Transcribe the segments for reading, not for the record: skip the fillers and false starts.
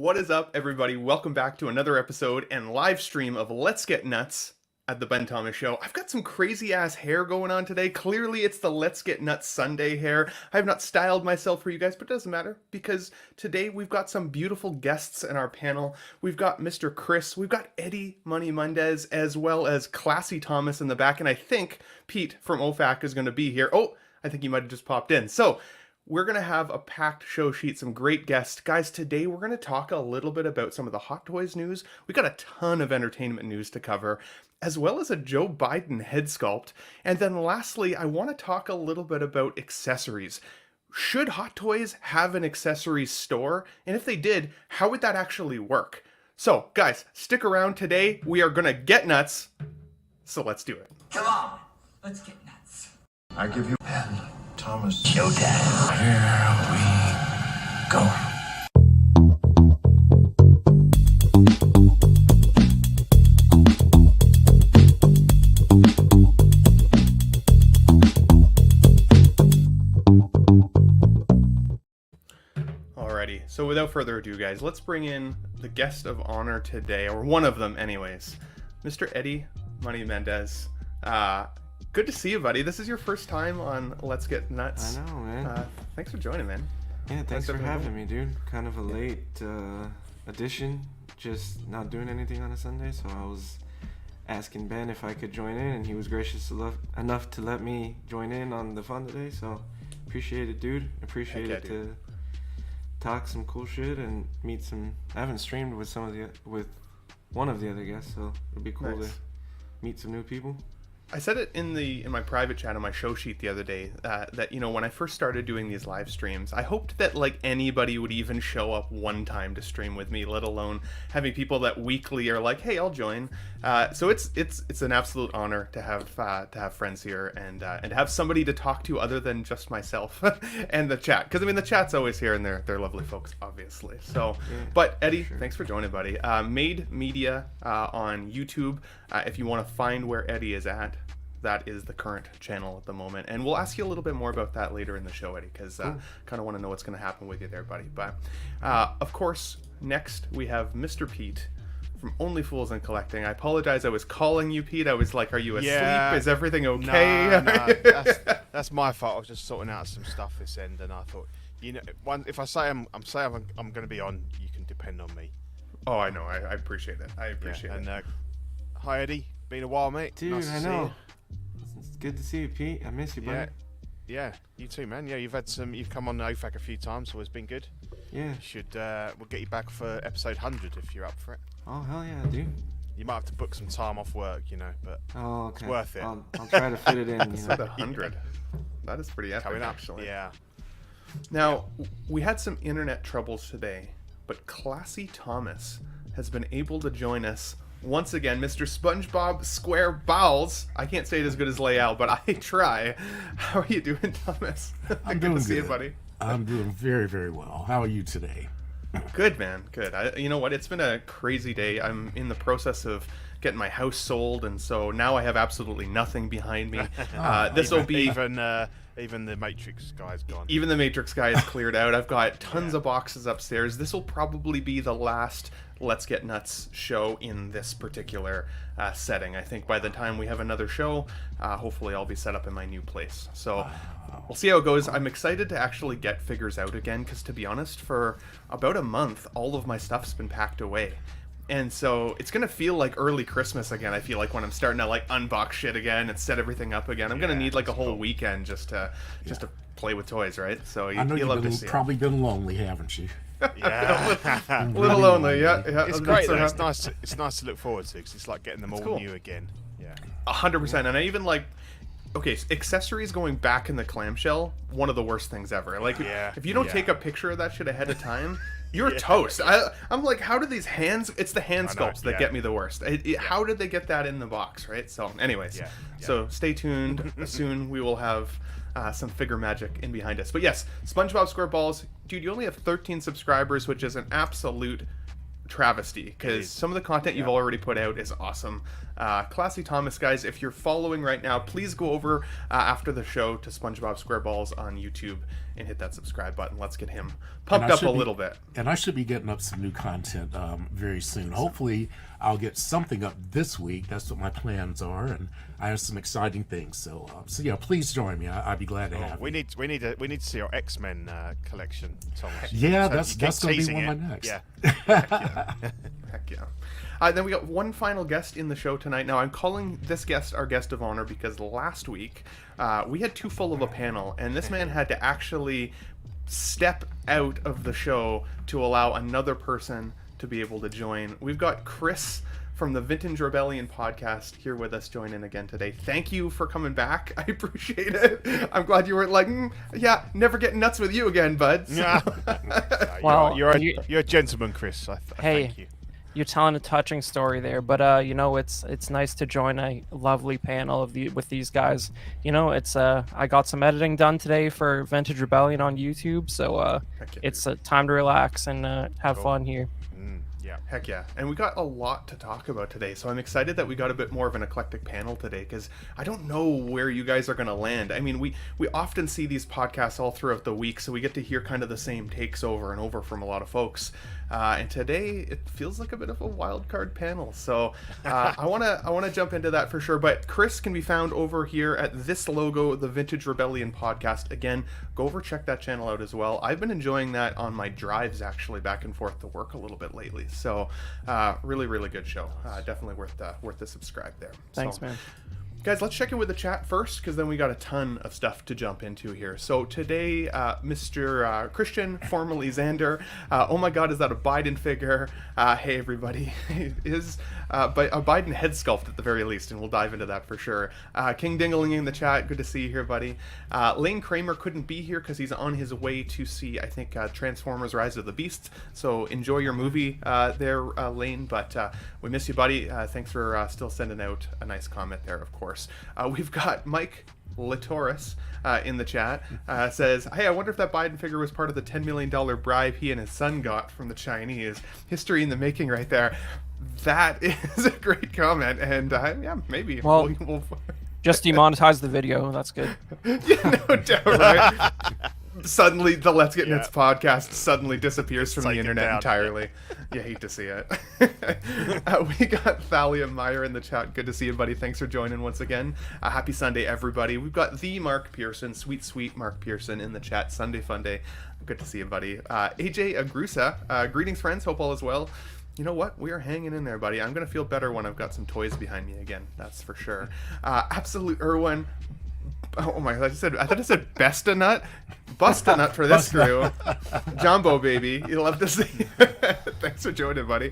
What is up, everybody? Welcome back to another episode and live stream of Let's Get Nuts at the Ben Thomas Show. I've got some crazy ass hair going on today. Clearly, it's the Let's Get Nuts Sunday hair. I have not styled myself for you guys, but it doesn't matter because today we've got some beautiful guests in our panel. We've got Mr. Chris, we've got Eddie Money Mendez, as well as Classy Thomas in the back, and I think Pete from OFAC is going to be here. Oh, I think he might have just popped in. So, we're going to have a packed show sheet, some great guests. Guys, today we're going to talk a little bit about some of the Hot Toys news. We got a ton of entertainment news to cover, as well as a Joe Biden head sculpt. And then lastly, I want to talk a little bit about accessories. Should Hot Toys have an accessories store? And if they did, how would that actually work? So, guys, stick around. Today we are going to get nuts. So let's do it. Come on, let's get nuts. I give you Ben Thomas. Showtime. Here we go. Alrighty, so without further ado, guys, let's bring in the guest of honor today, or one of them anyways, Mr. Eddie Money Mendez. Good to see you, buddy. This is your first time on Let's Get Nuts. I know, man. Thanks for joining, man. Yeah, thanks for having me, dude. Kind of a late addition, just not doing anything on a Sunday, so I was asking Ben if I could join in, and he was gracious enough to let me join in on the fun today, so appreciate it, dude. Appreciate it to talk some cool shit and meet some... I haven't streamed with one of the other guests, so it'd be cool to meet some new people. I said it in my private chat on my show sheet the other day that, you know, when I first started doing these live streams, I hoped that like anybody would even show up one time to stream with me, let alone having people that weekly are like, hey, I'll join. So it's an absolute honor to have friends here and to have somebody to talk to other than just myself and the chat, because I mean the chat's always here and they're lovely folks, obviously. So, yeah, but Eddie, thanks for joining, buddy. Made Media on YouTube. If you want to find where Eddie is at, that is the current channel at the moment, and we'll ask you a little bit more about that later in the show, Eddie, because kind of want to know what's going to happen with you there, buddy. But of course, next we have Mr. Pete from Only Fools and Collecting. I apologize, I was calling you Pete. I was like, are you asleep? Yeah. Is everything okay? No, that's my fault. I was just sorting out some stuff this end, and I thought, you know, if I say I'm going to be on, you can depend on me. Oh, I know. I appreciate it. I appreciate it. And hi, Eddie. Been a while, mate. Dude, nice to I see know. you. It's good to see you, Pete. I miss you, buddy. Yeah, you too, man. Yeah, you've come on OFAC a few times, so it's been good. Yeah. We'll get you back for episode 100 if you're up for it. Oh, hell yeah, dude. You might have to book some time off work, you know, but okay. It's worth it. I'll try to fit it in. Episode 100. That is pretty epic, Coming up, actually. Yeah. Now, we had some internet troubles today, but Classy Thomas has been able to join us once again. Mr. SpongeBob Square Bowels. I can't say it as good as Layout, but I try. How are you doing, Thomas? I'm doing good to see you, good. buddy. I'm doing very, very well. How are you today? Good, man. Good. You know what? It's been a crazy day. I'm in the process of getting my house sold, and so now I have absolutely nothing behind me. This will be... Even the Matrix guy's gone. Even the Matrix guy is cleared out. I've got tons of boxes upstairs. This will probably be the last Let's Get Nuts show in this particular setting. I think by the time we have another show, hopefully I'll be set up in my new place. So we'll see how it goes. I'm excited to actually get figures out again, because to be honest, for about a month, all of my stuff's been packed away. And so it's gonna feel like early Christmas again. I feel like when I'm starting to like unbox shit again and set everything up again, I'm gonna need like a whole weekend just to play with toys, right? So I know you've probably been lonely, haven't you? Yeah, a little lonely. Yeah. It's great. Though. It's nice to look forward to, because it's like getting them all new again. Yeah, 100%. And I even like. Okay, so accessories going back in the clamshell, one of the worst things ever. Like, if you don't take a picture of that shit ahead of time, you're toast. I'm like, how do these hands... It's the hand sculpts that get me the worst. How did they get that in the box, right? So, anyways. So, stay tuned. Soon we will have some figure magic in behind us. But yes, SpongeBob SquareBalls, dude, you only have 13 subscribers, which is an absolute travesty, because some of the content you've already put out is awesome. Classy Thomas, guys, if you're following right now, please go over after the show to SpongeBob SquareBalls on YouTube and hit that subscribe button. Let's get him pumped up a little bit. And I should be getting up some new content very soon. Hopefully, I'll get something up this week. That's what my plans are, and I have some exciting things. So yeah, please join me. I'd be glad to have We you. need to see your X-Men collection, Thomas. Yeah, So that's you going keep to be teasing one of it. my next. Yeah. Heck yeah. Then we got one final guest in the show tonight. Now, I'm calling this guest our guest of honor because last week we had too full of a panel, and this man had to actually step out of the show to allow another person to be able to join. We've got Chris from the Vintage Rebellion podcast here with us joining again today. Thank you for coming back. I appreciate it. I'm glad you weren't like, yeah, never getting nuts with you again, bud. So. Yeah. Well, you're a gentleman, Chris. I Hey. thank you. You're telling a touching story there, but it's nice to join a lovely panel with these guys. It's I got some editing done today for Vintage Rebellion on YouTube, so it's time to relax and have fun here. Yeah. Heck yeah. And we got a lot to talk about today, so I'm excited that we got a bit more of an eclectic panel today, because I don't know where you guys are going to land. I mean, we often see these podcasts all throughout the week, so we get to hear kind of the same takes over and over from a lot of folks. And today it feels like a bit of a wild card panel, so I want to jump into that for sure. But Chris can be found over here at this logo, the Vintage Rebellion podcast. Again, go over, check that channel out as well. I've been enjoying that on my drives, actually, back and forth to work a little bit lately. So really, really good show. Definitely worth the subscribe there. Thanks, man. Guys, let's check in with the chat first, because then we got a ton of stuff to jump into here. So today, Mr. Christian, formerly Xander, oh my god, is that a Biden figure? Hey everybody, is but a Biden head sculpt at the very least, and we'll dive into that for sure. King Dingling in the chat, good to see you here, buddy. Lane Kramer couldn't be here because he's on his way to see, I think, Transformers Rise of the Beast, so enjoy your movie there, Lane, but we miss you, buddy. Thanks for still sending out a nice comment there, of course. We've got Mike Latoris in the chat, says, hey, I wonder if that Biden figure was part of the $10 million bribe he and his son got from the Chinese. History in the making right there. That is a great comment, and yeah, maybe. Well, we'll just demonetize the video. That's good. yeah, no doubt, right? Suddenly, the Let's Get Nuts podcast suddenly disappears from the taken internet down. entirely. You hate to see it. We got Thalia Meyer in the chat. Good to see you, buddy. Thanks for joining once again. Happy Sunday, everybody. We've got the Mark Pearson, sweet Mark Pearson in the chat. Sunday fun day. Good to see you, buddy. AJ Agrusa, greetings, friends. Hope all is well. You know what? We are hanging in there, buddy. I'm going to feel better when I've got some toys behind me again. That's for sure. Absolute Irwin. Oh my god, I thought it said best a nut. Bust a nut for this crew. Jumbo baby. You'll love to see. Thanks for joining, buddy.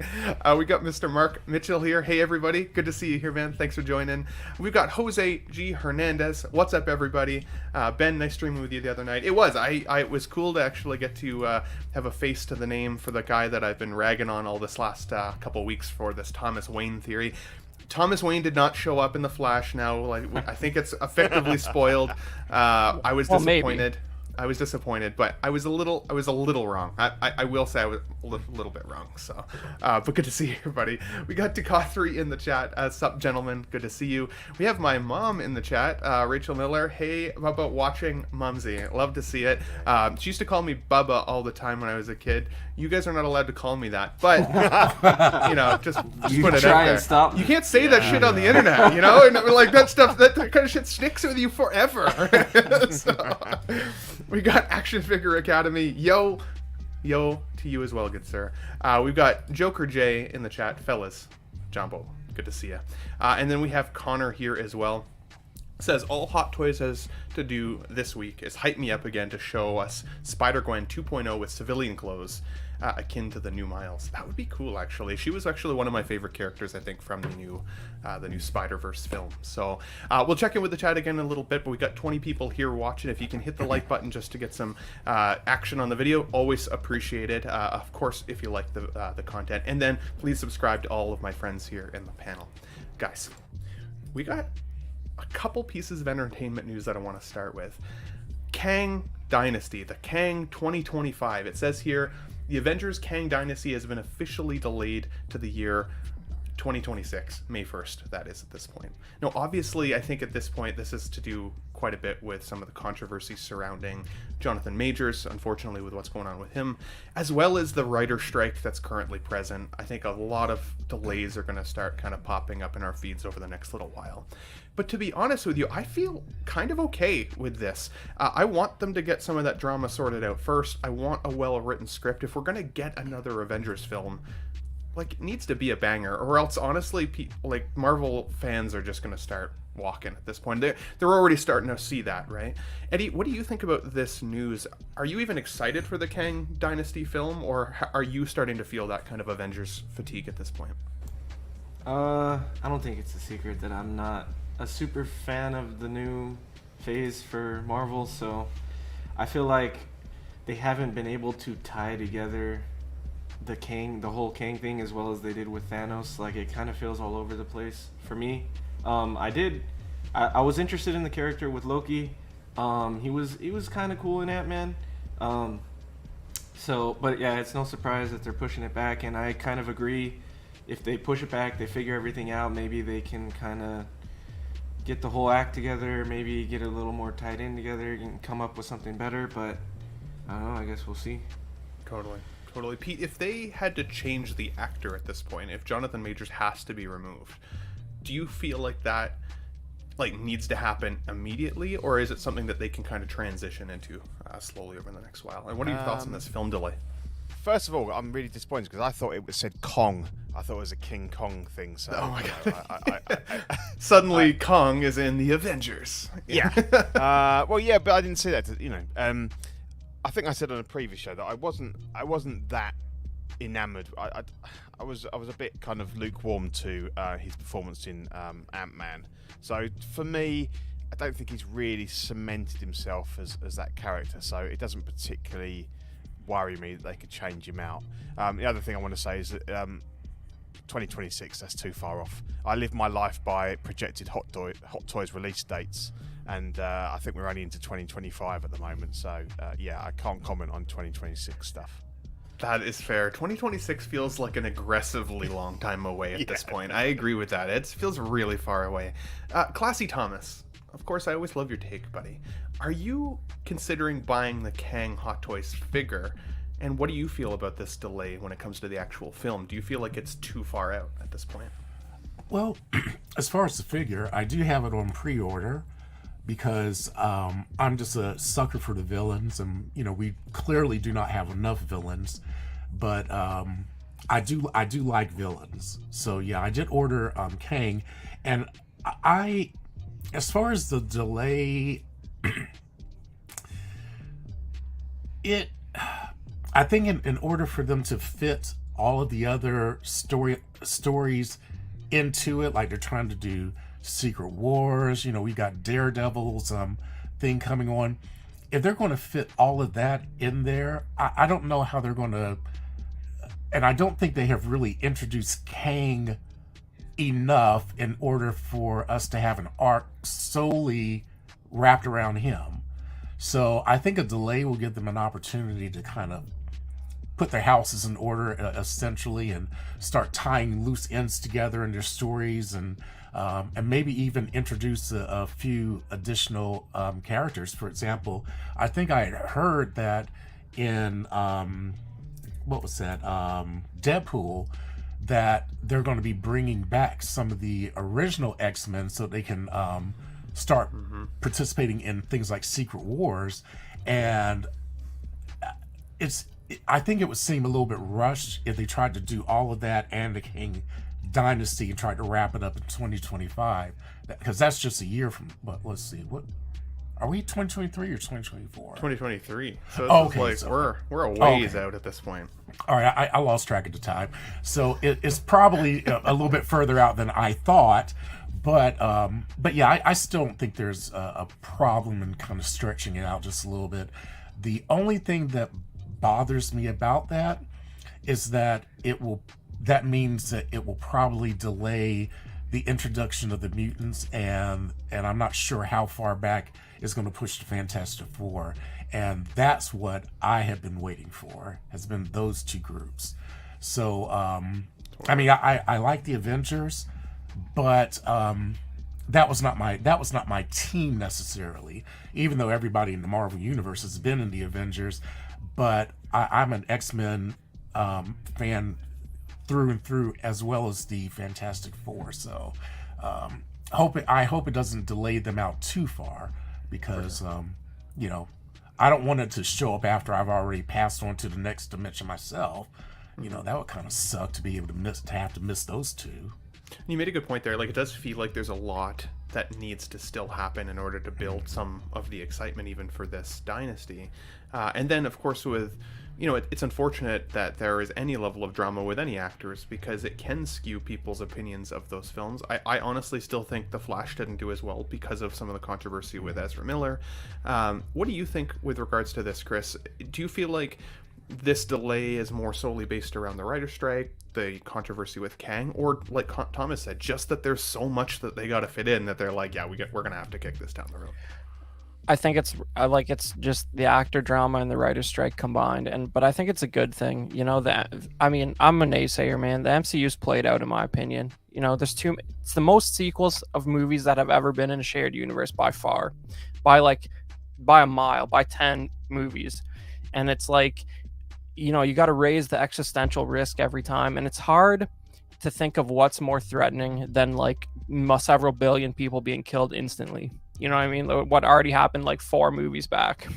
We got Mr. Mark Mitchell here. Hey everybody. Good to see you here, man. Thanks for joining. We've got Jose G. Hernandez. What's up, everybody? Ben, nice streaming with you the other night. It was. It was cool to actually get to have a face to the name for the guy that I've been ragging on all this last couple weeks for this Thomas Wayne theory. Thomas Wayne did not show up in the Flash now. Like, I think it's effectively spoiled. I was disappointed. Maybe. I was disappointed, but I was a little wrong. I will say I was a little bit wrong. So, but good to see you, everybody. We got Decathri in the chat. Sup, gentlemen? Good to see you. We have my mom in the chat, Rachel Miller. Hey, Bubba, watching Mumsy. Love to see it. She used to call me Bubba all the time when I was a kid. You guys are not allowed to call me that, but just You put it try out and there. stop me. You can't say that shit on the internet, and like that stuff, that kind of shit sticks with you forever. So, we got Action Figure Academy. Yo to you as well, good sir. We've got Joker J in the chat. Fellas, Jumbo, good to see you. And then we have Connor here as well. Says all Hot Toys has to do this week is hype me up again to show us Spider-Gwen 2.0 with civilian clothes, akin to the new Miles. That would be cool, actually. She was actually one of my favorite characters, I think, from the new Spider-Verse film. So we'll check in with the chat again in a little bit, but we got 20 people here watching. If you can hit the like button just to get some action on the video, always appreciated. Of course, if you like the content, and then please subscribe to all of my friends here in the panel, guys. We got a couple pieces of entertainment news that I want to start with. Kang Dynasty, the Kang 2025. It says here, The Avengers Kang Dynasty has been officially delayed to the year 2026, May 1st, that is at this point. Now, obviously, I think at this point, this is to do quite a bit with some of the controversies surrounding Jonathan Majors, unfortunately, with what's going on with him, as well as the writer strike that's currently present. I think a lot of delays are going to start kind of popping up in our feeds over the next little while. But to be honest with you, I feel kind of okay with this. I want them to get some of that drama sorted out first. I want a well-written script. If we're going to get another Avengers film, like, it needs to be a banger, or else honestly, like, Marvel fans are just going to start walking at this point. They're already starting to see that, right? Eddie, what do you think about this news? Are you even excited for the Kang Dynasty film, or are you starting to feel that kind of Avengers fatigue at this point? I don't think it's a secret that I'm not a super fan of the new phase for Marvel, so I feel like they haven't been able to tie together the whole Kang thing as well as they did with Thanos. Like, it kind of feels all over the place for me. I was interested in the character with Loki. He was kind of cool in Ant-Man. But yeah, it's no surprise that they're pushing it back, and I kind of agree. If they push it back, they figure everything out, maybe they can kind of get the whole act together, maybe get a little more tied in together and come up with something better, but I don't know, I guess we'll see. Totally. Pete, if they had to change the actor at this point, if Jonathan Majors has to be removed, do you feel like that needs to happen immediately, or is it something that they can kind of transition into slowly over the next while? And what are your thoughts on this film delay? First of all, I'm really disappointed because I thought it said Kong. I thought it was a King Kong thing. So, oh my god! Suddenly, Kong is in the Avengers. Yeah. Well, yeah, but I didn't see that. I think I said on a previous show that I wasn't that enamored. I was a bit kind of lukewarm to his performance in Ant-Man. So for me, I don't think he's really cemented himself as that character. So it doesn't particularly worry me that they could change him out. The other thing I want to say is that 2026, that's too far off. I live my life by projected Hot Toys release dates, and I think we're only into 2025 at the moment. So yeah, I can't comment on 2026 stuff. That is fair. 2026 feels like an aggressively long time away at this point. I agree with that. It feels really far away. Classy Thomas, of course, I always love your take, buddy. Are you considering buying the Kang Hot Toys figure? And what do you feel about this delay when it comes to the actual film? Do you feel like it's too far out at this point? Well, as far as the figure, I do have it on pre-order because I'm just a sucker for the villains, and we clearly do not have enough villains, but I do like villains. So yeah, I did order Kang, and as far as the delay, I think in order for them to fit all of the other stories into it, like they're trying to do Secret Wars, we got Daredevil's thing coming on. If they're going to fit all of that in there, I don't know how they're going to, and I don't think they have really introduced Kang enough in order for us to have an arc solely wrapped around him. So I think a delay will give them an opportunity to kind of put their houses in order, essentially, and start tying loose ends together in their stories, and maybe even introduce a few additional characters. For example, I think I had heard that in Deadpool, that they're going to be bringing back some of the original X-Men so they can start participating in things like Secret Wars. And I think it would seem a little bit rushed if they tried to do all of that and the Kang Dynasty and tried to wrap it up in 2025, because that's just a year from, let's see, what are we, 2023 or 2024? 2023. So okay, we're a ways out at this point. All right, I lost track of the time. So it's probably a little bit further out than I thought, but yeah, I still don't think there's a problem in kind of stretching it out just a little bit. The only thing that bothers me about that is that that means that it will probably delay the introduction of the mutants, and I'm not sure how far back is going to push the Fantastic Four, and that's what I have been waiting for, has been those two groups. So I mean, I like the Avengers, but that was not my team necessarily, even though everybody in the Marvel universe has been in the Avengers. But I'm an X-Men fan through and through, as well as the Fantastic Four. So I hope it doesn't delay them out too far, because you know, I don't want it to show up after I've already passed on to the next dimension myself. You know, that would kind of suck to be able to have to miss those two. You made a good point there. Like, it does feel like there's a lot that needs to still happen in order to build some of the excitement even for this dynasty. And then, of course, with, you know, it's unfortunate that there is any level of drama with any actors, because it can skew people's opinions of those films. I honestly still think The Flash didn't do as well because of some of the controversy with Ezra Miller. What do you think with regards to this, Chris? Do you feel like this delay is more solely based around the writer's strike, the controversy with Kang, or, like Thomas said, just that there's so much that they got to fit in that they're like, yeah, we're gonna have to kick this down the road? I think it's just the actor drama and the writer's strike combined, but I think it's a good thing. You know, that, I mean, I'm a naysayer, man. The MCU's played out, in my opinion. You know, it's the most sequels of movies that have ever been in a shared universe by far, by a mile, by 10 movies, and it's like, you know, you got to raise the existential risk every time, and it's hard to think of what's more threatening than like several billion people being killed instantly. You know what I mean? What already happened like 4 movies back.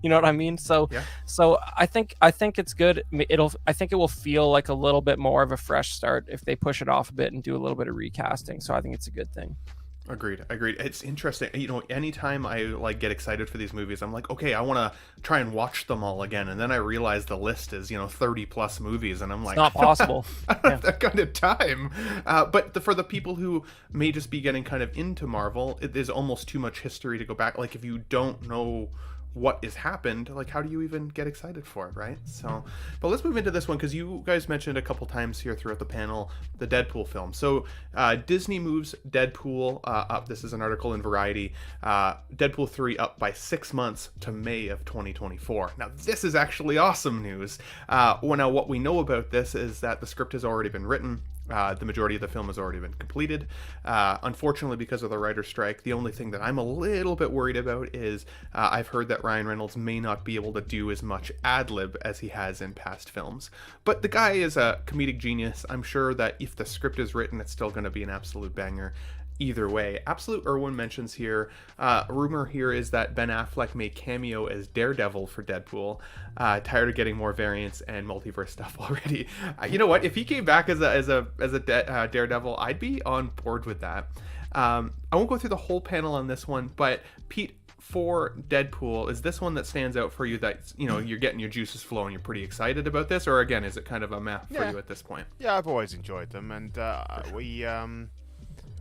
You know what I mean? So, yeah. So I think it's good. I think it will feel like a little bit more of a fresh start if they push it off a bit and do a little bit of recasting. So I think it's a good thing. Agreed. It's interesting. You know, anytime I like get excited for these movies, I'm like, okay, I want to try and watch them all again. And then I realize the list is, you know, 30 plus movies. And I'm like, it's not possible. I don't have that kind of time. But for the people who may just be getting kind of into Marvel, it is almost too much history to go back. Like, if you don't know what has happened, like, how do you even get excited for it, right? So, but let's move into this one, because you guys mentioned a couple times here throughout the panel the Deadpool film. So Disney moves Deadpool up. This is an article in Variety. Deadpool 3 up by 6 months to May of 2024. Now, this is actually awesome news. Now, what we know about this is that the script has already been written. The majority of the film has already been completed. Unfortunately, because of the writer's strike, the only thing that I'm a little bit worried about is I've heard that Ryan Reynolds may not be able to do as much ad-lib as he has in past films. But the guy is a comedic genius. I'm sure that if the script is written, it's still going to be an absolute banger. Either way. Absolute Irwin mentions here, rumor here is that Ben Affleck may cameo as Daredevil for Deadpool. Tired of getting more variants and multiverse stuff already. You know what? If he came back as a Daredevil, I'd be on board with that. I won't go through the whole panel on this one, but Pete, for Deadpool, is this one that stands out for you, that, you know, you're getting your juices flowing, you're pretty excited about this, or again, is it kind of a meh for you at this point? Yeah, I've always enjoyed them, and are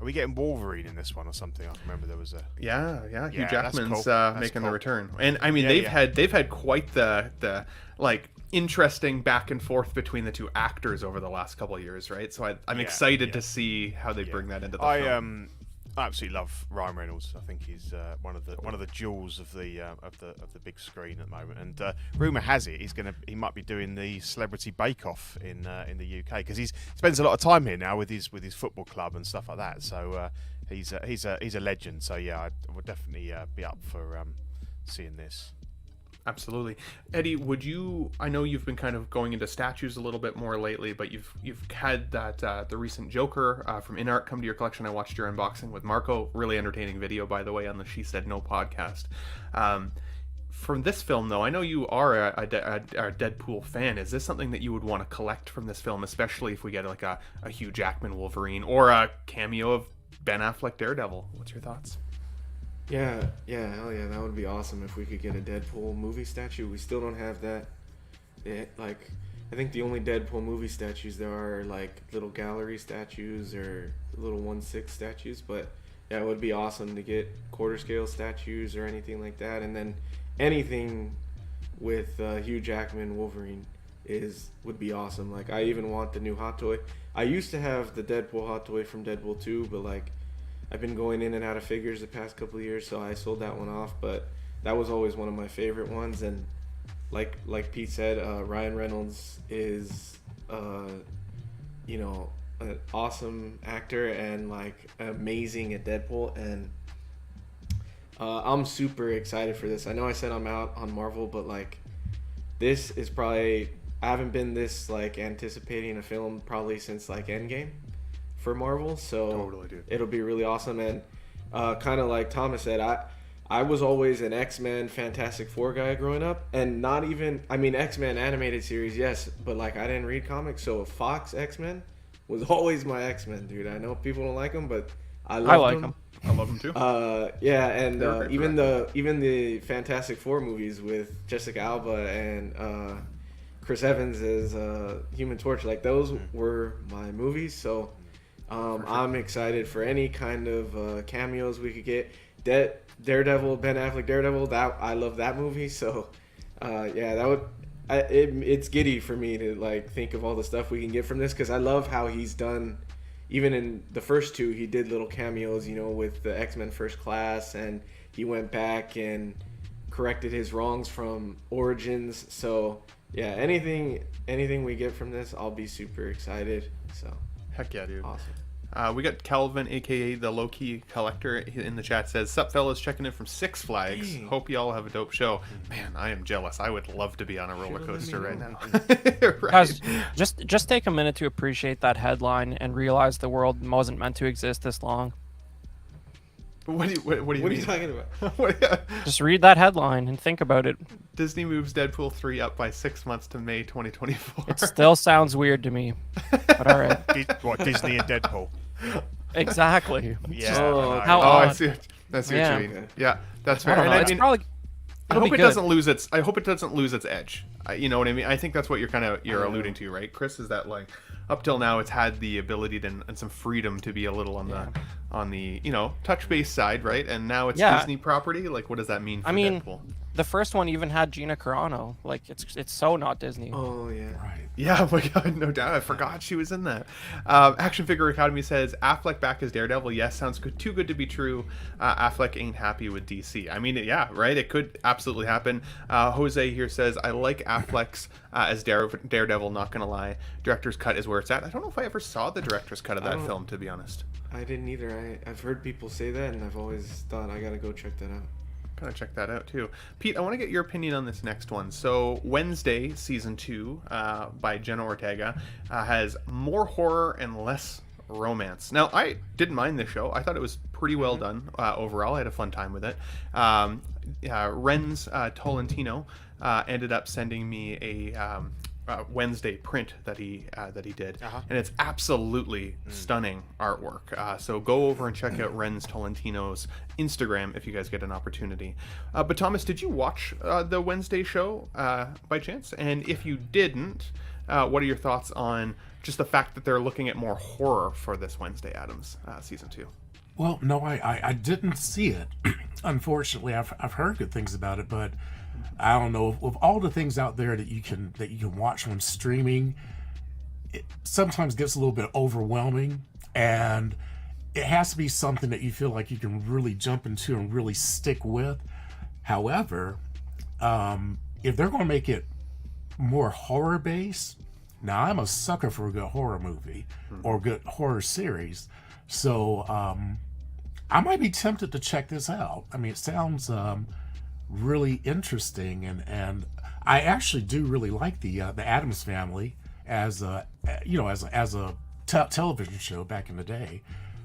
we getting Wolverine in this one or something? I remember there was a Hugh Jackman's cool. making cool. the return, and I mean they've had quite the like interesting back and forth between the two actors over the last couple of years, right? So I'm excited to see how they bring that into the film. I absolutely love Ryan Reynolds. I think he's one of the jewels of the big screen at the moment. And rumor has it he might be doing the Celebrity Bake Off in the UK, because he spends a lot of time here now with his football club and stuff like that. So he's a legend. So yeah, I would definitely be up for seeing this. Absolutely. Eddie, I know you've been kind of going into statues a little bit more lately, but you've had that the recent Joker from InArt come to your collection. I watched your unboxing with Marco. Really entertaining video, by the way, on the She Said No podcast. From this film, though, I know you are a Deadpool fan. Is this something that you would want to collect from this film, especially if we get like a Hugh Jackman Wolverine or a cameo of Ben Affleck Daredevil? What's your thoughts? Yeah, hell yeah, that would be awesome if we could get a Deadpool movie statue. We still don't have that. I think the only Deadpool movie statues there are like little gallery statues or little 1/6 statues, but yeah, it would be awesome to get quarter scale statues or anything like that. And then anything with Hugh Jackman Wolverine would be awesome. Like, I even want the new Hot Toy. I used to have the Deadpool hot toy from Deadpool 2, but like I've been going in and out of figures the past couple of years, so I sold that one off. But that was always one of my favorite ones. And like Pete said, Ryan Reynolds is you know, an awesome actor and like amazing at Deadpool. And I'm super excited for this. I know I said I'm out on Marvel, but like this is probably, I haven't been this like anticipating a film probably since like Endgame for Marvel. So Totally, dude. it'll be really awesome. And kind of like Thomas said, I was always an X-Men Fantastic Four guy growing up, and not even, I mean, X-Men animated series, yes, but like I didn't read comics, so Fox X-Men was always my X-Men, dude. I know people don't like them, but I like them. them. I love them too. Yeah, and They were great even for the Fantastic Four movies with Jessica Alba and Chris Evans as Human Torch, like those were my movies. So I'm excited for any kind of cameos we could get. Daredevil, Ben Affleck Daredevil, that I love that movie. So yeah, that would it's giddy for me to like think of all the stuff we can get from this, because I love how he's done. Even in the first two, he did little cameos, you know, with the X-Men First Class, and he went back and corrected his wrongs from Origins. So yeah, anything we get from this, I'll be super excited. So Heck yeah, dude. awesome. We got Calvin, aka the low-key collector, in the chat says, "Sup fellas, checking in from Six Flags. Dang. Hope y'all have a dope show." Man, I am jealous. I would love to be on a roller coaster right now. Right. Guys, just take a minute to appreciate that headline and realize the world wasn't meant to exist this long. What do you What are mean? you talking about? What- Just read that headline and think about it. Disney moves Deadpool 3 up by 6 months to May 2024. It still sounds weird to me. But all right. What, Disney and Deadpool? Exactly. Yeah. Oh, How Oh, I odd. see. What you Yeah. mean. Yeah, that's I fair. don't And know. I It's mean, probably. I It'll hope be it good. doesn't lose its. I hope it doesn't lose its edge. You know what I mean? I think that's what you're alluding to, right, Chris? Is that like up till now it's had the ability to, and some freedom to be a little on the touch base side, right? And now it's Yeah. Disney property. Like, what does that mean for I mean, Deadpool? the first one even had Gina Carano. Like it's so not Disney. Oh yeah. Right. Yeah, oh my God, no doubt. I forgot she was in that. Action Figure Academy says, Affleck back as Daredevil. Yes, sounds good. Too good to be true. Affleck ain't happy with DC. I mean, yeah, right? It could absolutely happen. Jose here says, I like Affleck's as Daredevil, not going to lie. Director's cut is where it's at. I don't know if I ever saw the director's cut of that film, to be honest. I didn't either. I've heard people say that, and I've always thought I gotta go check that out. Gotta check that out too. Pete, I want to get your opinion on this next one. So Wednesday season 2 by Jenna Ortega has more horror and less romance. Now, I didn't mind this show. I thought it was pretty well done overall. I had a fun time with it. Renz Tolentino ended up sending me a Wednesday print that he did, and it's absolutely stunning artwork. So go over and check out Renz Tolentino's Instagram if you guys get an opportunity. But Thomas, did you watch the Wednesday show by chance? And if you didn't, what are your thoughts on just the fact that they're looking at more horror for this Wednesday Addams season 2? Well, no, I didn't see it. Unfortunately, I've heard good things about it, but I don't know. With all the things out there that you can watch on streaming, it sometimes gets a little bit overwhelming, and it has to be something that you feel like you can really jump into and really stick with. However, if they're going to make it more horror based, now I'm a sucker for a good horror movie or a good horror series, so I might be tempted to check this out. I mean, it sounds really interesting, and I actually do really like the Addams Family as a television show back in the day.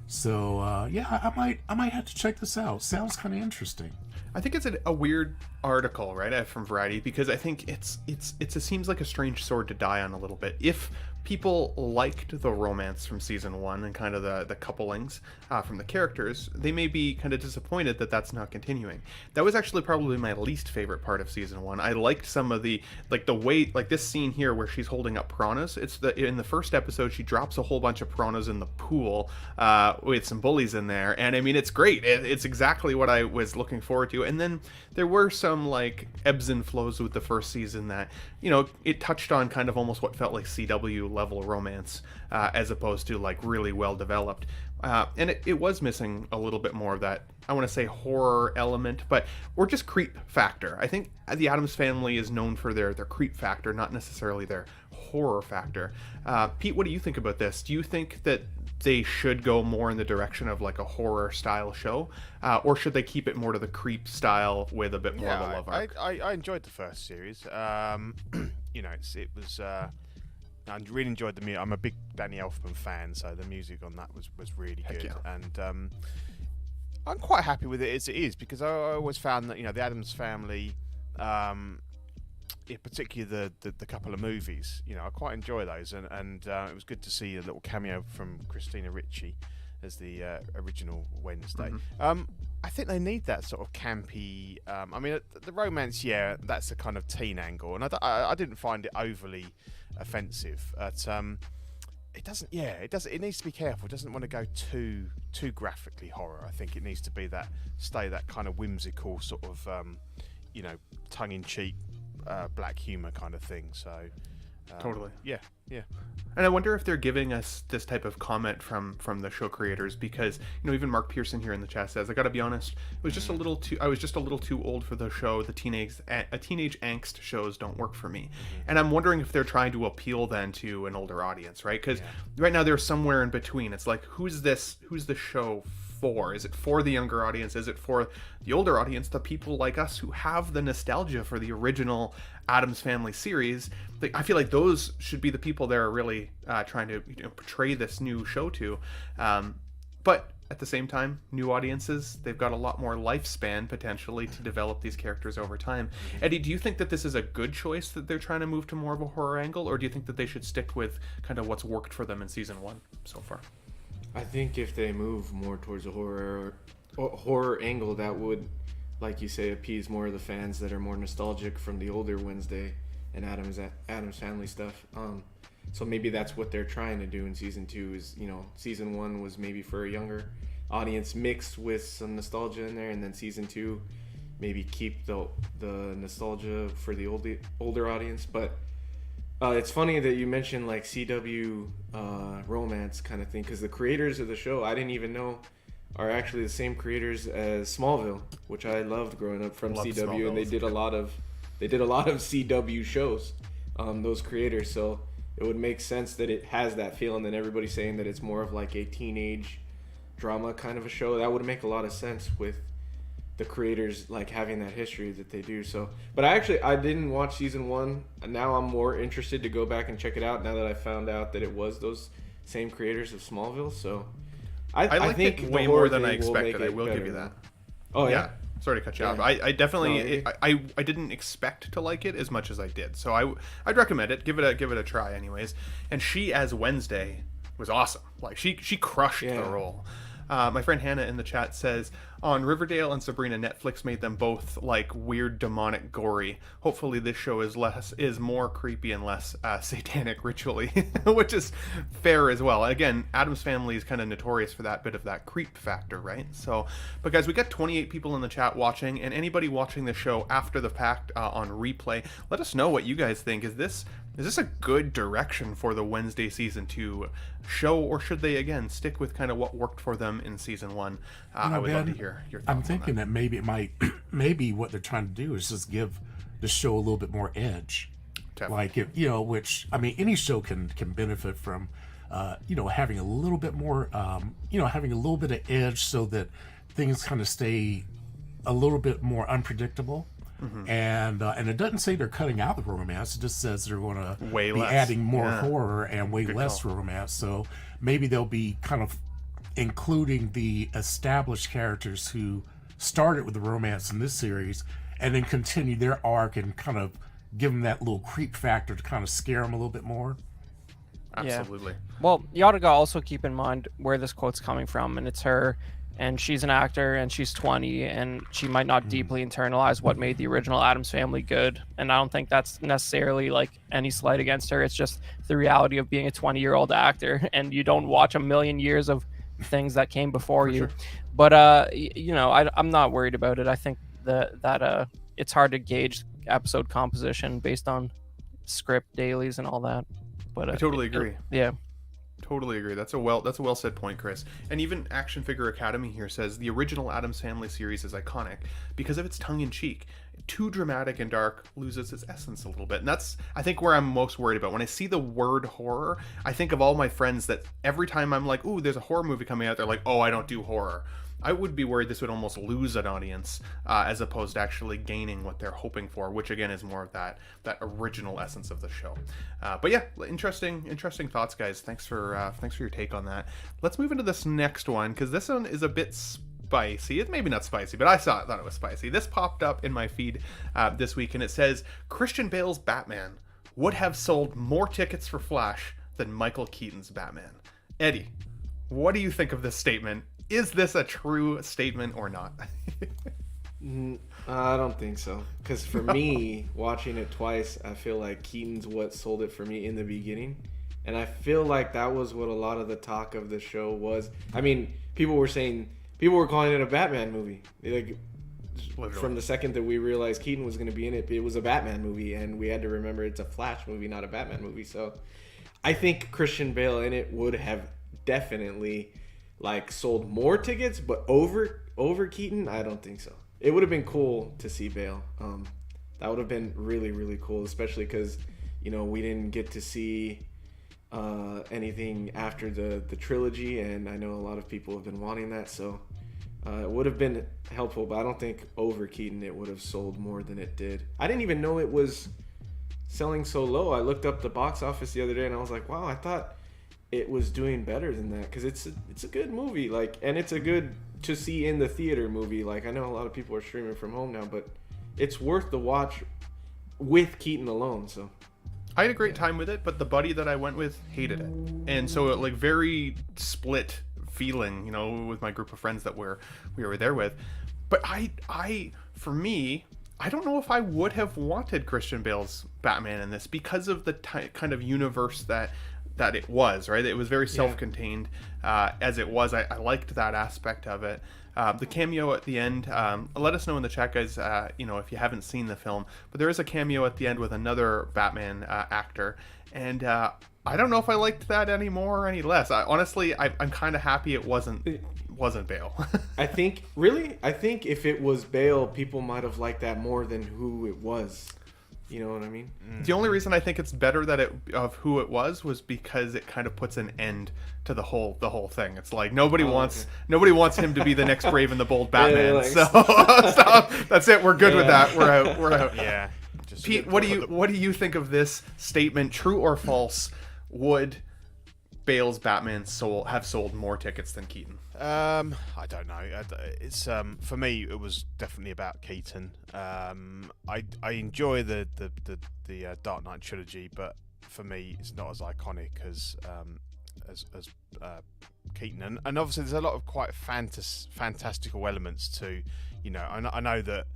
So yeah, I might have to check this out. Sounds kind of interesting. I think it's a weird article, right, from Variety, because I think it seems like a strange sword to die on a little bit. If people liked the romance from season 1 and kind of the couplings from the characters, they may be kind of disappointed that that's not continuing. That was actually probably my least favorite part of season 1. I liked some of the way, like this scene here where she's holding up piranhas. In the first episode, she drops a whole bunch of piranhas in the pool with some bullies in there, and I mean, it's great. It's exactly what I was looking forward to. And then there were some like ebbs and flows with the first season that, it touched on kind of almost what felt like CW level romance as opposed to like really well developed. And it was missing a little bit more of that, I want to say, horror element, or just creep factor. I think the Addams Family is known for their creep factor, not necessarily their horror factor. Pete, what do you think about this? Do you think that they should go more in the direction of like a horror style show, or should they keep it more to the creep style with a bit more of a love arc? I enjoyed the first series. You know, it was. I really enjoyed the music. I'm a big Danny Elfman fan, so the music on that was really good. Yeah. And I'm quite happy with it as it is, because I always found that, you know, the Addams Family, particularly the couple of movies, you know, I quite enjoy those, and it was good to see a little cameo from Christina Ricci as the original Wednesday. I think they need that sort of campy. I mean, the romance, yeah, that's the kind of teen angle, and I didn't find it overly offensive. But it doesn't. Yeah, it does. It needs to be careful. It doesn't want to go too graphically horror. I think it needs to be that kind of whimsical sort of, you know, tongue-in-cheek black humor kind of thing. So. Totally. Yeah. And I wonder if they're giving us this type of comment from the show creators, because, you know, even Mark Pearson here in the chat says, I gotta be honest, I was just a little too old for the show. The teenage angst shows don't work for me. And I'm wondering if they're trying to appeal then to an older audience, right? Because right now they're somewhere in between. It's like, who's the show for? Is it for the younger audience? Is it for the older audience, the people like us who have the nostalgia for the original Addams Family series? I feel like those should be the people they're really trying to, you know, portray this new show to. But at the same time, new audiences, they've got a lot more lifespan potentially to develop these characters over time. Eddie, do you think that this is a good choice that they're trying to move to more of a horror angle, or do you think that they should stick with kind of what's worked for them in season 1 so far? I think if they move more towards a horror angle, that would, like you say, appease more of the fans that are more nostalgic from the older Wednesday and Addams Family stuff. So maybe that's what they're trying to do in season 2. Is, you know, season 1 was maybe for a younger audience mixed with some nostalgia in there, and then season 2 maybe keep the nostalgia for the older audience. But it's funny that you mentioned like CW romance kind of thing, because the creators of the show, I didn't even know, are actually the same creators as Smallville, which I loved growing up from CW, Smallville, and they did a lot of CW shows. Those creators, so it would make sense that it has that feel, and then everybody's saying that it's more of like a teenage drama kind of a show. That would make a lot of sense with the creators like having that history that they do. So, but I didn't watch season 1. Now I'm more interested to go back and check it out now that I found out that it was those same creators of Smallville. So I think it way more than I expected. I will give you that. Oh yeah. Sorry to cut you off. I definitely I didn't expect to like it as much as I did. So I'd recommend it. Give it a try anyways. And she as Wednesday was awesome. Like she crushed the role. My friend Hannah in the chat says, on Riverdale and Sabrina, Netflix made them both like weird, demonic, gory. Hopefully this show is more creepy and less satanic ritually, which is fair as well. Again, Addams Family is kind of notorious for that bit of that creep factor, right? So, but guys, we got 28 people in the chat watching, and anybody watching the show after the fact on replay, let us know what you guys think. Is this a good direction for the Wednesday season 2 show, or should they again stick with kind of what worked for them in season 1? I would love to hear your thoughts. I'm thinking that maybe it might, maybe what they're trying to do is just give the show a little bit more edge. Like, if, you know, which, I mean, any show can benefit from, you know, having a little bit more, you know, having a little bit of edge so that things kind of stay a little bit more unpredictable. Mm-hmm. And it doesn't say they're cutting out the romance. It just says they're going to be adding more horror and way less romance. So maybe they'll be kind of including the established characters who started with the romance in this series, and then continue their arc and kind of give them that little creep factor to kind of scare them a little bit more. Absolutely. Yeah. Well, you ought to also keep in mind where this quote's coming from, and it's her. And she's an actor, and she's 20, and she might not deeply internalize what made the original Addams Family good. And I don't think that's necessarily like any slight against her. It's just the reality of being a 20-year-old actor, and you don't watch a million years of things that came before you. Sure. But you know, I'm not worried about it. I think that it's hard to gauge episode composition based on script dailies and all that. But I totally agree. Yeah. Totally agree. That's a well said point, Chris. And even Action Figure Academy here says the original Addams Family series is iconic because of its tongue in cheek. Too dramatic and dark loses its essence a little bit. And that's, I think, where I'm most worried about. When I see the word horror, I think of all my friends that every time I'm like, ooh, there's a horror movie coming out, they're like, oh, I don't do horror. I would be worried this would almost lose an audience as opposed to actually gaining what they're hoping for, which again is more of that original essence of the show. But yeah, interesting thoughts, guys. Thanks for your take on that. Let's move into this next one because this one is a bit spicy. It's maybe not spicy, but I thought it was spicy. This popped up in my feed this week, and it says Christian Bale's Batman would have sold more tickets for Flash than Michael Keaton's Batman. Eddie, what do you think of this statement? Is this a true statement or not? I don't think so. Because for me, watching it twice, I feel like Keaton's what sold it for me in the beginning. And I feel like that was what a lot of the talk of the show was. I mean, people were calling it a Batman movie. Like, from the second that we realized Keaton was going to be in it, it was a Batman movie. And we had to remember it's a Flash movie, not a Batman movie. So I think Christian Bale in it would have definitely sold more tickets, but over Keaton, I don't think so. It would have been cool to see Bale. That would have been really, really cool, especially because, we didn't get to see anything after the trilogy, and I know a lot of people have been wanting that, so it would have been helpful, but I don't think over Keaton it would have sold more than it did. I didn't even know it was selling so low. I looked up the box office the other day, and I was like, wow, I thought it was doing better than that, because it's a good movie, and it's a good to see in the theater movie. I know a lot of people are streaming from home now, but it's worth the watch with Keaton alone. So I had a great time with it, but the buddy that I went with hated it, and so very split feeling, with my group of friends that we were there with. But for me, I don't know if I would have wanted Christian Bale's Batman in this because of the kind of universe that it was, right? It was very self-contained as it was. I liked that aspect of it. The cameo at the end, let us know in the chat, guys, if you haven't seen the film, but there is a cameo at the end with another Batman actor, and I don't know if I liked that any more or any less. Honestly, I'm kind of happy it wasn't Bale. I think if it was Bale, people might have liked that more than who it was. You know what I mean? The only reason I think it's better of who it was because it kind of puts an end to the whole thing. It's like nobody wants him to be the next Brave and the Bold Batman. Yeah, so that's it. We're good with that. We're out. Yeah. Pete, what do you think of this statement? True or false? Would Bale's Batman have sold more tickets than Keaton? I don't know. It's for me, it was definitely about Keaton. I enjoy the Dark Knight trilogy, but for me, it's not as iconic as Keaton. And obviously, there's a lot of quite fantastical elements to, I know that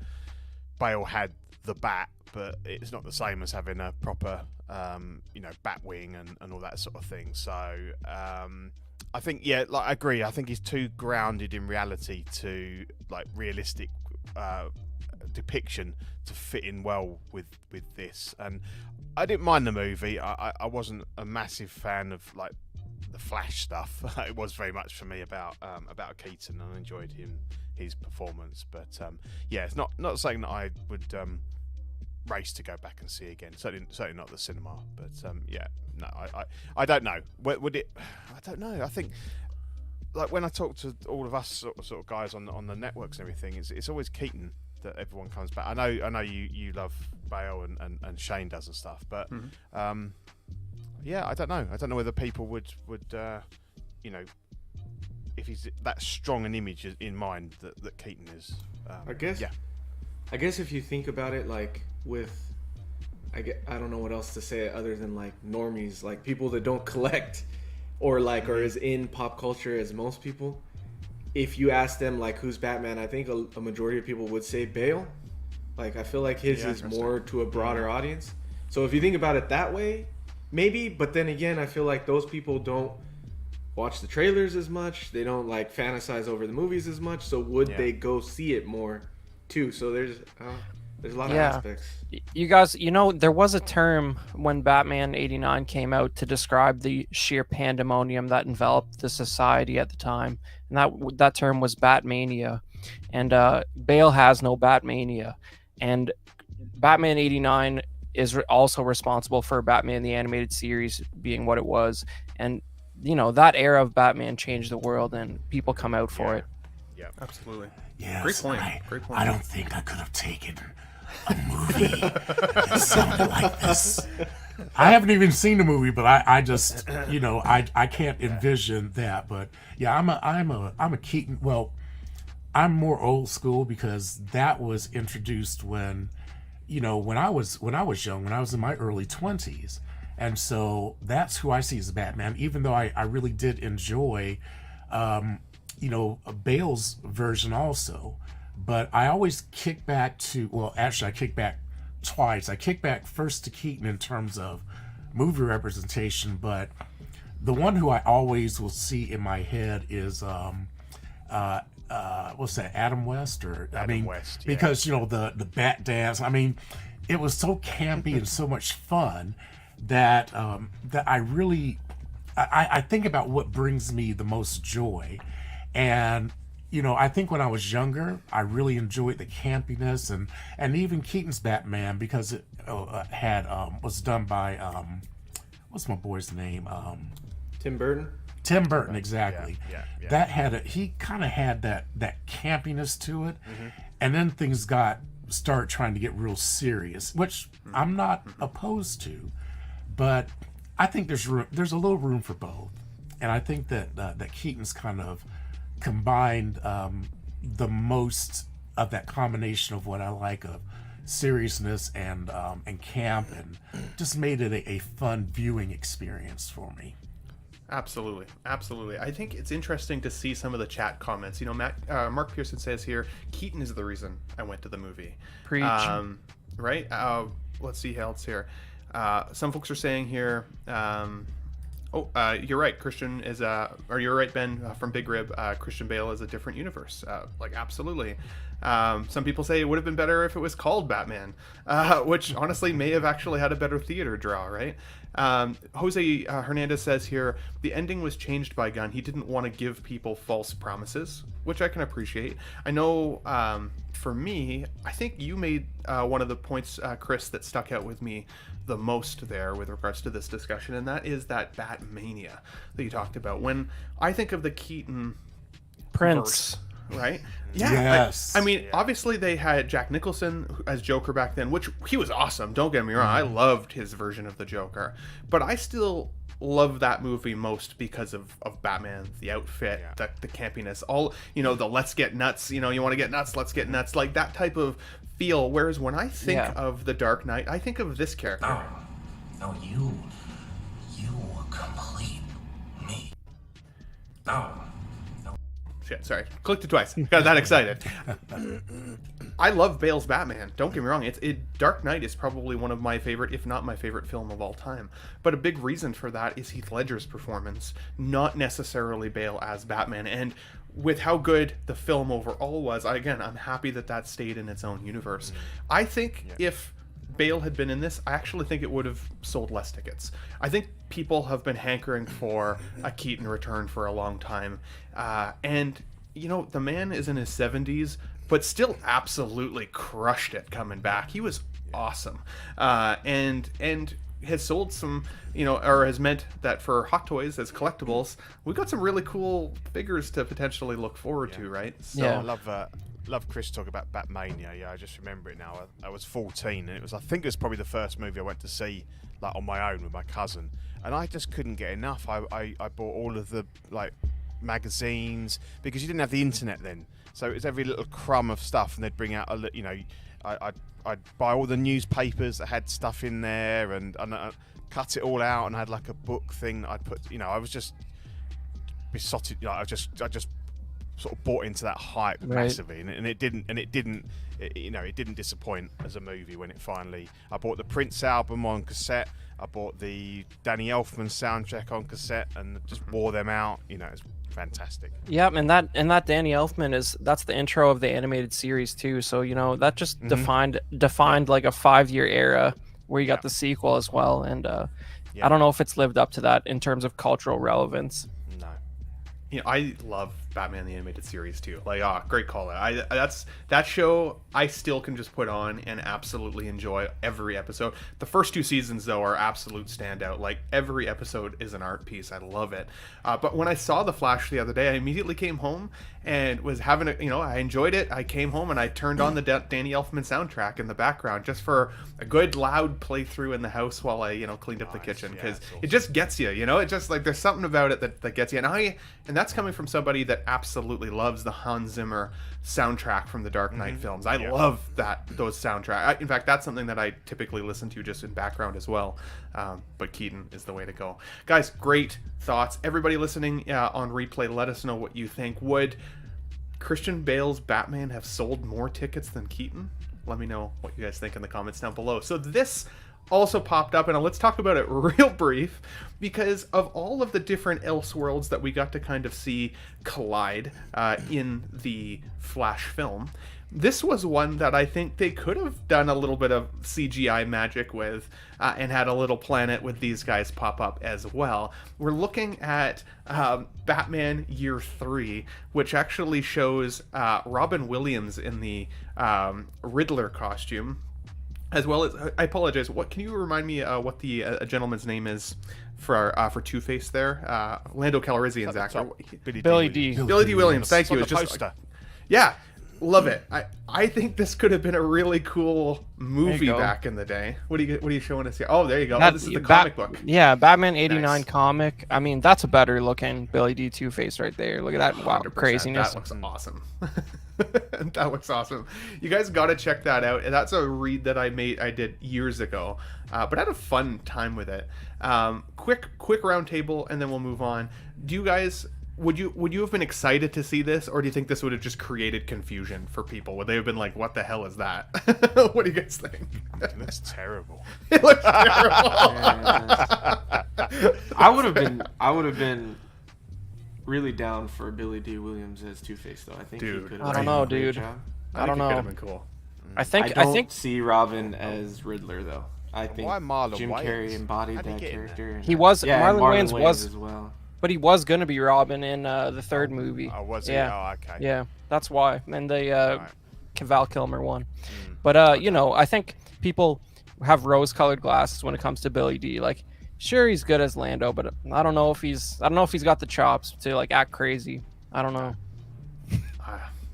Bale had the bat, but it's not the same as having a proper, Batwing and all that sort of thing. So. I think, I agree. I think he's too grounded in reality to realistic depiction to fit in well with this. And I didn't mind the movie. I wasn't a massive fan of the Flash stuff. It was very much for me about Keaton, and I enjoyed his performance. But it's not something that I would race to go back and see again. Certainly not the cinema. But no, I don't know. Would it? I don't know. I think when I talk to all of us sort of guys on the networks and everything, it's always Keaton that everyone comes back. I know you love Bale and Shane does and stuff, but I don't know. I don't know whether people would if he's that strong an image in mind that Keaton is. I guess if you think about it, I don't know what else to say other than normies, people that don't collect or are as in pop culture as most people. If you ask them who's Batman, I think a majority of people would say Bale. I feel like his is more to a broader audience. So if you think about it that way, maybe. But then again, I feel like those people don't watch the trailers as much. They don't fantasize over the movies as much. So would they go see it more too? So there's There's a lot of Yeah. aspects. You guys, there was a term when Batman '89 came out to describe the sheer pandemonium that enveloped the society at the time, and that term was Batmania. And Bale has no Batmania, and Batman '89 is also responsible for Batman the Animated Series being what it was, and that era of Batman changed the world, and people come out for it. Absolutely. Yes, Great point. I, Great point. I don't think I could have taken a movie that sounded like this. I haven't even seen the movie, but I just I can't envision that. But yeah, I'm a Keaton. Well, I'm more old school because that was introduced when I was young, when I was in my early 20s. And so that's who I see as Batman, even though I really did enjoy Bale's version also. But I always kick back to, well, actually I kick back twice. I kick back first to Keaton in terms of movie representation, but the one who I always will see in my head is what's that, Adam West? West, yeah. Because the bat dance, it was so campy and so much fun that that I really I think about what brings me the most joy. And I think when I was younger, I really enjoyed the campiness and even Keaton's Batman, because it was done by what's my boy's name? Tim Burton. Tim Burton, exactly. Yeah. That he kind of had that campiness to it, and then things start trying to get real serious, which I'm not opposed to, but I think there's a little room for both, and I think that Keaton's kind of combined the most of that combination of what I like of seriousness and camp, and just made it a fun viewing experience for me. Absolutely. I think it's interesting to see some of the chat comments. Mark Pearson says here, Keaton is the reason I went to the movie. Preach. Right? Let's see how else here. Some folks are saying here, you're right, Christian is, or you're right, Ben, from Big Rib, Christian Bale is a different universe. Absolutely. Some people say it would have been better if it was called Batman, which honestly may have actually had a better theater draw, right? Jose Hernandez says here, the ending was changed by Gunn. He didn't want to give people false promises, which I can appreciate. I know for me, I think you made one of the points, Chris, that stuck out with me the most there with regards to this discussion, and that is that Batmania that you talked about. When I think of the Keaton Prince. verse, right? Yeah. Yes. Obviously they had Jack Nicholson as Joker back then, which he was awesome. Don't get me wrong. I loved his version of the Joker, but I still love that movie most because of Batman, the outfit, the campiness, all, the let's get nuts, you want to get nuts, let's get nuts, like that type of feel. Whereas when I think of The Dark Knight, I think of this character. No, you complete me. No. Shit, sorry. Clicked it twice. Got that excited. I love Bale's Batman. Don't get me wrong. Dark Knight is probably one of my favorite, if not my favorite film of all time. But a big reason for that is Heath Ledger's performance, not necessarily Bale as Batman. And with how good the film overall was, I'm happy that stayed in its own universe. I think if Bale had been in this, I actually think it would have sold less tickets. I think people have been hankering for a Keaton return for a long time. And, the man is in his 70s, but still absolutely crushed it coming back. He was awesome. And has sold some, or has meant that for Hot Toys as collectibles, we've got some really cool figures to potentially look forward to, right? So, I love Chris talk about Batmania. Yeah, I just remember it now. I was 14, and I think it was probably the first movie I went to see like on my own with my cousin, and I just couldn't get enough. I bought all of the magazines, because you didn't have the internet then, so it was every little crumb of stuff, and they'd bring out I'd buy all the newspapers that had stuff in there, and cut it all out, and I had like a book thing that I'd put. I was just besotted. I just sort of bought into that hype massively, and it didn't disappoint as a movie when it finally. I bought the Prince album on cassette. I bought the Danny Elfman soundtrack on cassette, and just wore them out. It's fantastic. Yeah, and that Danny Elfman that's the intro of the animated series too. So that just defined like a 5-year era where you got the sequel as well. And I don't know if it's lived up to that in terms of cultural relevance. No. I love Batman the Animated Series too. Like, great call out. That show I still can just put on and absolutely enjoy every episode. The first 2 seasons though are absolute standout. Like, every episode is an art piece. I love it. But when I saw The Flash the other day, I immediately came home and was having I enjoyed it. I came home and I turned on the Danny Elfman soundtrack in the background just for a good loud playthrough in the house while I cleaned up the kitchen, because it just gets you. It just like there's something about it that gets you. And that's coming from somebody that absolutely loves the Hans Zimmer soundtrack from the Dark Knight films. I love those soundtracks. In fact, that's something that I typically listen to just in background as well. But Keaton is the way to go. Guys, great thoughts. Everybody listening on replay, let us know what you think. Would Christian Bale's Batman have sold more tickets than Keaton? Let me know what you guys think in the comments down below. So this also popped up, and let's talk about it real brief, because of all of the different Elseworlds that we got to kind of see collide in the Flash film, this was one that I think they could have done a little bit of CGI magic with and had a little planet with these guys pop up as well. We're looking at Batman Year 3, which actually shows Robin Williams in the Riddler costume, as well as, I apologize, what can you remind me what the gentleman's name is for Two-Face there? Lando Calrissian's actor. Billy D. Billy D. Williams, thank you. On It's the just poster. yeah, love it. I think this could have been a really cool movie go. back in the day. What are you showing us here? Oh, there you go. That- This is the Bat- comic book. Yeah, Batman '89 Nice. comic. I mean, that's a better looking Billy D. Two-Face right there. Look at that 100%. craziness. That looks awesome. That looks awesome. You guys got to check that out. That's a read that I did years ago, but I had a fun time with it. Quick round table, and then we'll move on. Do you guys? Would you have been excited to see this, or do you think this would have just created confusion for people? Would they have been like, "What the hell is that?" What do you guys think? It looks terrible. It looks terrible. I would have been really down for Billy D. Williams as Two-Face, though. I think Dude, he could have I done don't know, a great dude. job. I don't think it could know. have been cool. I think I I don't think see Robin as Riddler, though. I think Why Marlon Jim Wayans? Carrey embodied How'd he that get in there? character. and He was- yeah, Marlon and Wayans was- as well. but he was gonna be Robin in the third movie. Oh, was he? Yeah. Oh, okay. Yeah, that's why. And they Right. Val Kilmer won. But I think people have rose-colored glasses when it comes to Billy D. Like, sure, he's good as Lando, but I don't know if he's got the chops to like act crazy. I don't know.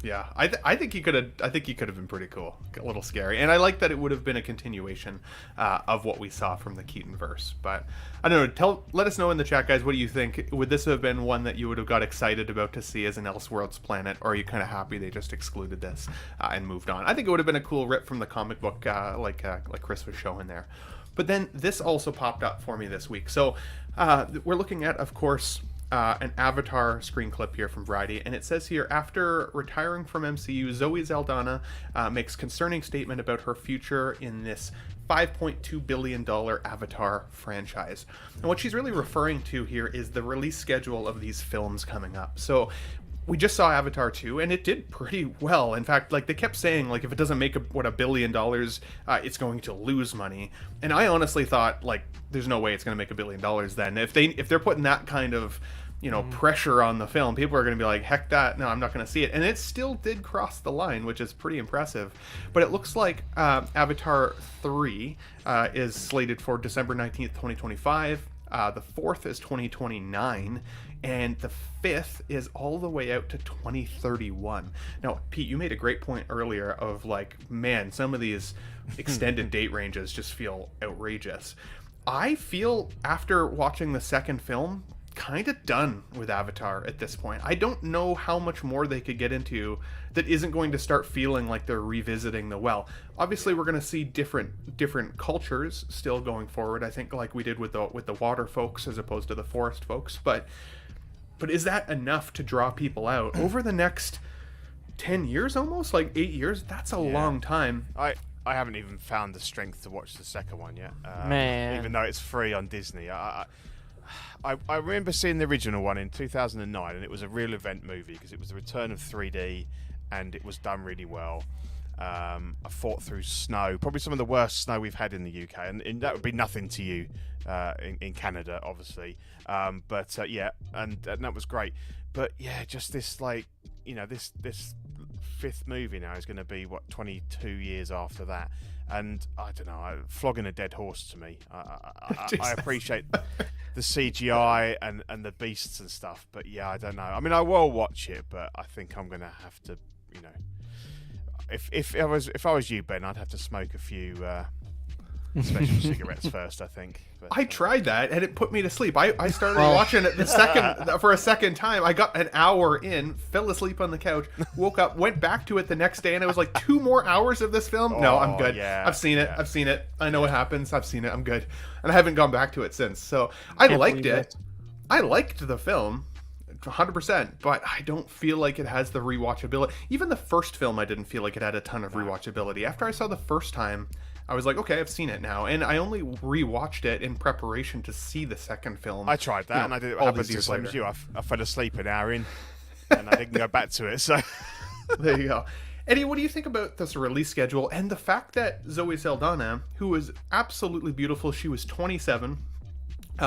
Yeah, I think he could have. I think he could have been pretty cool, a little scary, and I like that it would have been a continuation of what we saw from the Keaton verse. But I don't know. Let us know in the chat, guys. What do you think? Would this have been one that you would have got excited about to see as an Elseworlds planet, or are you kind of happy they just excluded this and moved on? I think it would have been a cool rip from the comic book, like Chris was showing there. But then this also popped up for me this week. So we're looking at, of course, an Avatar screen clip here from Variety, and it says here, after retiring from MCU, Zoe Saldana makes concerning statement about her future in this $5.2 billion Avatar franchise. And what she's really referring to here is the release schedule of these films coming up. So we just saw Avatar 2, and it did pretty well. In fact, like, they kept saying, like, if it doesn't make $1 billion, it's going to lose money. And I honestly thought, like, there's no way it's going to make $1 billion then. If they're putting that kind of, pressure on the film, people are going to be like, heck that, no, I'm not going to see it. And it still did cross the line, which is pretty impressive. But it looks like Avatar 3 is slated for December 19th, 2025. The 4th is 2029. And the 5th is all the way out to 2031. Now, Pete, you made a great point earlier of like, man, some of these extended date ranges just feel outrageous. I feel, after watching the second film, kind of done with Avatar at this point. I don't know how much more they could get into that isn't going to start feeling like they're revisiting the well. Obviously, we're going to see different cultures still going forward. I think, like we did with the water folks as opposed to the forest folks. But is that enough to draw people out over the next 10 years, almost like 8 years? That's a long time. I haven't even found the strength to watch the second one yet. Man. Even though it's free on Disney. I remember seeing the original one in 2009, and it was a real event movie because it was the return of 3D, and it was done really well. I fought through snow, probably some of the worst snow we've had in the UK, and that would be nothing to you in Canada, obviously. But yeah, and that was great. But yeah, just this this fifth movie now is going to be 22 years after that, and I don't know, flogging a dead horse to me. I appreciate the CGI and the beasts and stuff, but yeah, I don't know. I mean, I will watch it, but I think I'm going to have to, if I was you, Ben, I'd have to smoke a few special cigarettes first, I think. But, I tried that and it put me to sleep. I started watching it for a second time. I got an hour in, fell asleep on the couch, woke up, went back to it the next day, and it was like 2 more hours of this film. No, I'm good. Yeah, I've seen it. I've seen it. I know what happens. I've seen it. I'm good. And I haven't gone back to it since. So I liked it. I liked the film 100%, but I don't feel like it has the rewatchability. Even the first film, I didn't feel like it had a ton of rewatchability. After I saw the first time, I was like, okay, I've seen it now, and I only rewatched it in preparation to see the second film. I tried that, and I did. It all happened these the years same later. as you. I fell asleep an hour in, and I didn't go back to it. So There you go. Eddie, what do you think about this release schedule and the fact that Zoe Saldana, who was absolutely beautiful, she was 27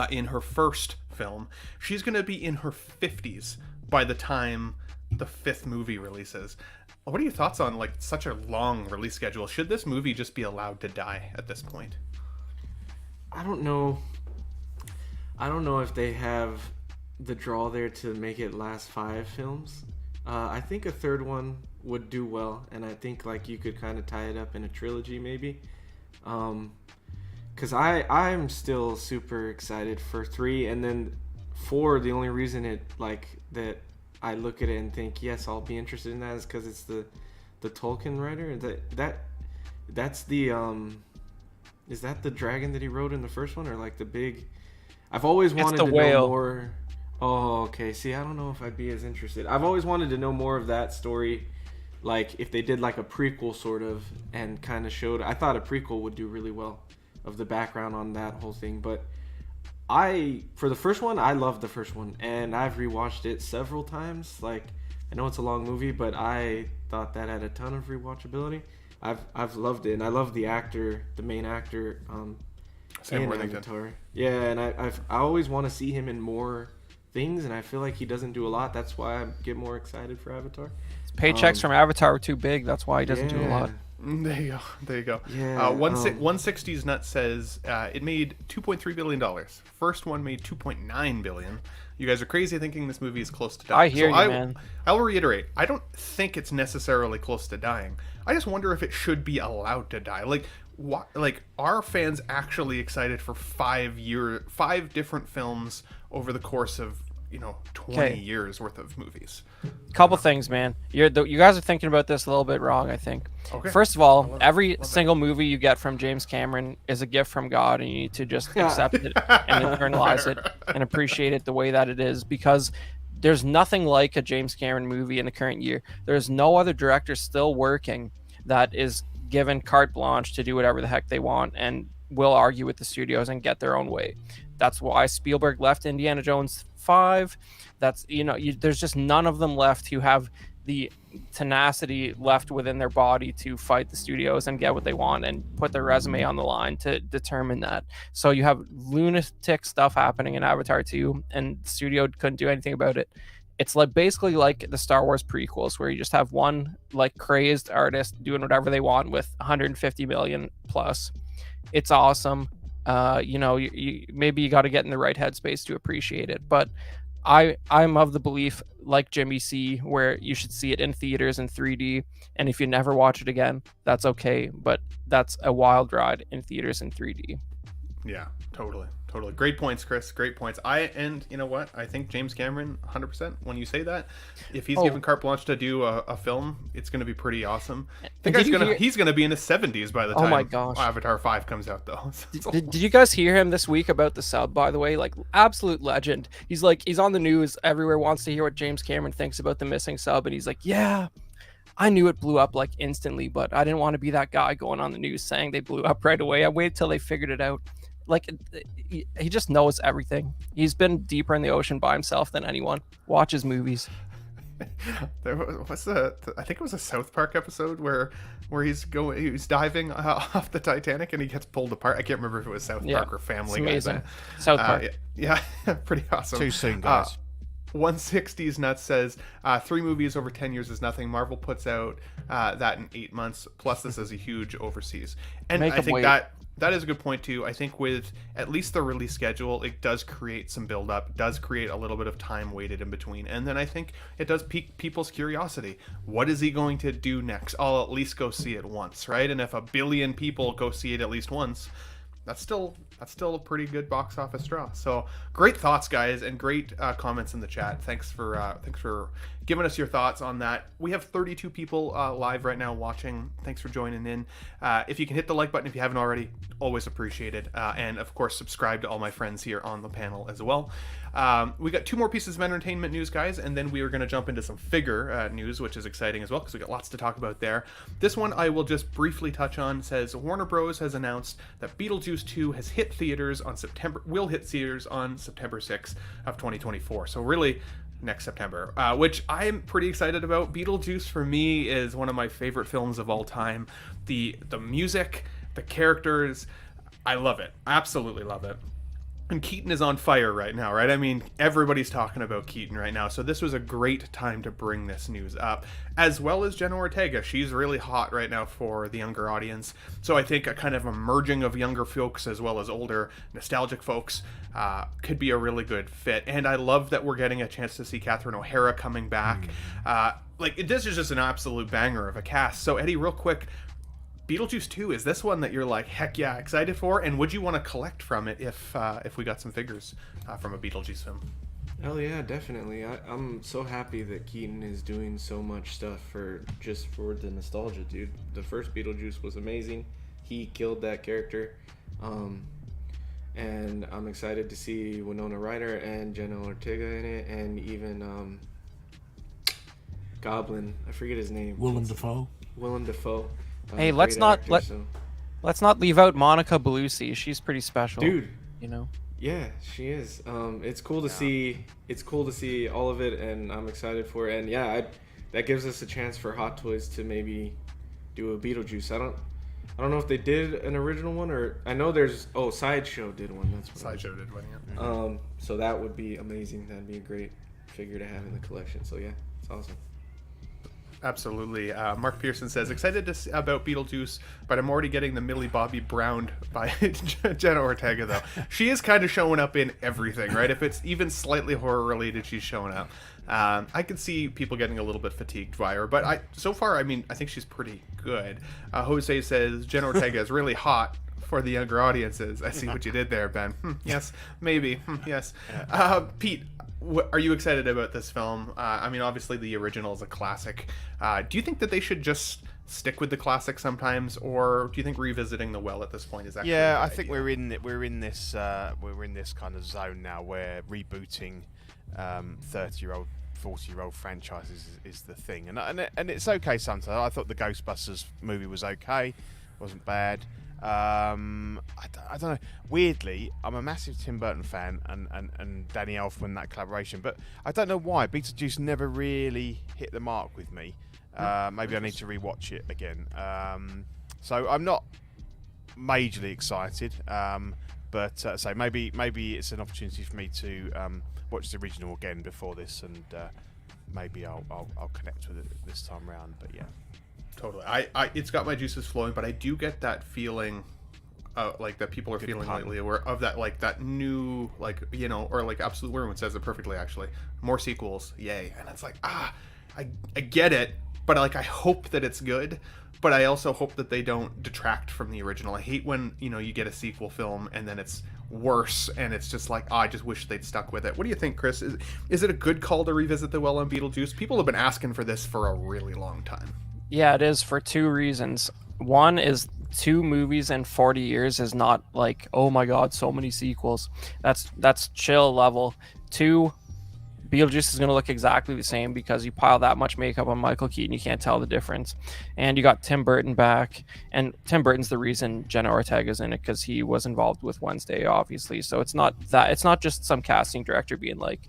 in her first film, she's going to be in her 50s by the time the 5th movie releases. What are your thoughts on like such a long release schedule? Should this movie just be allowed to die at this point? I don't know. I don't know if they have the draw there to make it last 5 films. I think a third one would do well, and I think like you could kind of tie it up in a trilogy maybe. Because I'm still super excited for 3, and then 4. The only reason it like that I look at it and think yes, I'll be interested in that is because it's the Tolkien writer. That's the is that the dragon that he wrote in the first one, or like the big? I've always wanted the to whale. know more. Oh, okay. See, I don't know if I'd be as interested. I've always wanted to know more of that story, like if they did like a prequel sort of and kind of showed. I thought a prequel would do really well of the background on that whole thing, but for the first one, I loved the first one, and I've rewatched it several times. Like, I know it's a long movie, but I thought that had a ton of rewatchability. I've loved it, and I love the actor, the main actor, Sam in Worthington. Avatar. Yeah, and I always want to see him in more things, and I feel like he doesn't do a lot. That's why I get more excited for Avatar. Paychecks from Avatar were too big. That's why he doesn't do a lot. There you go. There you go. Yeah, 160's Nut says it made $2.3 billion. First one made $2.9 billion. You guys are crazy thinking this movie is close to dying. I hear you, man. I'll reiterate. I don't think it's necessarily close to dying. I just wonder if it should be allowed to die. Like, what? Like, are fans actually excited for 5 different films over the course of 20 years worth of movies? Couple things, man. You guys are thinking about this a little bit wrong, I think. Okay. First of all, every single movie you get from James Cameron is a gift from God, and you need to just accept it and internalize it and appreciate it the way that it is, because there's nothing like a James Cameron movie in the current year. There's no other director still working that is given carte blanche to do whatever the heck they want and will argue with the studios and get their own way. That's why Spielberg left Indiana Jones 5. That's there's just none of them left who have the tenacity left within their body to fight the studios and get what they want and put their resume on the line to determine that. So you have lunatic stuff happening in Avatar 2, and the studio couldn't do anything about it. It's like basically like the Star Wars prequels, where you just have one like crazed artist doing whatever they want with 150 million plus. It's awesome. Maybe you got to get in the right headspace to appreciate it, but I'm of the belief, like Jimmy C, where you should see it in theaters in 3D, and if you never watch it again, that's okay, but that's a wild ride in theaters in 3D. Yeah, totally. Great points, Chris. Great points. And you know what? I think James Cameron, 100%. When you say that, if he's given carte blanche to do a film, it's going to be pretty awesome. The guy's he's going to be in his 70s by the time my gosh. Avatar 5 comes out, though. Did you guys hear him this week about the sub, by the way? Like, absolute legend. He's on the news everywhere, wants to hear what James Cameron thinks about the missing sub, and he's like, yeah, I knew it blew up like instantly, but I didn't want to be that guy going on the news saying they blew up right away. I waited till they figured it out. like he just knows everything. He's been deeper in the ocean by himself than anyone. Watch his movies. There was I think it was a South Park episode where he's diving off the Titanic and he gets pulled apart. I can't remember if it was South Park or Family Guy. It's amazing. But, South Park. yeah, pretty awesome. Too soon, guys. 160s Nuts says 3 movies over 10 years is nothing. Marvel puts out that in 8 months. Plus, this is a huge overseas, and Make I 'em think wait. that is a good point too. I think with at least the release schedule, it does create some build up, does create a little bit of time waited in between, and then I think it does pique people's curiosity. What is he going to do next? I'll at least go see it once, right? And if 1 billion people go see it at least once, that's still a pretty good box office draw. So great thoughts, guys, and great comments in the chat. Thanks for giving us your thoughts on that. We have 32 people live right now watching. Thanks for joining in. If you can hit the like button if you haven't already, always appreciated. And of course, subscribe to all my friends here on the panel as well. We got 2 more pieces of entertainment news, guys, and then we are going to jump into some figure news, which is exciting as well because we got lots to talk about there. This one I will just briefly touch on. It says Warner Bros. Has announced that Beetlejuice 2 has hit theaters on will hit theaters on September 6th of 2024. So really next September, which I'm pretty excited about. Beetlejuice for me is one of my favorite films of all time. The music, the characters, I love it. Absolutely love it. And Keaton is on fire right now, right? I mean, everybody's talking about Keaton right now. So this was a great time to bring this news up, as well as Jenna Ortega. She's really hot right now for the younger audience. So I think a kind of a merging of younger folks as well as older nostalgic folks could be a really good fit. And I love that we're getting a chance to see Catherine O'Hara coming back. This is just an absolute banger of a cast. So Eddie, real quick, Beetlejuice 2, is this one that you're like, heck yeah, excited for? And would you want to collect from it if we got some figures from a Beetlejuice film? Hell yeah, definitely. I'm so happy that Keaton is doing so much stuff for the nostalgia, dude. The first Beetlejuice was amazing. He killed that character. And I'm excited to see Winona Ryder and Jenna Ortega in it, and even Goblin. I forget his name. Willem Dafoe. Willem Dafoe. Hey, Great actor, so- let's not leave out Monica Bellucci. She's pretty special, Dude. You know. Yeah, she is. It's cool to see. It's cool to see all of it, and I'm excited for it. And yeah, that gives us a chance for Hot Toys to maybe do a Beetlejuice. I don't know if they did an original one, or I know there's Sideshow did one. That's what Sideshow did one, yeah. So that would be amazing. That'd be a great figure to have in the collection. So yeah, it's awesome. Absolutely. Mark Pearson says, excited about Beetlejuice, but I'm already getting the Millie Bobby browned by Jenna Ortega, though. She is kind of showing up in everything, right? If it's even slightly horror-related, she's showing up. I could see people getting a little bit fatigued by her, but I think she's pretty good. Jose says, Jenna Ortega is really hot for the younger audiences. I see what you did there, Ben. Yes, maybe. Yes. Pete, are you excited about this film? I mean, obviously the original is a classic. Do you think that they should just stick with the classic sometimes, or do you think revisiting the well at this point is actually? Yeah, I think we're in this kind of zone now where rebooting 30-year-old, 40-year-old franchises is the thing, and it's okay sometimes. I thought the Ghostbusters movie was okay, wasn't bad. I don't know. Weirdly, I'm a massive Tim Burton fan, and Danny Elfman, that collaboration, but I don't know why Beetlejuice never really hit the mark with me. Maybe I need to rewatch it again. So I'm not majorly excited, but so maybe it's an opportunity for me to watch the original again before this, and maybe I'll connect with it this time around. But yeah. Totally. It's got my juices flowing, but I do get that feeling, like that people are feeling lately, of that, like that new, like, you know, or like Absolute Werewolf says it perfectly, actually. More sequels, yay! And it's like, I get it, but like I hope that it's good, but I also hope that they don't detract from the original. I hate when, you know, you get a sequel film and then it's worse, and it's just like, I just wish they'd stuck with it. What do you think, Chris? Is it a good call to revisit the well on Beetlejuice? People have been asking for this for a really long time. Yeah, it is for 2 reasons. One is 2 movies in 40 years is not like, oh my god, so many sequels. That's chill level. 2, Beetlejuice is going to look exactly the same because you pile that much makeup on Michael Keaton, you can't tell the difference. And you got Tim Burton back, and Tim Burton's the reason Jenna Ortega's in it because he was involved with Wednesday, obviously. So it's not just some casting director being like,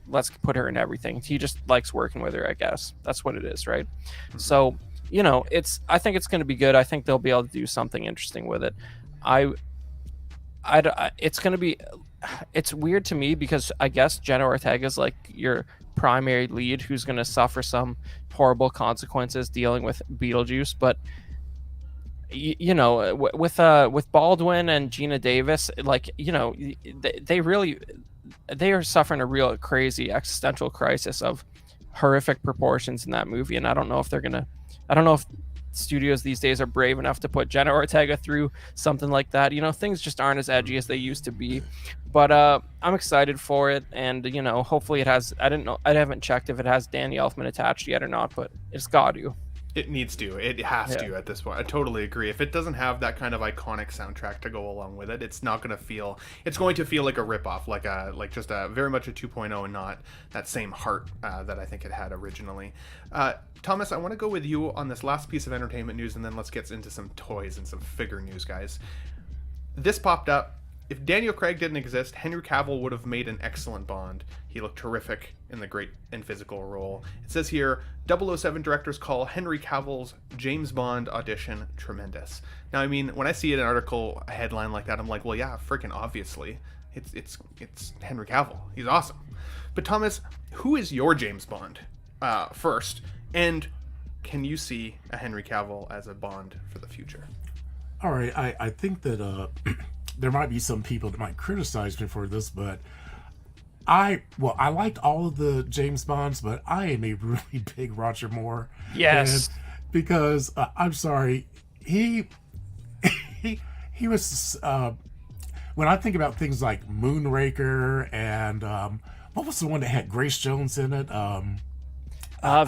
let's put her in everything. He just likes working with her, I guess. That's what it is, right? So, I think it's going to be good. I think they'll be able to do something interesting with it. It's going to be, it's weird to me because I guess Jenna Ortega's like your primary lead who's going to suffer some horrible consequences dealing with Beetlejuice, but with Baldwin and Gina Davis, like, they are suffering a real crazy existential crisis of horrific proportions in that movie, and I don't know if studios these days are brave enough to put Jenna Ortega through something like that. Things just aren't as edgy as they used to be, but I'm excited for it, and hopefully it has. I haven't checked if it has Danny Elfman attached yet or not, but it's got to. It needs to. It has to at this point. I totally agree. If it doesn't have that kind of iconic soundtrack to go along with it, it's not going to feel. It's going to feel like a ripoff, like just a very much a 2.0, and not that same heart that I think it had originally. Thomas, I want to go with you on this last piece of entertainment news, and then let's get into some toys and some figure news, guys. This popped up. If Daniel Craig didn't exist, Henry Cavill would have made an excellent Bond. He looked terrific in the great and physical role. It says here, 007 directors call Henry Cavill's James Bond audition tremendous. Now, I mean, when I see an article, a headline like that, I'm like, well, yeah, freaking obviously. It's Henry Cavill. He's awesome. But Thomas, who is your James Bond first? And can you see a Henry Cavill as a Bond for the future? All right, I think that there might be some people that might criticize me for this, but I liked all of the James Bonds, but I am a really big Roger Moore Yes. fan because I'm sorry, he was when I think about things like Moonraker and what was the one that had Grace Jones in it?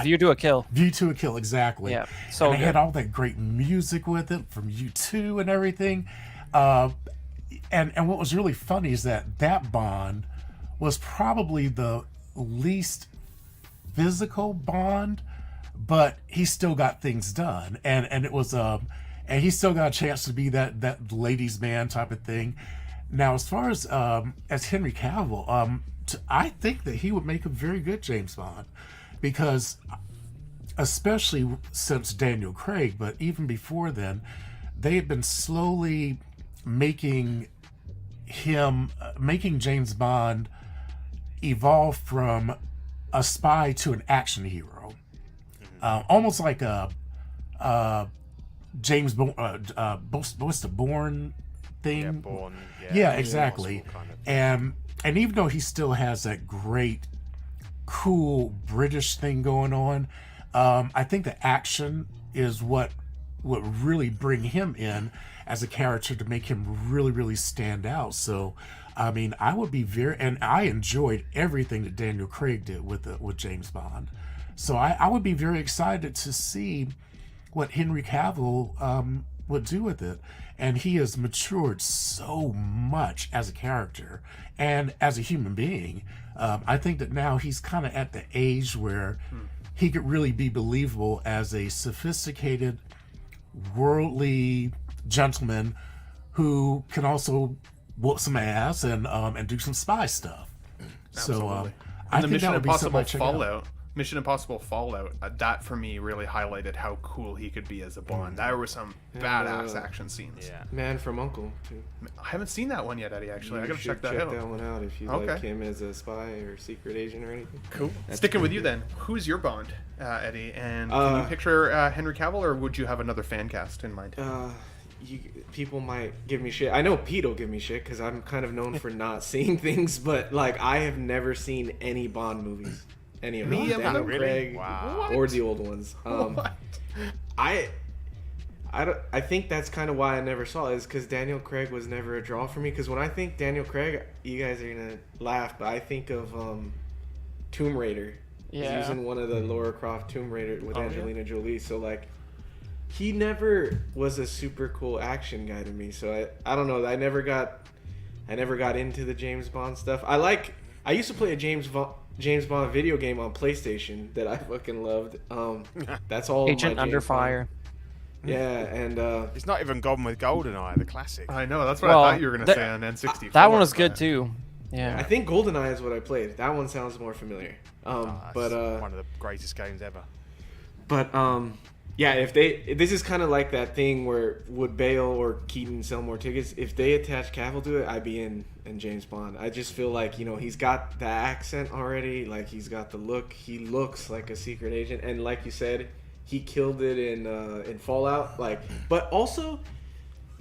View to a Kill. View to a Kill, exactly. Yeah, so and it good. had all that great music with it from U2 and everything. And what was really funny is that Bond was probably the least physical Bond, but he still got things done, and it was and he still got a chance to be that ladies' man type of thing. Now, as far as Henry Cavill, I think that he would make a very good James Bond, because especially since Daniel Craig, but even before then, they had been slowly making James Bond evolve from a spy to an action hero, almost like a James what's the Bourne thing? Yeah, Bourne. Yeah, exactly. Kind of. And even though he still has that great, cool British thing going on, I think the action is what really bring him in as a character to make him really, really stand out. So, I mean, I would be and I enjoyed everything that Daniel Craig did with James Bond. So I would be very excited to see what Henry Cavill would do with it. And he has matured so much as a character and as a human being. I think that now he's kind of at the age where he could really be believable as a sophisticated, worldly gentleman who can also whoop some ass and do some spy stuff. Absolutely. So I And the think Mission that would be something Impossible I'd check out. Fallout. Mission Impossible Fallout, that for me really highlighted how cool he could be as a Bond. There were some badass action scenes. Yeah. Man from U.N.C.L.E. too. I haven't seen that one yet, Eddie, actually. I You gotta should check that out. one out if you Okay. like him as a spy or secret agent or anything. Cool. That's Sticking with pretty you good. then, who's your Bond, Eddie? And can you picture Henry Cavill, or would you have another fan cast in mind? People might give me shit. I know Pete will give me shit because I'm kind of known for not seeing things, but like I have never seen any Bond movies. Any of them. Me either. Daniel Really? Craig Wow. or the old ones. What? I think that's kind of why I never saw it, is because Daniel Craig was never a draw for me. Because when I think Daniel Craig, you guys are gonna laugh, but I think of Tomb Raider. Yeah. He's using one of the Laura Croft Tomb Raider with Oh, Angelina Jolie. So like, he never was a super cool action guy to me. So I don't know. I never got into the James Bond stuff. I used to play a James James Bond video game on PlayStation that I fucking loved. That's all. Agent my Under James Bond. Fire. Yeah, and It's not even gone with GoldenEye, the classic. I know, that's what Well, I thought you were going to say on N64. That one was good but- too. Yeah. I think GoldenEye is what I played. That one sounds more familiar. That's But one of the greatest games ever. But yeah, if this is kind of like that thing where would Bale or Keaton sell more tickets? If they attach Cavill to it, I'd be in James Bond. I just feel like, you know, he's got the accent already, like he's got the look. He looks like a secret agent, and like you said, he killed it in Fallout. Like, but also,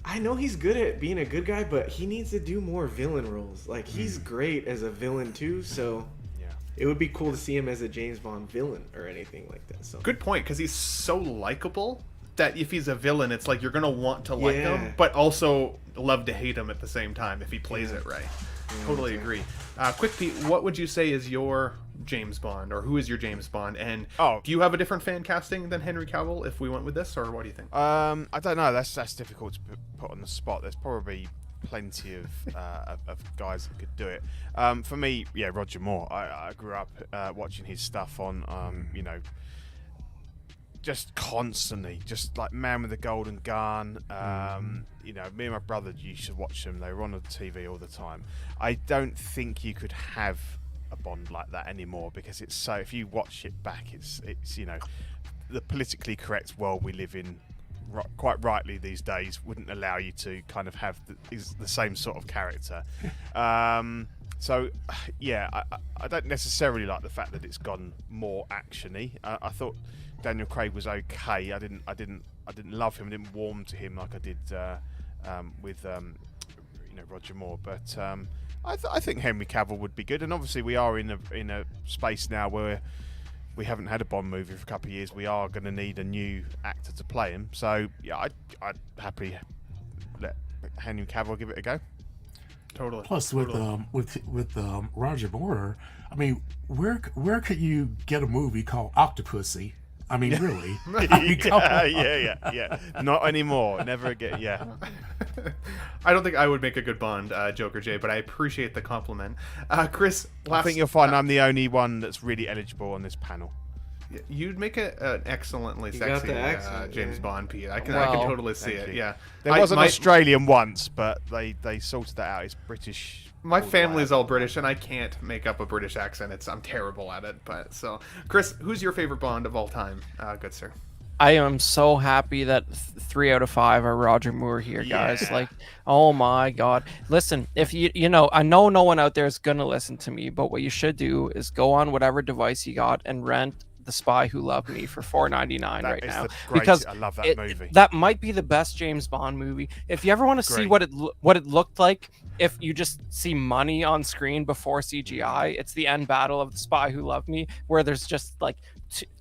I know he's good at being a good guy, but he needs to do more villain roles. Like, he's great as a villain too, so. It would be cool to see him as a James Bond villain or anything like that. So Good point, because he's so likable that if he's a villain, it's like you're going to want to like Yeah. him, but also love to hate him at the same time if he plays Yeah. it right. Yeah, Totally yeah. agree. Quick Pete, what would you say is your James Bond, or who is your James Bond? And Oh. do you have a different fan casting than Henry Cavill if we went with this, or what do you think? I don't know. That's difficult to put on the spot. There's probably plenty of guys that could do it. For me, yeah, Roger Moore. I grew up watching his stuff on, you know, just constantly, just like Man with the Golden Gun. You know, me and my brother used to watch them. They were on the TV all the time. I don't think you could have a Bond like that anymore, because it's so. If you watch it back, it's you know, the politically correct world we live in, quite rightly these days, wouldn't allow you to kind of have the same sort of character. So yeah, I don't necessarily like the fact that it's gone more actiony. I thought Daniel Craig was okay. I didn't love him. I didn't warm to him like I did with you know, Roger Moore. But I think Henry Cavill would be good. And obviously we are in a space now where we haven't had a Bond movie for a couple of years. We are going to need a new actor to play him. So yeah, I'd happily let Henry Cavill give it a go. Totally. Plus, Totally. with Roger Moore, I mean, where could you get a movie called Octopussy? I mean, really? I mean, come on. yeah. Not anymore. Never again. Yeah. I don't think I would make a good Bond, Joker J, but I appreciate the compliment. Chris, I think you'll find I'm the only one that's really eligible on this panel. you'd make an excellently You got sexy the accent, James yeah. Bond, Pete. I can Well, totally see thank it. you. Yeah, There I- was an my- Australian once, but they sorted that out. It's British. My all the family's way. all British, and I can't make up a British accent. I'm terrible at it. But so, Chris, who's your favorite Bond of all time? Good sir. I am so happy that 3 out of 5 are Roger Moore here, guys. Yeah. Like, oh my God. Listen, if you know, I know no one out there is going to listen to me, but what you should do is go on whatever device you got and rent The Spy Who Loved Me for $4.99 That right is now. the greatest. Because I love that it- movie. that might be the best James Bond movie. If you ever want to see Great. what it looked like if you just see money on screen before CGI, it's the end battle of The Spy Who Loved Me, where there's just like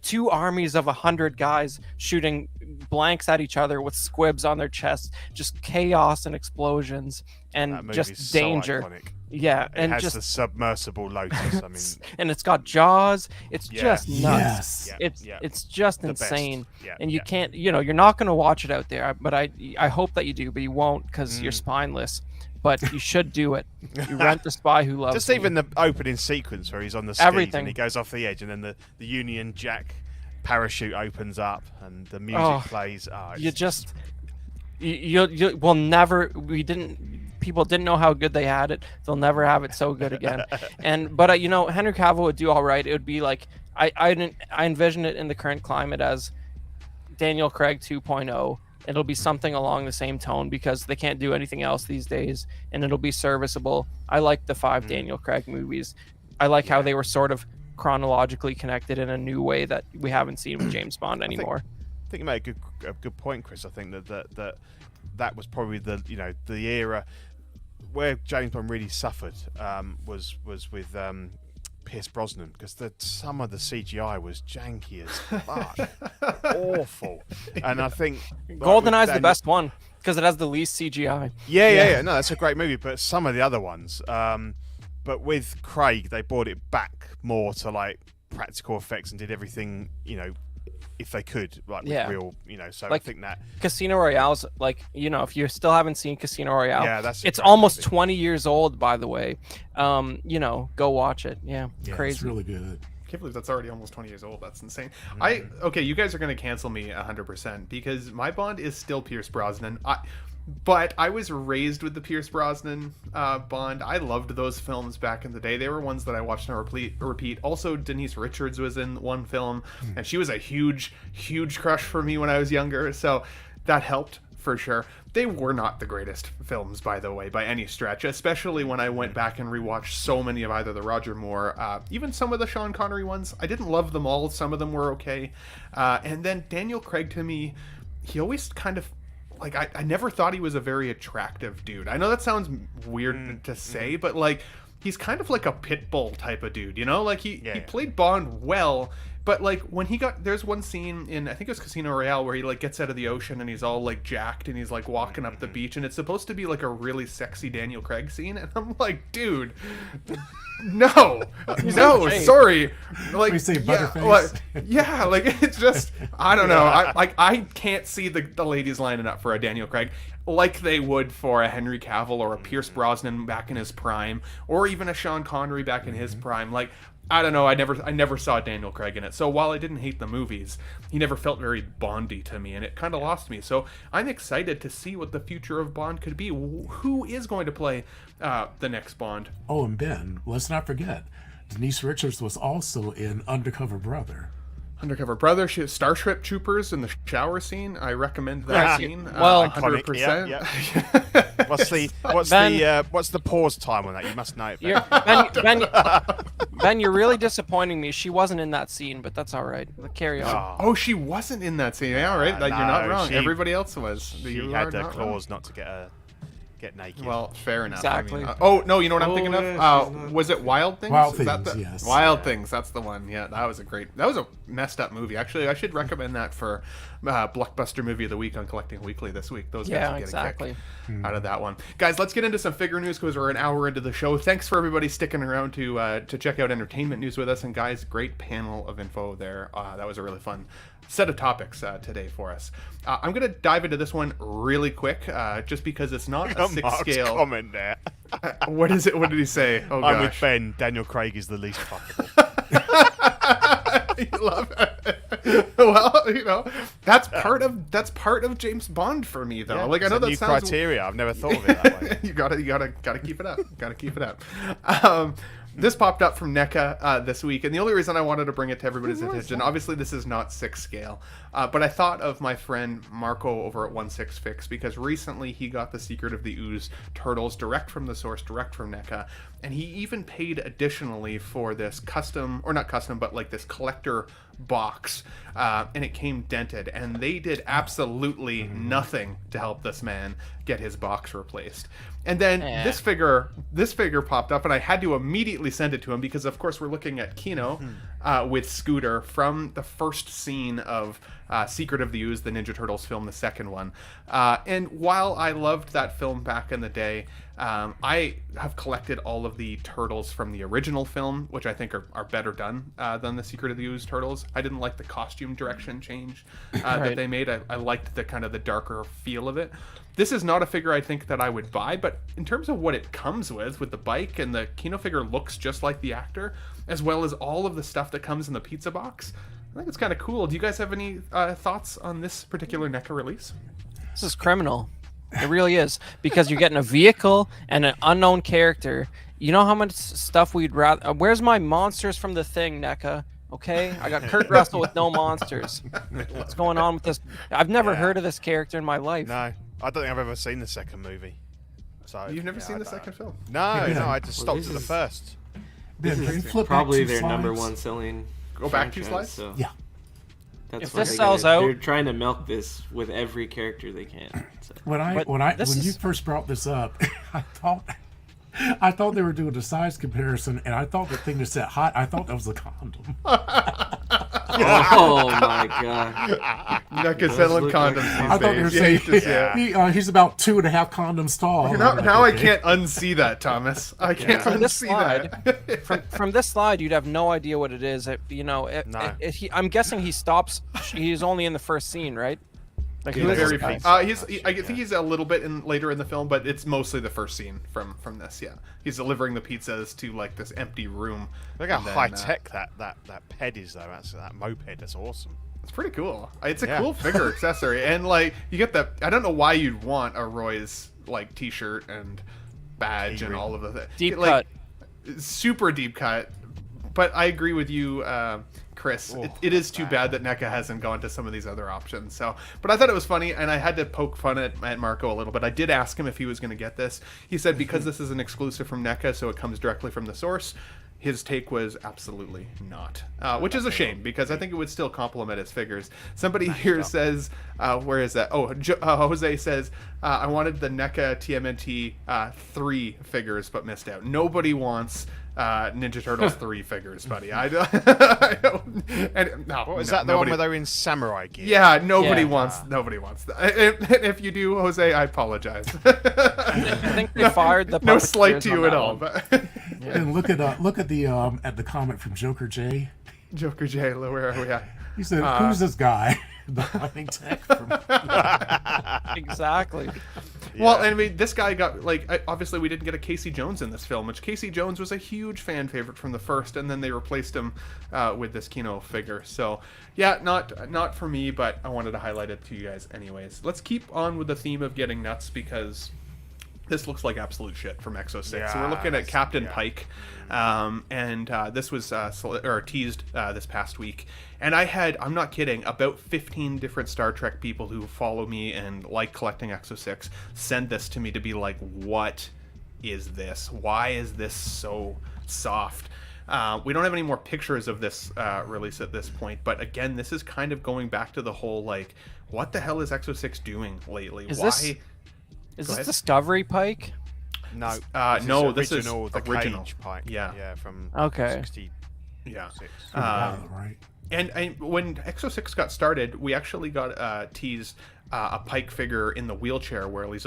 two armies of 100 guys shooting blanks at each other with squibs on their chests, just chaos and explosions That and movie's just so danger. iconic. Yeah, It and has just the submersible Lotus. I mean, and it's got Jaws. It's Yeah. just nuts. Yes. Yeah, It's yeah. it's just The best. insane. Yeah, And you yeah. can't, you're not going to watch it out there, but I hope that you do, but you won't because you're spineless. But you should do it. You rent The Spy Who Loves Just Me. even the opening sequence where he's on the skis Everything. and he goes off the edge, and then the Union Jack parachute opens up and the music Oh, plays. Oh, you it's just you will never. People didn't know how good they had it. They'll never have it so good again. But Henry Cavill would do all right. It would be like I envision it in the current climate as Daniel Craig 2.0. It'll be something along the same tone because they can't do anything else these days, and it'll be serviceable. I like the 5 Daniel Craig movies. I like how they were sort of chronologically connected in a new way that we haven't seen with James Bond anymore. I think you made a good point, Chris. I think that was probably the era where James Bond really suffered was with Pierce Brosnan, because some of the CGI was janky as fuck, awful. And I think GoldenEye's the best one because it has the least CGI. Yeah. No, that's a great movie, but some of the other ones. But with Craig, they brought it back more to like practical effects and did everything, if they could, like with Yeah. real, So Like- I think that Casino Royale's like, if you still haven't seen Casino Royale, Yeah, that's a it's great almost movie. 20 years old, by the way. Go watch it. Yeah, Yeah, crazy. it's really good. I can't believe that's already almost 20 years old. That's insane. Mm-hmm. Okay, you guys are going to cancel me 100% because my Bond is still Pierce Brosnan. But I was raised with the Pierce Brosnan Bond. I loved those films back in the day. They were ones that I watched on repeat. Also, Denise Richards was in one film, and she was a huge, huge crush for me when I was younger. So that helped for sure. They were not the greatest films, by the way, by any stretch, especially when I went back and rewatched so many of either the Roger Moore, even some of the Sean Connery ones. I didn't love them all. Some of them were okay. And then Daniel Craig, to me, he always kind of, like, I never thought he was a very attractive dude. I know that sounds weird to say, but, like, he's kind of like a pit bull type of dude, Like, he played Bond well, but, like, when there's one scene in, I think it was Casino Royale, where he, like, gets out of the ocean and he's all, like, jacked and he's, like, walking up the beach, and it's supposed to be, like, a really sexy Daniel Craig scene, and I'm like, dude, no, sorry. Like, We say yeah, Butterface. like, it's just, I don't know. I can't see the ladies lining up for a Daniel Craig like they would for a Henry Cavill or a Pierce Brosnan back in his prime, or even a Sean Connery back in his prime. Like, I don't know. I never saw Daniel Craig in it. So while I didn't hate the movies, he never felt very Bondy to me, and it kind of lost me. So I'm excited to see what the future of Bond could be. Who is going to play the next Bond? Oh, and Ben, let's not forget, Denise Richards was also in Undercover Brother. Undercover Brother, Starship Troopers in the shower scene. I recommend that scene. Well, 100%. Yeah. What's the pause time on that? You must know it. Ben, you're really disappointing me. She wasn't in that scene, but that's all right. Carry on. Oh, she wasn't in that scene. Yeah, all right. You're not no, wrong. she- Everybody else was. She You had are the not wrong. clause not to get naked. Well, fair enough. Exactly. Oh no, you know what I'm thinking yeah, of? she's not- Was it Wild Things? Wild Is that Things, the- yes. Wild Things. That's the one. Yeah, that was a messed up movie. Actually, I should recommend that for Blockbuster Movie of the Week on Collecting Weekly this week. Those guys Yeah, will get exactly. a kick out of that one. Guys, let's get into some figure news because we're an hour into the show. Thanks for everybody sticking around to check out entertainment news with us. And guys, great panel of info there. That was a really fun set of topics today for us. I'm going to dive into this one really quick, just because it's not a 6 Mark's scale. comment there. What is it? What did he say? Oh I'm with gosh. Ben. Daniel Craig is the least fuckable. You love it. Well, that's part of James Bond for me though. Like, I It's know a that new sounds criteria. I've never thought of it that way. you gotta keep it up. Gotta keep it up. This popped up from NECA this week, and the only reason I wanted to bring it to everybody's attention, obviously this is not 6 scale, but I thought of my friend Marco over at 16 Fix, because recently he got the Secret of the Ooze Turtles direct from the source, direct from NECA, and he even paid additionally for this custom, or not custom, but like this collector box, and it came dented, and they did absolutely nothing to help this man get his box replaced. And then this figure popped up, and I had to immediately send it to him because, of course, we're looking at Kino with Scooter from the first scene of Secret of the Ooze, the Ninja Turtles film, the second one. And while I loved that film back in the day, I have collected all of the turtles from the original film, which I think are better done than the Secret of the Ooze turtles. I didn't like the costume direction change that they made. I liked the kind of the darker feel of it. This is not a figure I think that I would buy, but in terms of what it comes with the bike, and the Kino figure looks just like the actor, as well as all of the stuff that comes in the pizza box, I think it's kind of cool. Do you guys have any thoughts on this particular NECA release? This is criminal. It really is, because you're getting a vehicle and an unknown character. You know how much stuff we'd rather. Where's my monsters from the Thing, NECA? Okay, I got Kurt Russell with no monsters. What's going on with this? I've never heard of this character in my life. No, I don't think I've ever seen the second movie. So You've never seen the second film? No, I just stopped this at the is- first. Ben, can you flip Probably back 2 their number slides? one selling. Go back 2 franchise, slides? So Yeah. that's If what this they sells gotta- out- they're trying to milk this with every character they can. So. When But you this first is- brought this up, I thought I thought they were doing a size comparison, and I thought the thing that said hot, I thought that was a condom. Oh my god. NECA selling look condoms like- these I thought they were days. saying You hate to see it. he's about 2.5 condoms tall. Now, I'm like, now I okay. can't unsee that, Thomas. I can't From this unsee that. From this slide, you'd have no idea what it is. No. I'm guessing he stops. He's only in the first scene, right? Like, who is Very this guy? few. I think he's a little bit later in the film, but it's mostly the first scene from this. Yeah, he's delivering the pizzas to like this empty room. Look how and then, high tech that ped is, though. That moped. That's awesome. It's pretty cool. It's a Yeah. cool figure accessory, and like you get that. I don't know why you'd want a Roy's like T-shirt and badge and all of the things. Deep like, super deep cut. But I agree with you, Chris. It is too bad that NECA hasn't gone to some of these other options. So, but I thought it was funny, and I had to poke fun at Marco a little bit. I did ask him if he was going to get this. He said because this is an exclusive from NECA, so it comes directly from the source. His take was absolutely not, which is a shame because I think it would still complement his figures. Somebody here says, where is that? Oh, Jose says, I wanted the NECA TMNT 3 figures, but missed out. Nobody wants Ninja Turtles 3 figures, buddy. I don't. And, no, What was no, that? The one nobody- where they were in samurai gear? Yeah, nobody Yeah. wants. Nobody wants that. And if you do, Jose, I apologize. I think they fired the no slight puppeteers to on you at that all. one. But And look at the comment from Joker J. Joker J, where are we at? He said, "Who's this guy?" The hunting tech from Exactly. Well, I mean, this guy got obviously we didn't get a Casey Jones in this film, which Casey Jones was a huge fan favorite from the first, and then they replaced him with this Kino figure. So yeah, not for me, but I wanted to highlight it to you guys anyways. Let's keep on with the theme of getting nuts because this looks like absolute shit from Exo 6. So we're looking at Captain Pike, and this was teased this past week. And I'm not kidding, about 15 different Star Trek people who follow me and like collecting Exo 6 send this to me to be like, what is this? Why is this so soft? We don't have any more pictures of this release at this point, but again, this is kind of going back to the whole, like, what the hell is Exo 6 doing lately? Is Why? Is Go this ahead. Discovery Pike? No. No, this is the original. Cage Pike. Yeah. Yeah, from Okay. 66. Yeah. right. And when Exo 6 got started, we actually got teased a Pike figure in the wheelchair where he's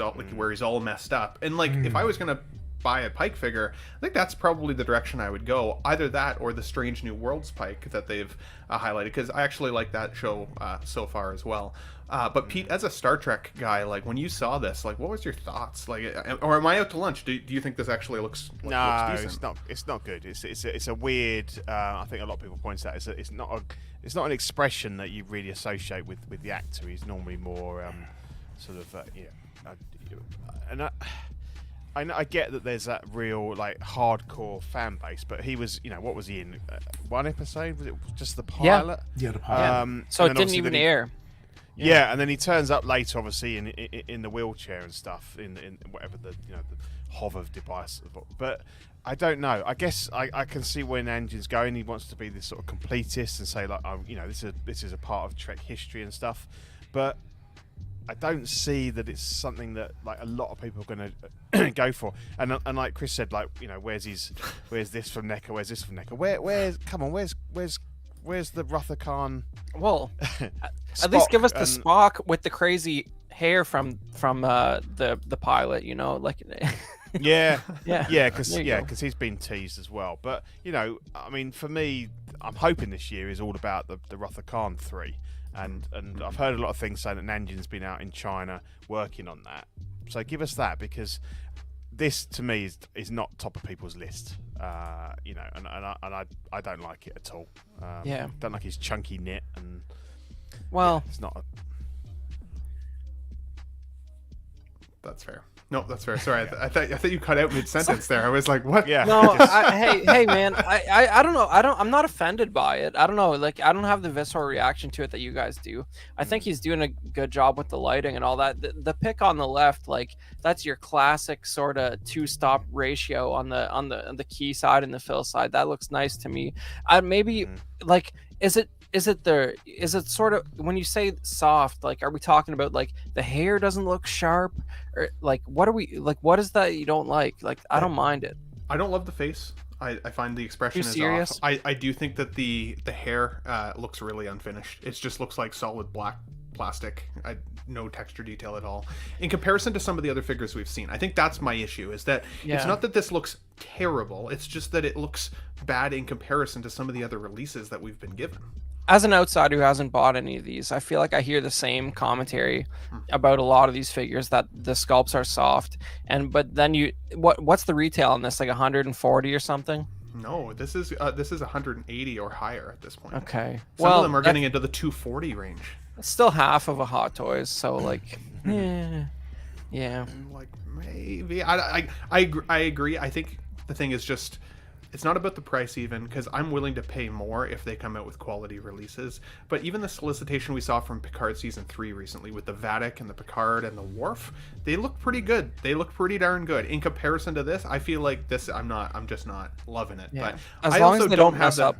all messed up. And like, if I was gonna buy a Pike figure, I think that's probably the direction I would go. Either that or the Strange New Worlds Pike that they've highlighted, because I actually like that show so far as well. But Pete, as a Star Trek guy, like when you saw this, like what was your thoughts? Like, or am I out to lunch? Do you think this actually looks No, looks decent? it's not. It's not good. It's a weird. I think a lot of people point out it's not an expression that you really associate with the actor. He's normally more sort of and I get that there's that real like hardcore fan base, but he was, what was he in? One episode? Was it just the pilot? Yeah, the pilot. So and it then didn't obviously even then he- air. Yeah, and then he turns up later, obviously in the wheelchair and stuff, in whatever the the hover device. But I don't know. I guess I can see where Nanjin's going. He wants to be this sort of completist and say like, this is a part of Trek history and stuff. But I don't see that it's something that like a lot of people are going to go for. And like Chris said, like where's this from NECA? Where's this from NECA? Where's the Ruther Khan? Well, at least give us the and- Spock with the crazy hair from the pilot. Like Yeah, Yeah. because There you go. he's been teased as well. But I mean, for me, I'm hoping this year is all about the Ruther Khan 3, and I've heard a lot of things saying that Nanjin's been out in China working on that. So give us that, because this to me is not top of people's list. And I don't like it at all. Yeah. Don't like his chunky knit, and well, it's not. That's fair. No, that's fair. Sorry, I thought you cut out mid sentence there. I was like, what? Yeah. no. Hey, man. I don't know. I'm not offended by it. I don't know. Like, I don't have the visceral reaction to it that you guys do. I think he's doing a good job with the lighting and all that. The pick on the left, like, that's your classic sort of two-stop ratio on the key side and the fill side. That looks nice to me. Maybe like, is it is it sort of, when you say soft, like, are we talking about like the hair doesn't look sharp, or like what is that you don't like? Like, I don't mind it. I don't love the face. I find the expression Too is serious? off. I do think that the hair looks really unfinished. It just looks like solid black plastic. No texture detail at all in comparison to some of the other figures we've seen. I think that's my issue, is that it's Yeah. not that this looks terrible, it's just that it looks bad in comparison to some of the other releases that we've been given. As an outsider who hasn't bought any of these, I feel like I hear the same commentary about a lot of these figures, that the sculpts are soft, but then what's the retail on this, like 140 or something? No, this is 180 or higher at this point. Okay, Some of them are getting into the 240 range. it's still half of a Hot Toys, so like, yeah. Like, maybe I agree. I think the thing is just, it's not about the price even, because I'm willing to pay more if they come out with quality releases. But even the solicitation we saw from Picard Season 3 recently with the Vatic and the Picard and the Worf, they look pretty good. They look pretty darn good. In comparison to this, I feel like this, I'm just not loving it. Yeah. But As I long also as they don't don't have mess that. up.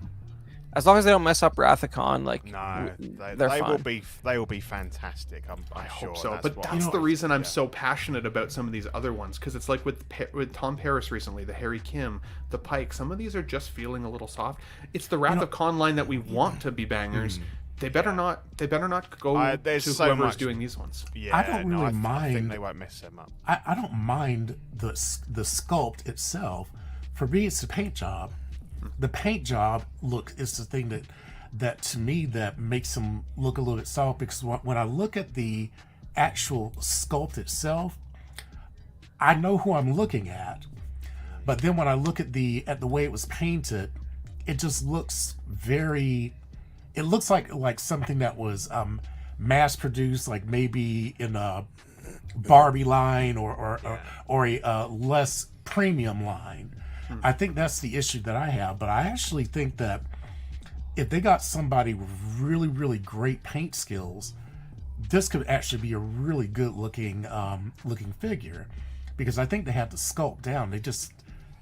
As long as they don't mess up Rathacon, like, No, they're they fine. will be fantastic. I'm I sure. hope so, That's but what- that's the reason I'm so passionate about some of these other ones, because it's like with Tom Paris recently, the Harry Kim, the Pike. Some of these are just feeling a little soft. It's the Wrath of Khan line that we want to be bangers. They better not. They better not go to there's so whoever's much- doing these ones. Yeah, I don't really I think mind. they won't mess them up. I don't mind the sculpt itself. For me, it's the paint job. The paint job is the thing that to me that makes them look a little bit soft, because when I look at the actual sculpt itself, I know who I'm looking at. But then when I look at the way it was painted, it just looks very. It looks like something that was mass produced, like maybe in a Barbie line or a less premium line. I think that's the issue that I have. But I actually think that if they got somebody with really, really great paint skills, this could actually be a really good looking figure, because I think they had the sculpt down. They just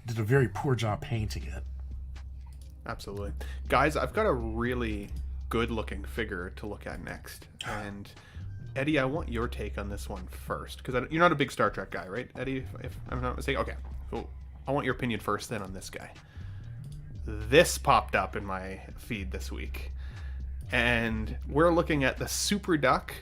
did a very poor job painting it. Absolutely, guys. I've got a really good-looking figure to look at next, and Eddie, I want your take on this one first, because you're not a big Star Trek guy, right, Eddie? If I'm not mistaken. Okay, cool. I want your opinion first, then, on this guy. This popped up in my feed this week, and we're looking at the Super Duck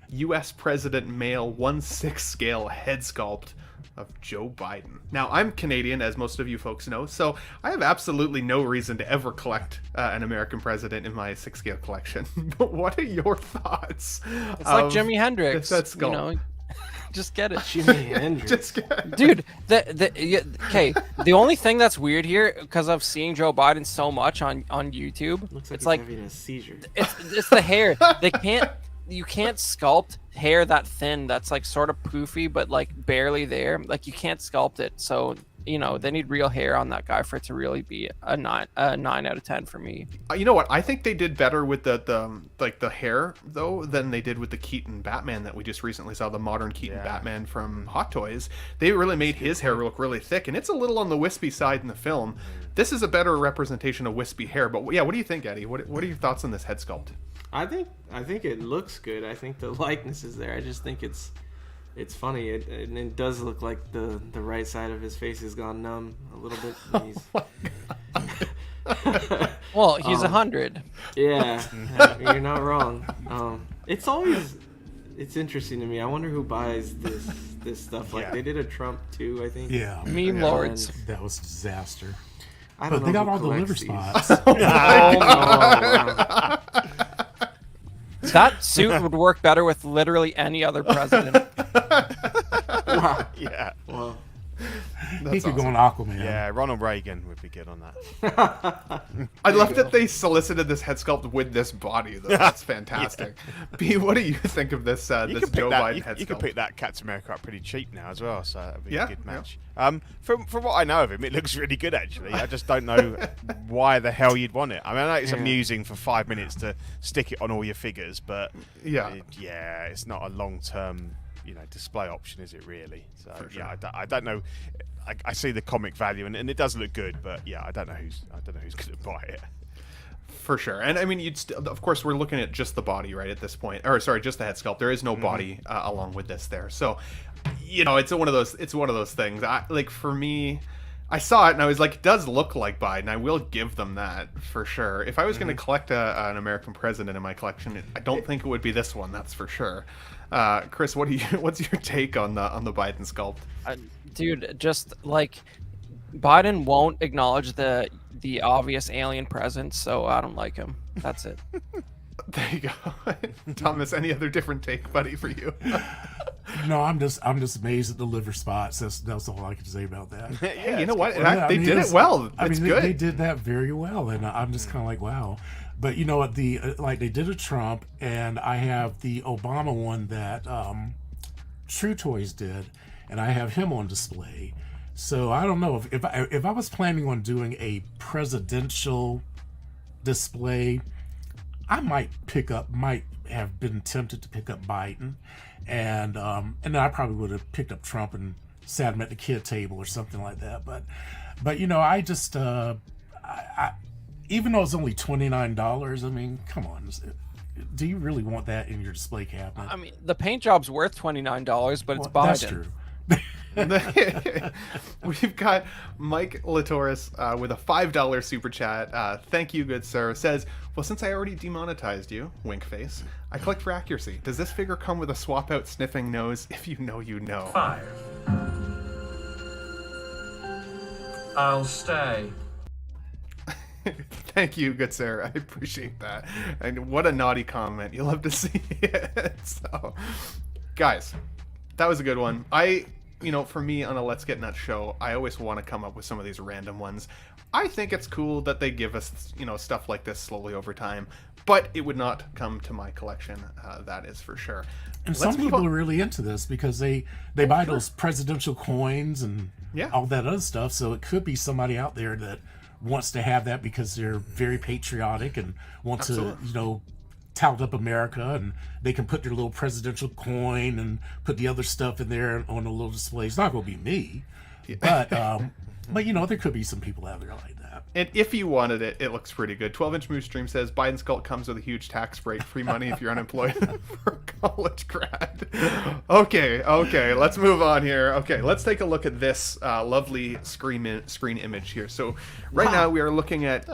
U.S. President male 1/6 scale head sculpt of Joe Biden. Now, I'm Canadian, as most of you folks know, so I have absolutely no reason to ever collect an American president in my 6 scale collection. But what are your thoughts? It's like Jimi Hendrix. That sculpt? You know, just get it. Jimi Hendrix. Just get- Dude, okay. The only thing that's weird here, because of seeing Joe Biden so much on YouTube, Looks like it's he's like having a seizure. it's the hair. You can't sculpt hair that thin that's like sort of poofy but like barely there. Like, you can't sculpt it. So, you know, they need real hair on that guy for it to really be a 9 out of 10 for me. You know what? I think they did better with the hair though than they did with the Keaton Batman that we just recently saw, the modern Keaton Batman from Hot Toys. They really made his hair look really thick, and it's a little on the wispy side in the film. This is a better representation of wispy hair. But yeah, what do you think, Eddie? What are your thoughts on this head sculpt? I think it looks good. I think the likeness is there. I just think it's funny. It does look like the right side of his face has gone numb a little bit. And Well, he's 100. yeah, you're not wrong. It's interesting to me. I wonder who buys this stuff. Like, they did a Trump too, I think. Yeah, Meme lords. that was a disaster. I don't But they know got who all the liver collects spots. these. Wow. That suit would work better with literally any other president. Yeah. Well, He could go on Aquaman. Yeah, Ronald Reagan would be good on that. I love that they solicited this head sculpt with this body, though. That's fantastic. B, what do you think of this You this could pick Joe that. Biden head You could sculpt? pick that Captain America up pretty cheap now as well, so that'd be Yeah, a good yeah. match. From what I know of him, it looks really good actually. I just don't know why the hell you'd want it. I mean, I know it's amusing for 5 minutes to stick it on all your figures, but Yeah. it's not a long-term, display option, is it really? So For sure. I don't know. I see the comic value, and it does look good, but yeah, I don't know who's going to buy it. for sure. And I mean, of course, we're looking at just the body, right, at this point. Or sorry, just the head sculpt. There is no body along with this there. So, it's one of those things. For me, I saw it and I was like, it does look like Biden. I will give them that for sure. If I was going to collect an American president in my collection, I don't think it would be this one. That's for sure. Chris, what's your take on the Biden sculpt? Dude, just like Biden won't acknowledge the obvious alien presence, so I don't like him. That's it. There you go. Thomas, any other different take, buddy, for you? No, I'm just amazed at the liver spots. That's all I can say about that. Hey, you know what? They did it well. It's good. They did that very well, and I'm just kind of like, wow. But you know what? They did a Trump, and I have the Obama one that True Toys did, and I have him on display. So I don't know if I was planning on doing a presidential display, I might have been tempted to pick up Biden, and then I probably would have picked up Trump and sat him at the kid table or something like that. But I just even though it's only $29, I mean, come on, do you really want that in your display cabinet? I mean, the paint job's worth $29, but it's Biden. That's true. We've got Mike Latoris with a $5 super chat. Thank you, good sir. Says, well, since I already demonetized you, wink face, I collect for accuracy. Does this figure come with a swap out sniffing nose? If you know, you know. 5. I'll stay. Thank you, good sir. I appreciate that. And what a naughty comment. You'll have to see it. So, guys, that was a good one. For me on a Let's Get Nuts show, I always want to come up with some of these random ones. I think it's cool that they give us, stuff like this slowly over time, but it would not come to my collection. That is for sure. And some people are really into this because they buy those presidential coins and all that other stuff. So it could be somebody out there that wants to have that because they're very patriotic and want to, tout up America, and they can put their little presidential coin and put the other stuff in there on a little display. It's not going to be me, but there could be some people out there like that. And if you wanted it, it looks pretty good. 12-inch Moose Stream says Biden's cult comes with a huge tax break, free money if you're unemployed for a college grad. Okay, let's move on here. Okay, let's take a look at this lovely screen image here. So right now we are looking at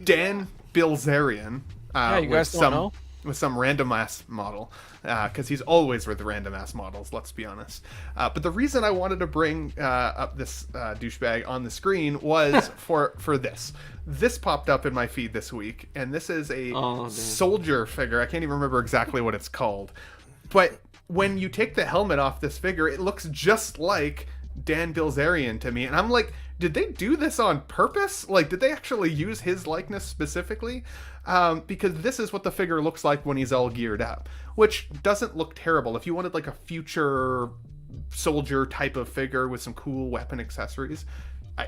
Dan Bilzerian. You guys don't know? With some random ass model, because he's always with random ass models, let's be honest. But the reason I wanted to bring up this douchebag on the screen was for this. This popped up in my feed this week, and this is a soldier figure. I can't even remember exactly what it's called. But when you take the helmet off this figure, it looks just like Dan Bilzerian to me. And I'm like, did they do this on purpose? Like, did they actually use his likeness specifically? Because this is what the figure looks like when he's all geared up, which doesn't look terrible. If you wanted like a future soldier type of figure with some cool weapon accessories,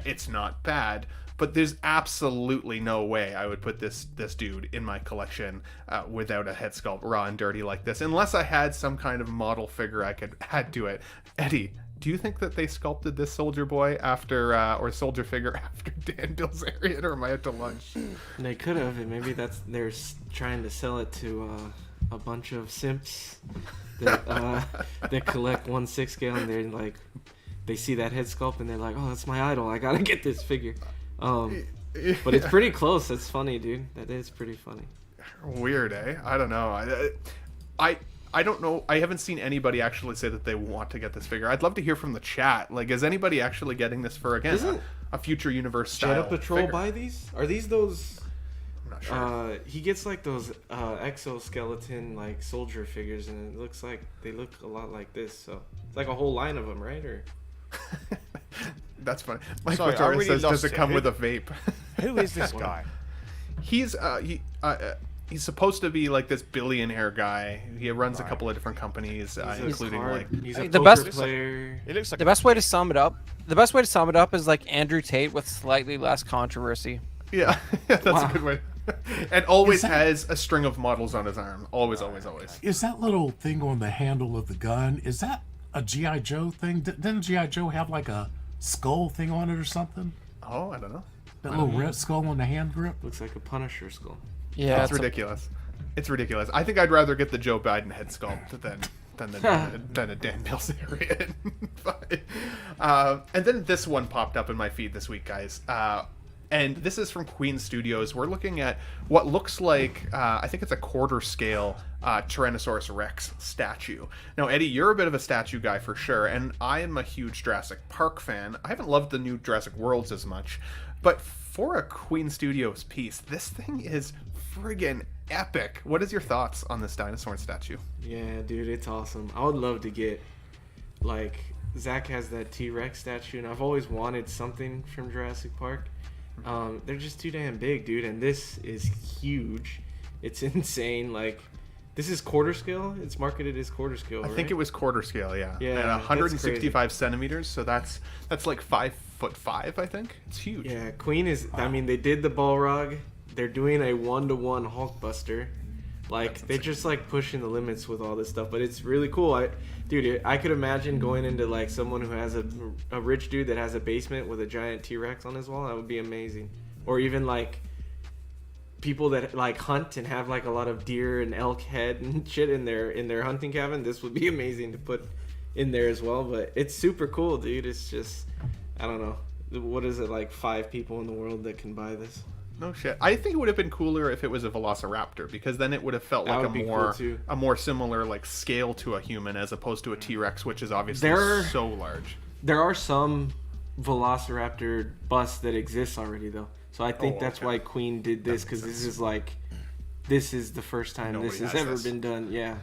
it's not bad. But there's absolutely no way I would put this dude in my collection without a head sculpt raw and dirty like this, unless I had some kind of model figure I could add to it. Eddie, do you think that they sculpted this soldier boy after, or soldier figure after Dan Bilzerian, or am I at to lunch? They could have, and maybe they're trying to sell it to a bunch of simps that collect 1/6 scale, and they're like, they see that head sculpt and they're like, oh, that's my idol, I gotta get this figure. But it's pretty close. It's funny, dude. That is pretty funny. Weird, eh? I don't know. I don't know. I haven't seen anybody actually say that they want to get this figure. I'd love to hear from the chat. Like, is anybody actually getting this for, again, a future universe style Shadow Patrol figure? buy these? Are these those? I'm not sure. He gets like those exoskeleton like soldier figures, and it looks like they look a lot like this. So it's like a whole line of them, right? Or That's funny. Mike Sorry, Victoria I really says, lost does it it. come with a vape? Who is this guy? He's supposed to be like this billionaire guy. He runs a couple of different companies, including he's a the poker best- player. It looks like The best way to sum it up is like Andrew Tate with slightly less controversy. yeah, that's a good way. And always has a string of models on his arm. Always. Is that little thing on the handle of the gun, is that a G.I. Joe thing? Didn't G.I. Joe have like a skull thing on it or something? Oh, I don't know. That little red skull on the hand grip. Looks like a Punisher skull. Yeah, It's ridiculous. It's ridiculous. I think I'd rather get the Joe Biden head sculpt than a Dan Bilzerian. But, and then this one popped up in my feed this week, guys. And this is from Queen Studios. We're looking at what looks like, I think it's a quarter scale Tyrannosaurus Rex statue. Now, Eddie, you're a bit of a statue guy for sure, and I am a huge Jurassic Park fan. I haven't loved the new Jurassic Worlds as much, but for a Queen Studios piece, this thing is friggin' epic. What is your thoughts on this dinosaur statue? Yeah, dude, it's awesome. I would love to get, like, Zach has that T-Rex statue, and I've always wanted something from Jurassic Park. They're just too damn big, dude, and this is huge. It's insane. Like, this is quarter scale. It's marketed as quarter scale, right? I think it was quarter scale, yeah. Yeah, and that's 165 centimeters, so that's like 5'5", I think. It's huge. Yeah, Queen is. I mean, they did the Balrog. They're doing a 1-to-1 Hulkbuster. Like, they're just like pushing the limits with all this stuff, but it's really cool. I could imagine going into like someone who has a rich dude that has a basement with a giant T-Rex on his wall. That would be amazing. Or even like people that like hunt and have like a lot of deer and elk head and shit in their hunting cabin. This would be amazing to put in there as well. But it's super cool, dude. It's just, I don't know. What is it, like 5 people in the world that can buy this? No shit. I think it would have been cooler if it was a Velociraptor, because then it would have felt like a more similar like scale to a human as opposed to a T-Rex, which is obviously so large. There are some Velociraptor busts that exist already, though. So I think that's why Queen did this, because this is the first time this has ever been done. Yeah.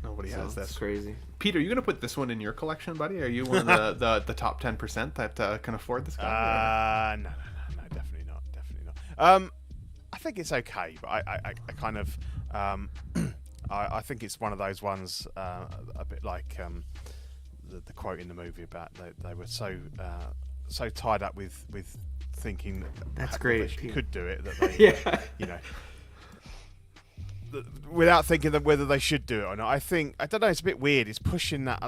Nobody has this. It's crazy. Peter, are you gonna put this one in your collection, buddy? Are you one of the top 10% that can afford this guy? No, definitely not. I think it's okay, but I kind of I think it's one of those ones a bit like the quote in the movie about they were so tied up with thinking that's great they could do it that they you know, without thinking that whether they should do it or not. I don't know. It's a bit weird. It's pushing that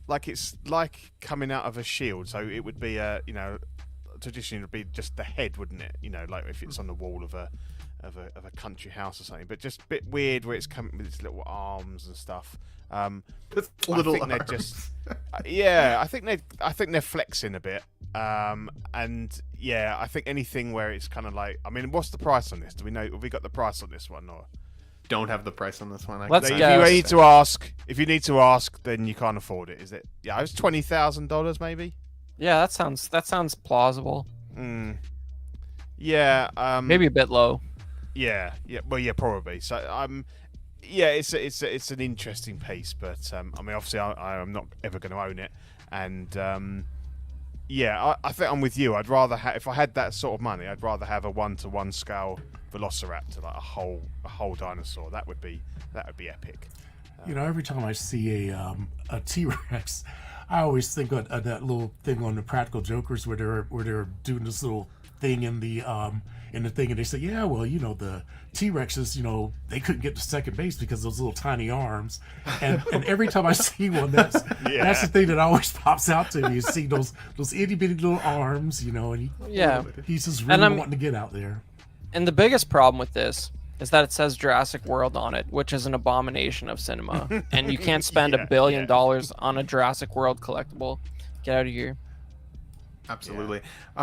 like it's like coming out of a shield. So it would be traditionally it would be just the head, wouldn't it? You know, like if it's on the wall of a country house or something. But just a bit weird where it's coming with its little arms and stuff. Little I think arms. They're just yeah. I think they're flexing a bit. And yeah, I think anything where it's kind of like, I mean, what's the price on this? Do we know? Have we got the price on this one, or Don't have the price on this one. Let's if guess. you need to ask, then you can't afford it. Is it? Yeah, it's $20,000 maybe. Yeah, that sounds plausible. Yeah. Maybe a bit low. Yeah. Well, yeah, probably. So, yeah, it's an interesting piece, but I mean, obviously, I'm not ever going to own it, and yeah, I think I'm with you. I'd rather if I had that sort of money, I'd rather have a 1-to-1 scale Velociraptor, like a whole dinosaur. That would be epic. You know, every time I see a T-Rex, I always think of that little thing on the Practical Jokers where they're doing this little thing in the thing, and they say, yeah, well, you know, the T-Rexes, you know, they couldn't get to second base because of those little tiny arms, and every time I see one, that's the thing that always pops out to me. You see those itty bitty little arms, you know, and he's just really wanting to get out there. And the biggest problem with this is that it says Jurassic World on it, which is an abomination of cinema, and you can't spend $1 billion on a Jurassic World collectible. Get out of here. Absolutely.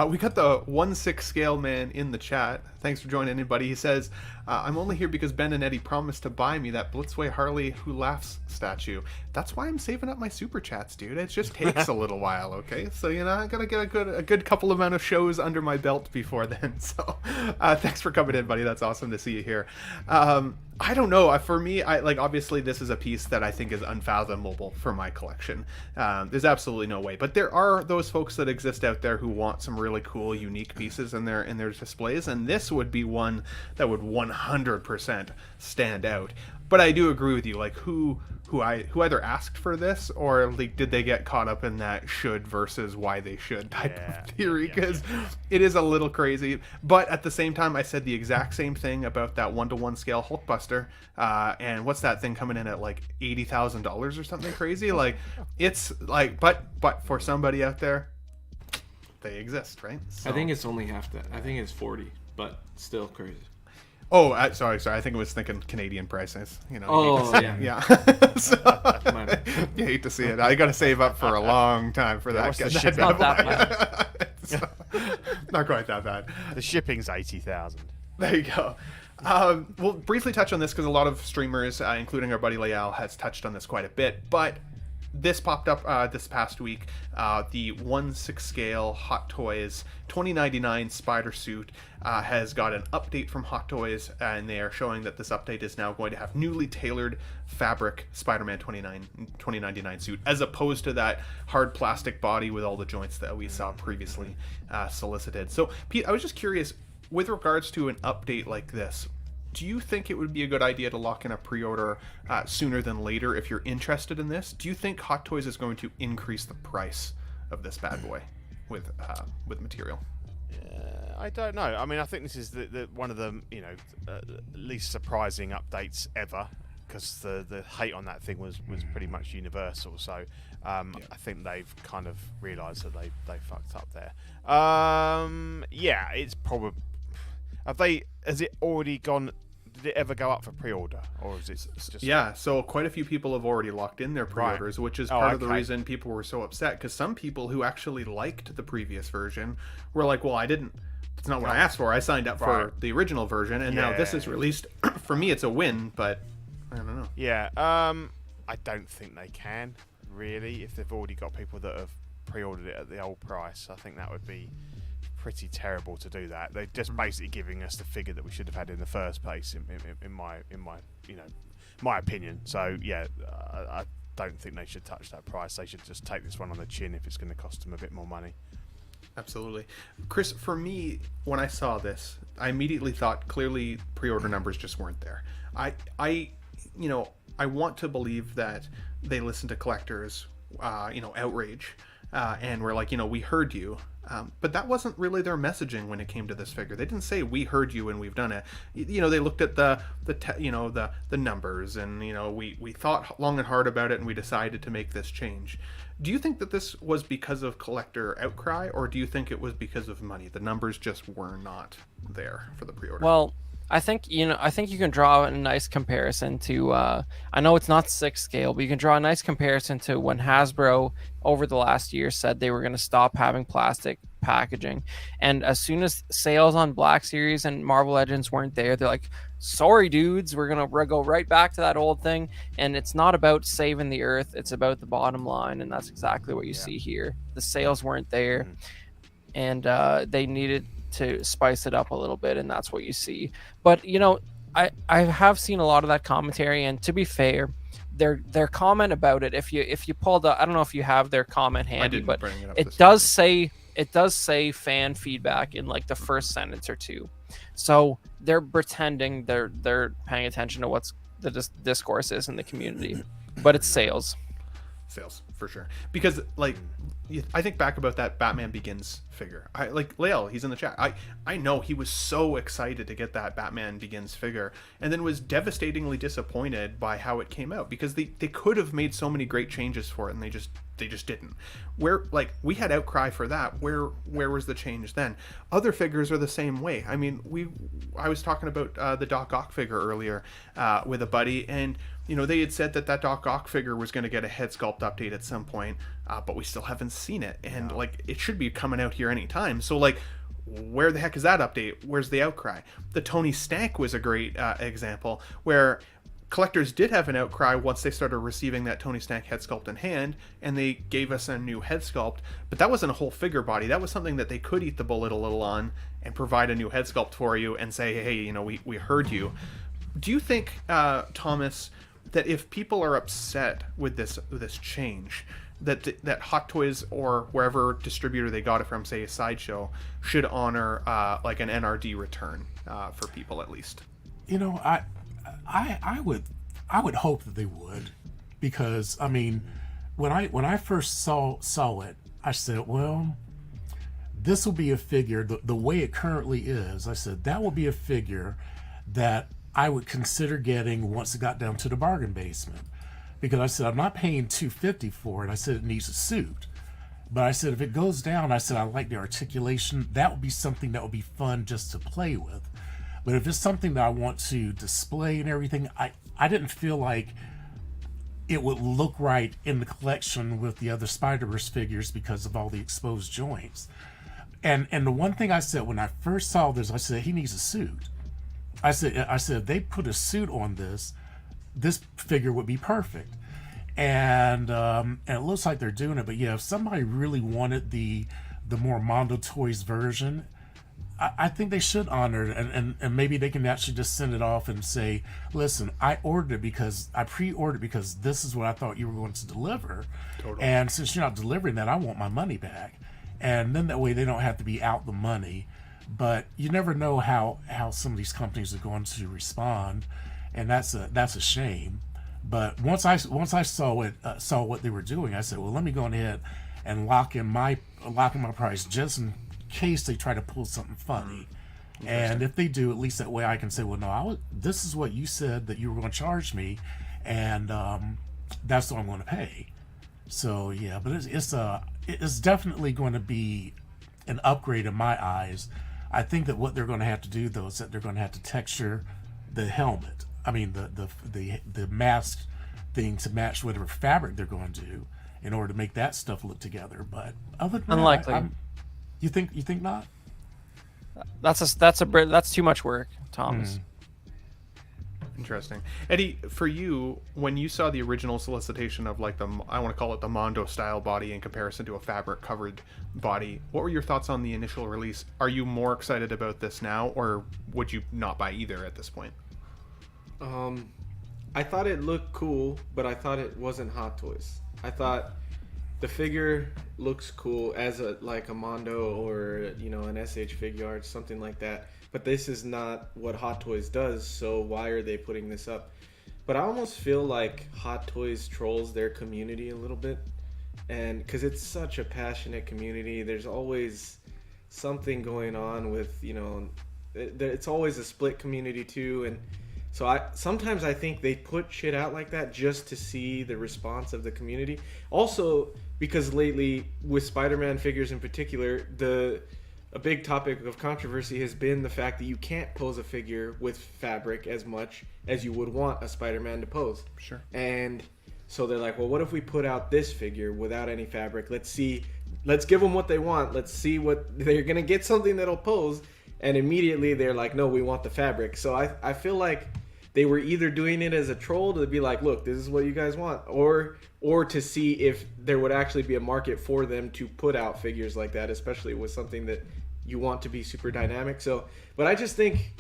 We got the 1/6 scale man in the chat. Thanks for joining, anybody. He says, I'm only here because Ben and Eddie promised to buy me that Blitzway Harley Who Laughs statue. That's why I'm saving up my super chats, dude. It just takes a little while, okay? So, you know, I gotta get a good couple amount of shows under my belt before then. So, thanks for coming in, buddy. That's awesome to see you here. I don't know. For me, obviously this is a piece that I think is unfathomable for my collection. There's absolutely no way. But there are those folks that exist out there who want some really cool, unique pieces in their displays, and this would be one that would 100% stand out. But I do agree with you. Like, who either asked for this, or like did they get caught up in that should versus why they should type of theory, because it is a little crazy. But at the same time, I said the exact same thing about that 1-to-1 scale Hulkbuster, and what's that thing coming in at like $80,000 or something crazy? Like, it's like, but for somebody out there, they exist, right? So, I think it's only half that. I think it's 40, but still crazy. Oh, sorry. I think I was thinking Canadian prices. You know. Oh, you hate yeah. So, you hate to see it. I got to save up for a long time for that. what's the That ship- bad Not that boy. So, not quite that bad. The shipping's 80,000. There you go. We'll briefly touch on this because a lot of streamers, including our buddy Leal, has touched on this quite a bit. But this popped up this past week. The 1/6 scale Hot Toys 2099 Spider Suit has got an update from Hot Toys, and they are showing that this update is now going to have newly tailored fabric Spider-Man 2099 suit, as opposed to that hard plastic body with all the joints that we saw previously solicited. So, Pete, I was just curious, with regards to an update like this, do you think it would be a good idea to lock in a pre-order sooner than later if you're interested in this? Do you think Hot Toys is going to increase the price of this bad boy with material? I don't know. I mean, I think this is the one of the least surprising updates ever, because the hate on that thing was pretty much universal. So I think they've kind of realised that they fucked up there. It's probably. Has it already gone? Did it ever go up for pre-order, or is it just? Yeah, so quite a few people have already locked in their pre-orders, which is part of the okay. reason people were so upset. Because some people who actually liked the previous version were like, "Well, I didn't. It's not what I asked for. I signed up for the original version, and now this is released. For me, it's a win, but I don't know." Yeah. I don't think they can really, if they've already got people that have pre-ordered it at the old price. I think that would be pretty terrible to do that. They're just basically giving us the figure that we should have had in the first place, in my opinion. So yeah, I don't think they should touch that price. They should just take this one on the chin if it's going to cost them a bit more money. Absolutely. Chris, for me, when I saw this, I immediately thought clearly pre-order numbers just weren't there. I want to believe that they listen to collectors, outrage, and we're like, we heard you. But that wasn't really their messaging when it came to this figure. They didn't say we heard you and we've done it. They looked at the numbers, and we thought long and hard about it, and we decided to make this change. Do you think that this was because of collector outcry, or do you think it was because of money? The numbers just were not there for the pre-order. Well, I think you can draw a nice comparison to. I know it's not 6 scale, but you can draw a nice comparison to when Hasbro over the last year said they were going to stop having plastic packaging, and as soon as sales on Black Series and Marvel Legends weren't there, they're like, "Sorry, dudes, we're gonna go right back to that old thing." And it's not about saving the earth; it's about the bottom line, and that's exactly what you see here. The sales weren't there, and they needed to spice it up a little bit, and that's what you see. But I have seen a lot of that commentary, and to be fair, their comment about it, if you pulled up, I don't know if you have their comment handy, but it does say fan feedback in like the first sentence or two. So they're pretending they're paying attention to what's the discourse is in the community, but it's sales for sure. Because I think back about that Batman Begins figure. Leal, he's in the chat. I know he was so excited to get that Batman Begins figure, and then was devastatingly disappointed by how it came out, because they could have made so many great changes for it, and they just didn't. We had outcry for that. Where was the change then? Other figures are the same way. I mean, I was talking about the Doc Ock figure earlier with a buddy, and they had said that Doc Ock figure was going to get a head sculpt update at some point, but we still haven't seen it, and it should be coming out here anytime. So where the heck is that update? Where's the outcry? The Tony Stank was a great example where collectors did have an outcry once they started receiving that Tony Stank head sculpt in hand, and they gave us a new head sculpt, but that wasn't a whole figure body. That was something that they could eat the bullet a little on and provide a new head sculpt for you and say, hey, we heard you. Do you think, Thomas, that if people are upset with this change, that Hot Toys or wherever distributor they got it from, say a Sideshow, should honor an NRD return for people at least? I would hope that they would, because I mean, when I first saw it, I said, well, this will be a figure the way it currently is. I said that will be a figure that I would consider getting once it got down to the bargain basement, because I said I'm not paying $250 for it. I said it needs a suit, But I said, if it goes down, I said, I like the articulation. That would be something that would be fun just to play with. But if it's something that I want to display and everything, I didn't feel like it would look right in the collection with the other Spider-Verse figures because of all the exposed joints. And the one thing I said when I first saw this, I said, he needs a suit. I said if they put a suit on this figure would be perfect. And it looks like they're doing it. But yeah, if somebody really wanted the more Mondo Toys version, I think they should honor it, and maybe they can actually just send it off and say, listen, I pre-ordered it because this is what I thought you were going to deliver. Totally. And since you're not delivering that, I want my money back. And then that way they don't have to be out the money. But you never know how some of these companies are going to respond, and that's a shame. But once I saw what they were doing, I said, well, let me go ahead and lock in my price just in case they try to pull something funny. And if they do, at least that way I can say, well, no, this is what you said that you were going to charge me, and that's what I'm going to pay. So yeah, but it's definitely going to be an upgrade in my eyes. I think that what they're going to have to do though is that they're going to have to texture the helmet. I mean the mask thing to match whatever fabric they're going to do in order to make that stuff look together. But other than Unlikely. that, you think not? That's too much work, Thomas. Interesting. Eddie, for you, when you saw the original solicitation of like I want to call it the Mondo style body in comparison to a fabric covered body, what were your thoughts on the initial release? Are you more excited about this now, or would you not buy either at this point? I thought it looked cool, but I thought it wasn't Hot Toys. I thought the figure looks cool as a Mondo or an SH Figuarts, something like that. But this is not what Hot Toys does, so why are they putting this up? But I almost feel like Hot Toys trolls their community a little bit, and because it's such a passionate community, there's always something going on with it's always a split community too, and so sometimes I think they put shit out like that just to see the response of the community. Also, because lately with Spider-Man figures in particular, a big topic of controversy has been the fact that you can't pose a figure with fabric as much as you would want a Spider-Man to pose. Sure. And so they're like, well, what if we put out this figure without any fabric? Let's give them what they want. Let's see what they're going to get, something that'll pose. And immediately they're like, no, we want the fabric. So I feel like they were either doing it as a troll to be like, look, this is what you guys want, or to see if there would actually be a market for them to put out figures like that, especially with something that you want to be super dynamic. So, but I just think,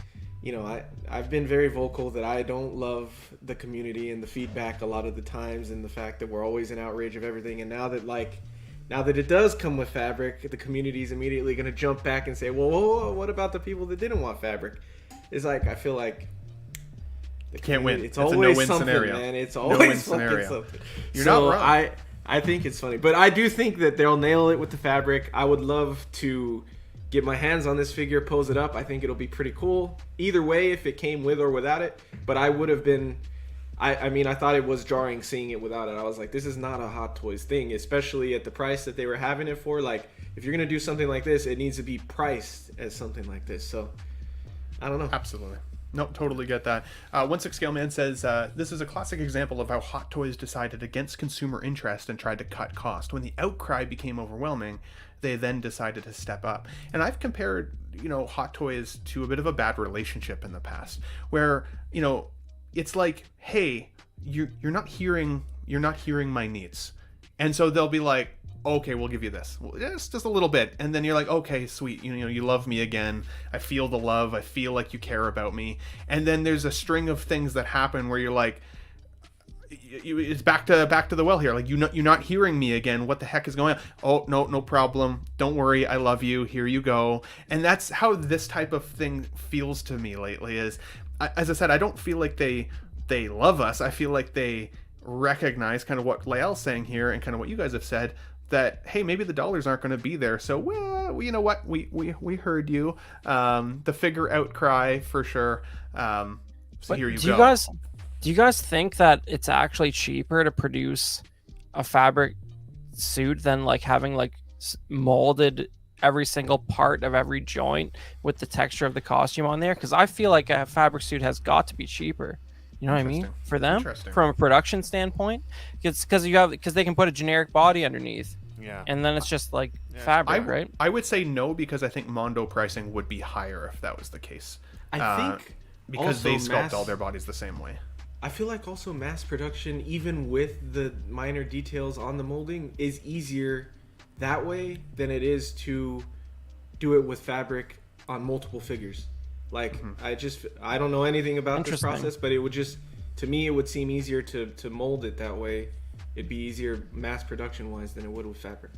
I've been very vocal that I don't love the community and the feedback a lot of the times, and the fact that we're always in outrage of everything. And now that it does come with fabric, the community is immediately going to jump back and say, whoa, what about the people that didn't want fabric? It's like, I feel like Can't win. It's a always no-win something, scenario. man. It's No-win always scenario. something. You're So not wrong. I think it's funny, but I do think that they'll nail it with the fabric. I would love to get my hands on this figure, pose it up. I think it'll be pretty cool. Either way, if it came with or without it. But I would have been. I thought it was jarring seeing it without it. I was like, this is not a Hot Toys thing, especially at the price that they were having it for. Like, if you're gonna do something like this, it needs to be priced as something like this. So, I don't know. Absolutely. Nope, totally get that. 16 Scale Man says, this is a classic example of how Hot Toys decided against consumer interest and tried to cut cost. When the outcry became overwhelming, they then decided to step up. And I've compared, Hot Toys to a bit of a bad relationship in the past, where, it's like, hey, you're not hearing my needs. And so they'll be like, okay, we'll give you this. Well, just a little bit. And then you're like, okay, sweet. You love me again. I feel the love. I feel like you care about me. And then there's a string of things that happen where you're like, it's back to the well here. Like, you're not hearing me again. What the heck is going on? Oh, no problem. Don't worry. I love you. Here you go. And that's how this type of thing feels to me lately is, as I said, I don't feel like they love us. I feel like they recognize kind of what Lael's saying here and kind of what you guys have said, that, hey, maybe the dollars aren't going to be there. So, well, you know what? We heard you. The figure outcry for sure. So But here you do go. Do you guys think that it's actually cheaper to produce a fabric suit than like having like molded every single part of every joint with the texture of the costume on there, because I feel like a fabric suit has got to be cheaper. You know what I mean? Interesting. For them, Interesting. from a production standpoint, it's because they can put a generic body underneath, Yeah. and then it's just like fabric, right? I would say no, because I think Mondo pricing would be higher if that was the case. I think because also they sculpt mass- all their bodies the same way. I feel like also mass production, even with the minor details on the molding, is easier that way than it is to do it with fabric on multiple figures. Like, I don't know anything about this Interesting. process, but it would just, to me, it would seem easier to mold it that way. It'd be easier mass production wise than it would with fabric.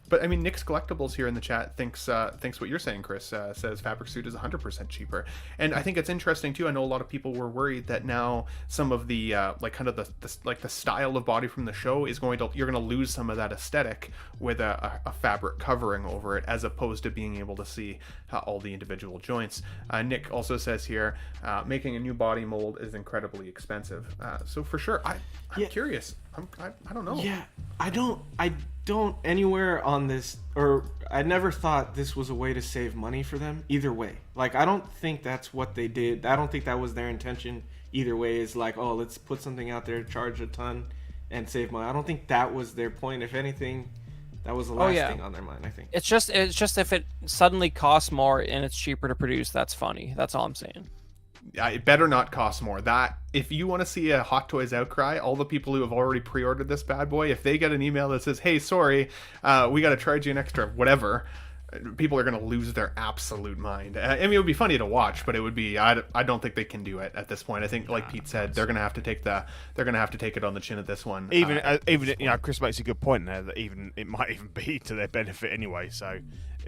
But I mean, Nick's Collectibles here in the chat thinks what you're saying, Chris. Says fabric suit is 100% cheaper, and I think it's interesting too. I know a lot of people were worried that now some of the like kind of the style of body from the show is you're going to lose some of that aesthetic with a fabric covering over it, as opposed to being able to see all the individual joints. Nick also says here, making a new body mold is incredibly expensive. So for sure, I'm curious. I don't know. Yeah, I don't anywhere on this, or I never thought this was a way to save money for them either way. Like, I don't think that's what they did. I don't think that was their intention either way, is like, oh, let's put something out there, charge a ton and save money. I don't think that was their point. If anything, that was the last thing on their mind, I think. It's just if it suddenly costs more and it's cheaper to produce, that's funny. That's all I'm saying. It better not cost more. That, if you want to see a Hot Toys outcry, all the people who have already pre-ordered this bad boy, if they get an email that says, hey, sorry, we got to charge you an extra whatever, people are going to lose their absolute mind. I mean, it would be funny to watch, but it would be, I don't think they can do it at this point. I think, like Pete said, they're going to have to take it on the chin at this one. Even you know, Chris makes a good point there that it might even be to their benefit anyway. So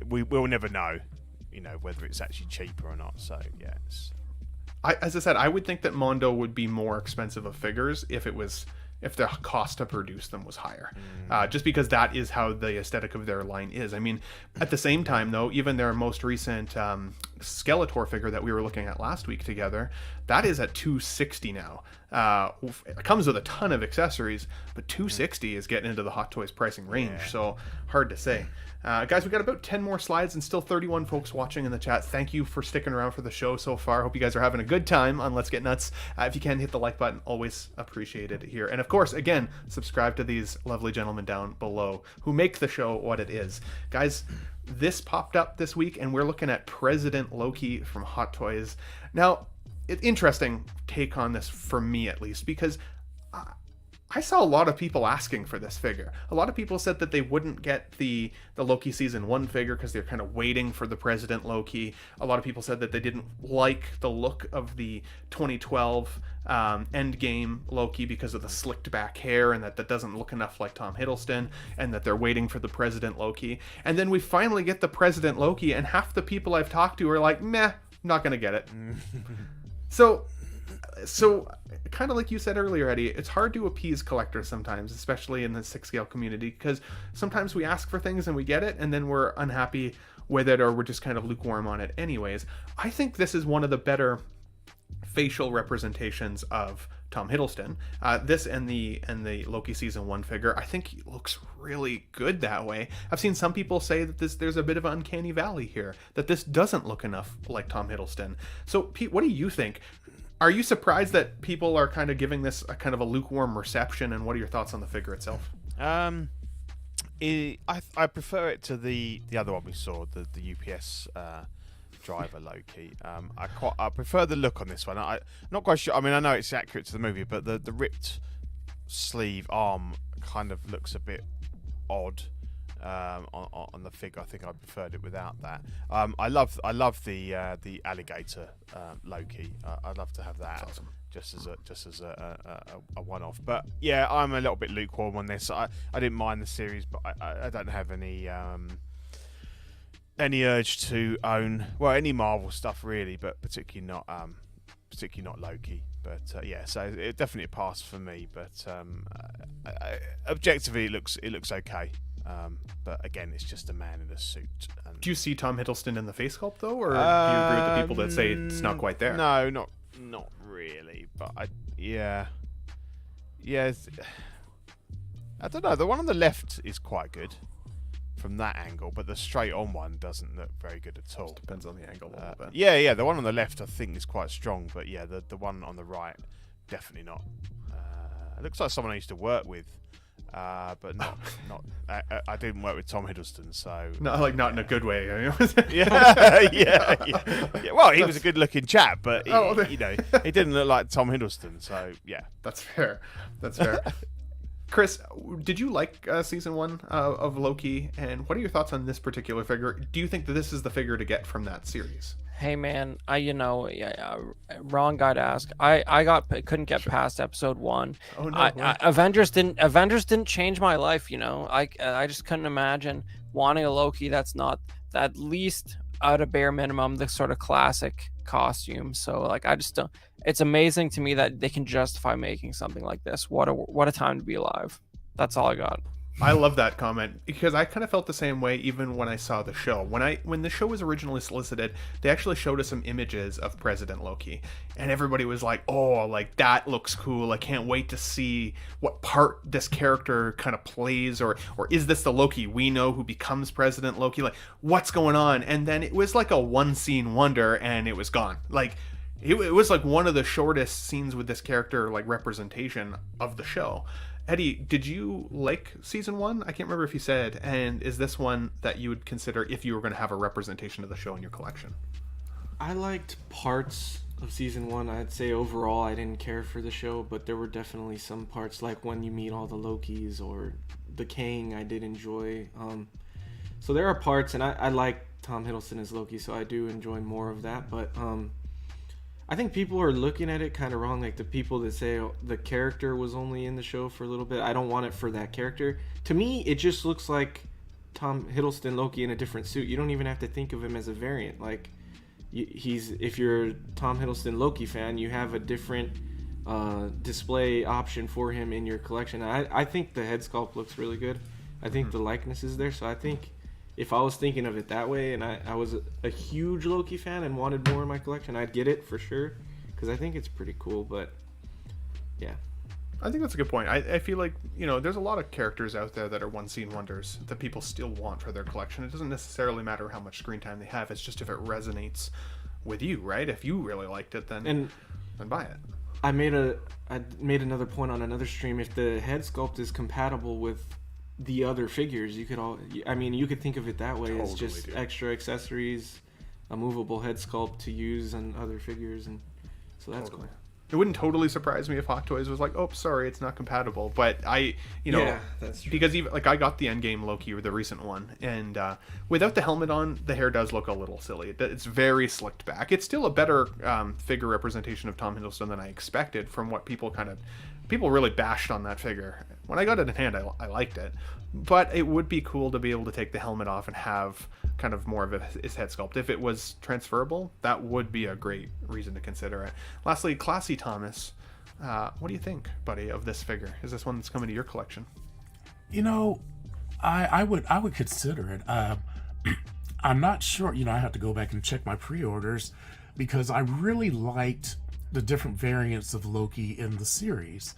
we'll never know, you know, whether it's actually cheaper or not. So yeah. As I said, I would think that Mondo would be more expensive of figures if the cost to produce them was higher, just because that is how the aesthetic of their line is. I mean, at the same time, though, even their most recent Skeletor figure that we were looking at last week together, that is at $260 now. It comes with a ton of accessories, but $260 is getting into the Hot Toys pricing range, so hard to say. Guys, we got about 10 more slides and still 31 folks watching in the chat. Thank you for sticking around for the show so far. Hope you guys are having a good time on Let's Get Nuts. If you can, hit the like button. Always appreciated here. And of course, again, subscribe to these lovely gentlemen down below who make the show what it is. Guys, this popped up this week, and we're looking at President Loki from Hot Toys. Now, interesting take on this, for me at least, because I saw a lot of people asking for this figure. A lot of people said that they wouldn't get the Loki Season 1 figure because they're kind of waiting for the President Loki. A lot of people said that they didn't like the look of the 2012 Endgame Loki because of the slicked back hair, and that doesn't look enough like Tom Hiddleston, and that they're waiting for the President Loki. And then we finally get the President Loki, and half the people I've talked to are like, meh, not going to get it. So kind of like you said earlier, Eddie, it's hard to appease collectors sometimes, especially in the 6-scale community, because sometimes we ask for things and we get it, and then we're unhappy with it, or we're just kind of lukewarm on it anyways. I think this is one of the better facial representations of Tom Hiddleston. This and the Loki Season 1 figure, I think he looks really good that way. I've seen some people say that there's a bit of an uncanny valley here, that this doesn't look enough like Tom Hiddleston. So, Pete, what do you think? Are you surprised that people are kind of giving this a kind of a lukewarm reception, and what are your thoughts on the figure itself? I prefer it to the other one we saw, the UPS driver Loki. I prefer the look on this one. I'm not quite sure. I mean, I know it's accurate to the movie, but the ripped sleeve arm kind of looks a bit odd on the figure. I think I preferred it without that. I love the alligator Loki. I'd love to have that. That's awesome. Just as a one-off. But yeah, I'm a little bit lukewarm on this. I didn't mind the series, but I don't have any urge to own any Marvel stuff really, but particularly not Loki. But yeah, so it definitely passed for me. But objectively, it looks okay. But again, it's just a man in a suit. Do you see Tom Hiddleston in the face sculpt though, or do you agree with the people that say it's not quite there? No, not really. But I don't know. The one on the left is quite good from that angle, but the straight on one doesn't look very good at all. Depends on the angle a little bit. Yeah. The one on the left I think is quite strong, but yeah, the one on the right definitely not. It looks like someone I used to work with, but not. I didn't work with Tom Hiddleston, so Not in a good way. yeah. Well, he was a good-looking chap, but he didn't look like Tom Hiddleston. So yeah, That's fair. Chris, did you like season 1 of Loki? And what are your thoughts on this particular figure? Do you think that this is the figure to get from that series? Hey man, wrong guy to ask. Couldn't get past episode 1. Oh no! Avengers didn't change my life. I just couldn't imagine wanting a Loki that's not at least at a bare minimum the sort of classic costume. So like I just don't. It's amazing to me that they can justify making something like this. What a time to be alive. That's all I got. I love that comment because I kind of felt the same way even when I saw the show. When the show was originally solicited, they actually showed us some images of President Loki, and everybody was like, "Oh, like that looks cool. I can't wait to see what part this character kind of plays, or is this the Loki we know who becomes President Loki? Like, what's going on?" And then it was like a one scene wonder, and it was gone. Like it was like one of the shortest scenes with this character, like representation of the show. Eddie, did you like season 1? I can't remember if you said. And is this one that you would consider if you were going to have a representation of the show in your collection? I liked parts of season 1. I'd say overall I didn't care for the show, but there were definitely some parts, like when you meet all the Lokis or the Kang, I did enjoy. So there are parts, and I like Tom Hiddleston as Loki, so I do enjoy more of that. But I think people are looking at it kind of wrong. Like the people that say the character was only in the show for a little bit. I don't want it for that character. To me, it just looks like Tom Hiddleston Loki in a different suit. You don't even have to think of him as a variant. Like if you're a Tom Hiddleston Loki fan, you have a different display option for him in your collection. I think the head sculpt looks really good. I think the likeness is there. So I think if I was thinking of it that way, and I was a huge Loki fan and wanted more in my collection, I'd get it for sure, because I think it's pretty cool. But yeah, I think that's a good point. I feel like, there's a lot of characters out there that are one scene wonders that people still want for their collection. It doesn't necessarily matter how much screen time they have. It's just if it resonates with you, right? If you really liked it, then buy it. I made another point on another stream. If the head sculpt is compatible with the other figures, you could think of it that way. Totally, it's just extra accessories, a movable head sculpt to use on other figures, and so that's cool. It wouldn't totally surprise me if Hot Toys was like, "Oh, sorry, it's not compatible." But yeah, that's true. Because even like I got the Endgame Loki, or the recent one, and without the helmet on, the hair does look a little silly. It's very slicked back. It's still a better figure representation of Tom Hiddleston than I expected from what people really bashed on that figure. When I got it in hand, I liked it, but it would be cool to be able to take the helmet off and have kind of more of his head sculpt. If it was transferable, that would be a great reason to consider it. Lastly, Classy Thomas, what do you think, buddy, of this figure? Is this one that's coming to your collection? I would consider it. I'm not sure. I have to go back and check my pre-orders because I really liked the different variants of Loki in the series.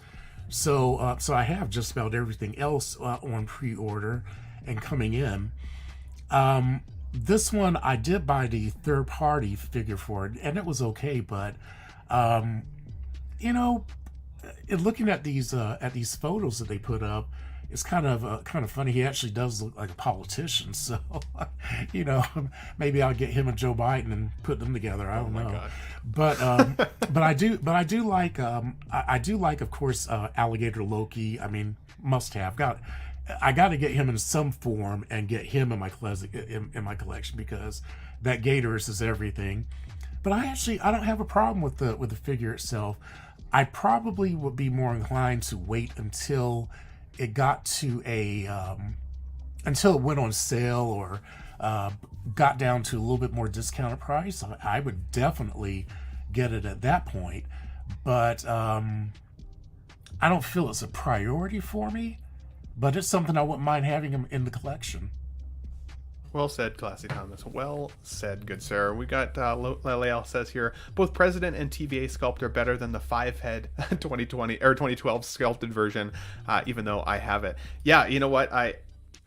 So I have just about everything else on pre-order and coming in. This one I did buy the third-party figure for it, and it was okay. But in looking at these photos that they put up, it's kind of funny. He actually does look like a politician. So maybe I'll get him and Joe Biden and put them together. I don't know. God. But I do like I do like, of course, Alligator Loki. I mean, must have. I got to get him in some form and get him in my collection because that Gators is everything. But I don't have a problem with the figure itself. I probably would be more inclined to wait until it got to until it went on sale or got down to a little bit more discounted price. I would definitely get it at that point, but I don't feel it's a priority for me, but it's something I wouldn't mind having him in the collection. Well said, Classy Thomas. Well said, good sir. We got Leal says here, both President and TVA sculpt are better than the 5-head 2020 or 2012 sculpted version, even though I have it. Yeah, you know what?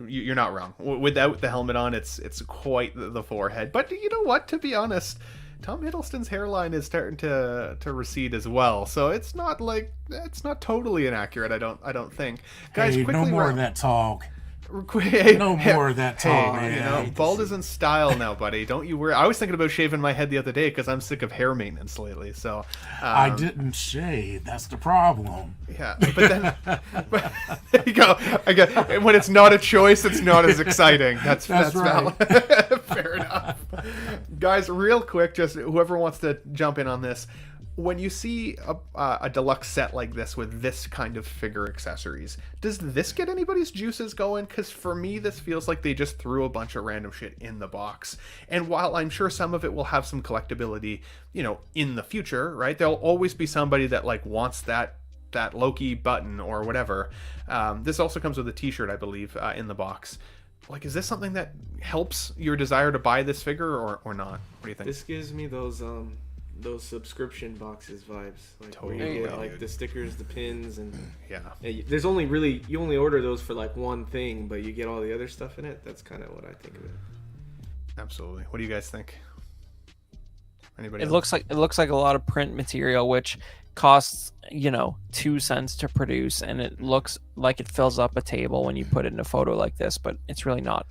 You're not wrong. Without the helmet on, it's quite the forehead. But you know what? To be honest, Tom Hiddleston's hairline is starting to recede as well. So it's not totally inaccurate. I don't think. Guys, hey, quickly no more of that talk. Hey, No more of that talk, hey, man. bald is in style now, buddy. Don't you worry. I was thinking about shaving my head the other day because I'm sick of hair maintenance lately. So I didn't shave. That's the problem. yeah, but then but, there you go. Again, when it's not a choice, it's not as exciting. That's right. valid. Fair enough. Guys, real quick, just whoever wants to jump in on this. When you see a deluxe set like this with this kind of figure accessories, does this get anybody's juices going? Because for me, this feels like they just threw a bunch of random shit in the box. And while I'm sure some of it will have some collectability, in the future, right? There'll always be somebody that wants that Loki button or whatever. This also comes with a t-shirt, I believe, in the box. Is this something that helps your desire to buy this figure or not? What do you think? This gives me those subscription boxes vibes, where Totally. you get the stickers, the pins, and Yeah. there's you only order those for one thing, but you get all the other stuff in it. That's kind of what I think of it. Absolutely. What do you guys think? Anybody? It else? looks like a lot of print material, which costs 2 cents to produce, and it looks like it fills up a table when you put it in a photo like this. But it's really not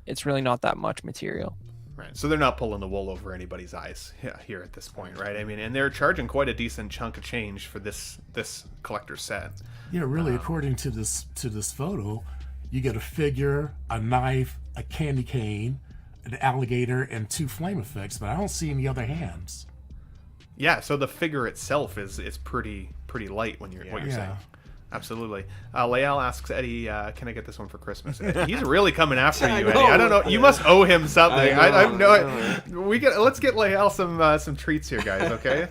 it's really not that much material. Right. So they're not pulling the wool over anybody's eyes here at this point, right? I mean, and they're charging quite a decent chunk of change for this collector set. Yeah, really, according to this photo, you get a figure, a knife, a candy cane, an alligator, and 2 flame effects, but I don't see any other hands. Yeah, so the figure itself is pretty light when what you're saying. Absolutely. Leal asks Eddie, "Can I get this one for Christmas?" He's really coming after you, Eddie. I don't know. You must owe him something. Let's get Leal some treats here, guys. Okay,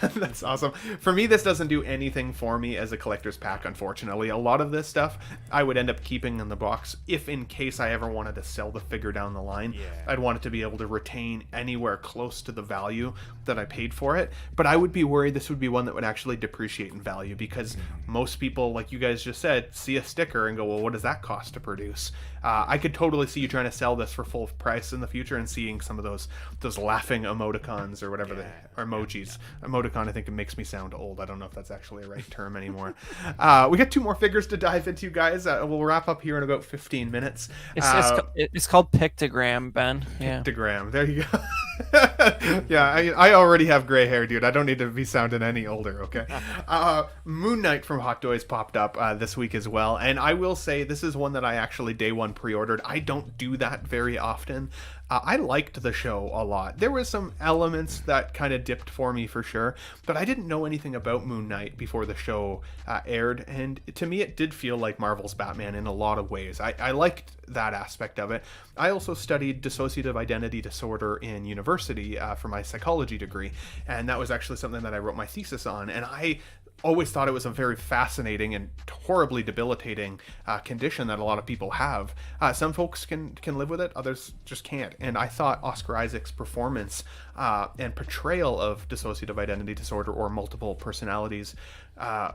that's awesome. For me, this doesn't do anything for me as a collector's pack. Unfortunately, a lot of this stuff I would end up keeping in the box if, in case I ever wanted to sell the figure down the line. Yeah. I'd want it to be able to retain anywhere close to the value that I paid for it. But I would be worried this would be one that would actually depreciate in value because most people, like you guys just said, see a sticker and go, well, what does that cost to produce? I could totally see you trying to sell this for full price in the future and seeing some of those laughing emoticons or whatever or emojis. Emoticon, I think it makes me sound old. I don't know if that's actually a right term anymore. We got 2 more figures to dive into, guys. We'll wrap up here in about 15 minutes. It's called Pictogram, Ben. Yeah. Pictogram. There you go. Yeah, I already have gray hair, dude. I don't need to be sounding any older, okay? Moon Knight from Hot Toys popped up this week as well, and I will say this is one that I actually day one pre-ordered. I don't do that very often. I liked the show a lot. There was some elements that kind of dipped for me for sure, but I didn't know anything about Moon Knight before the show aired, and to me it did feel like Marvel's Batman in a lot of ways. I liked that aspect of it. I also studied dissociative identity disorder in university for my psychology degree, and that was actually something that I wrote my thesis on, and I always thought it was a very fascinating and horribly debilitating condition that a lot of people have. Some folks can live with it, others just can't. And I thought Oscar Isaac's performance and portrayal of dissociative identity disorder or multiple personalities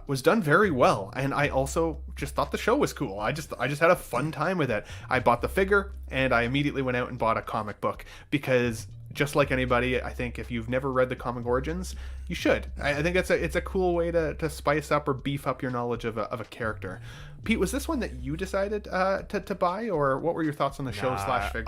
was done very well. And I also just thought the show was cool. I just had a fun time with it. I bought the figure and I immediately went out and bought a comic book because just like anybody, I think if you've never read the comic origins, you should. I think it's a cool way to spice up or beef up your knowledge of a character. Pete, was this one that you decided to buy, or what were your thoughts on the show / figure?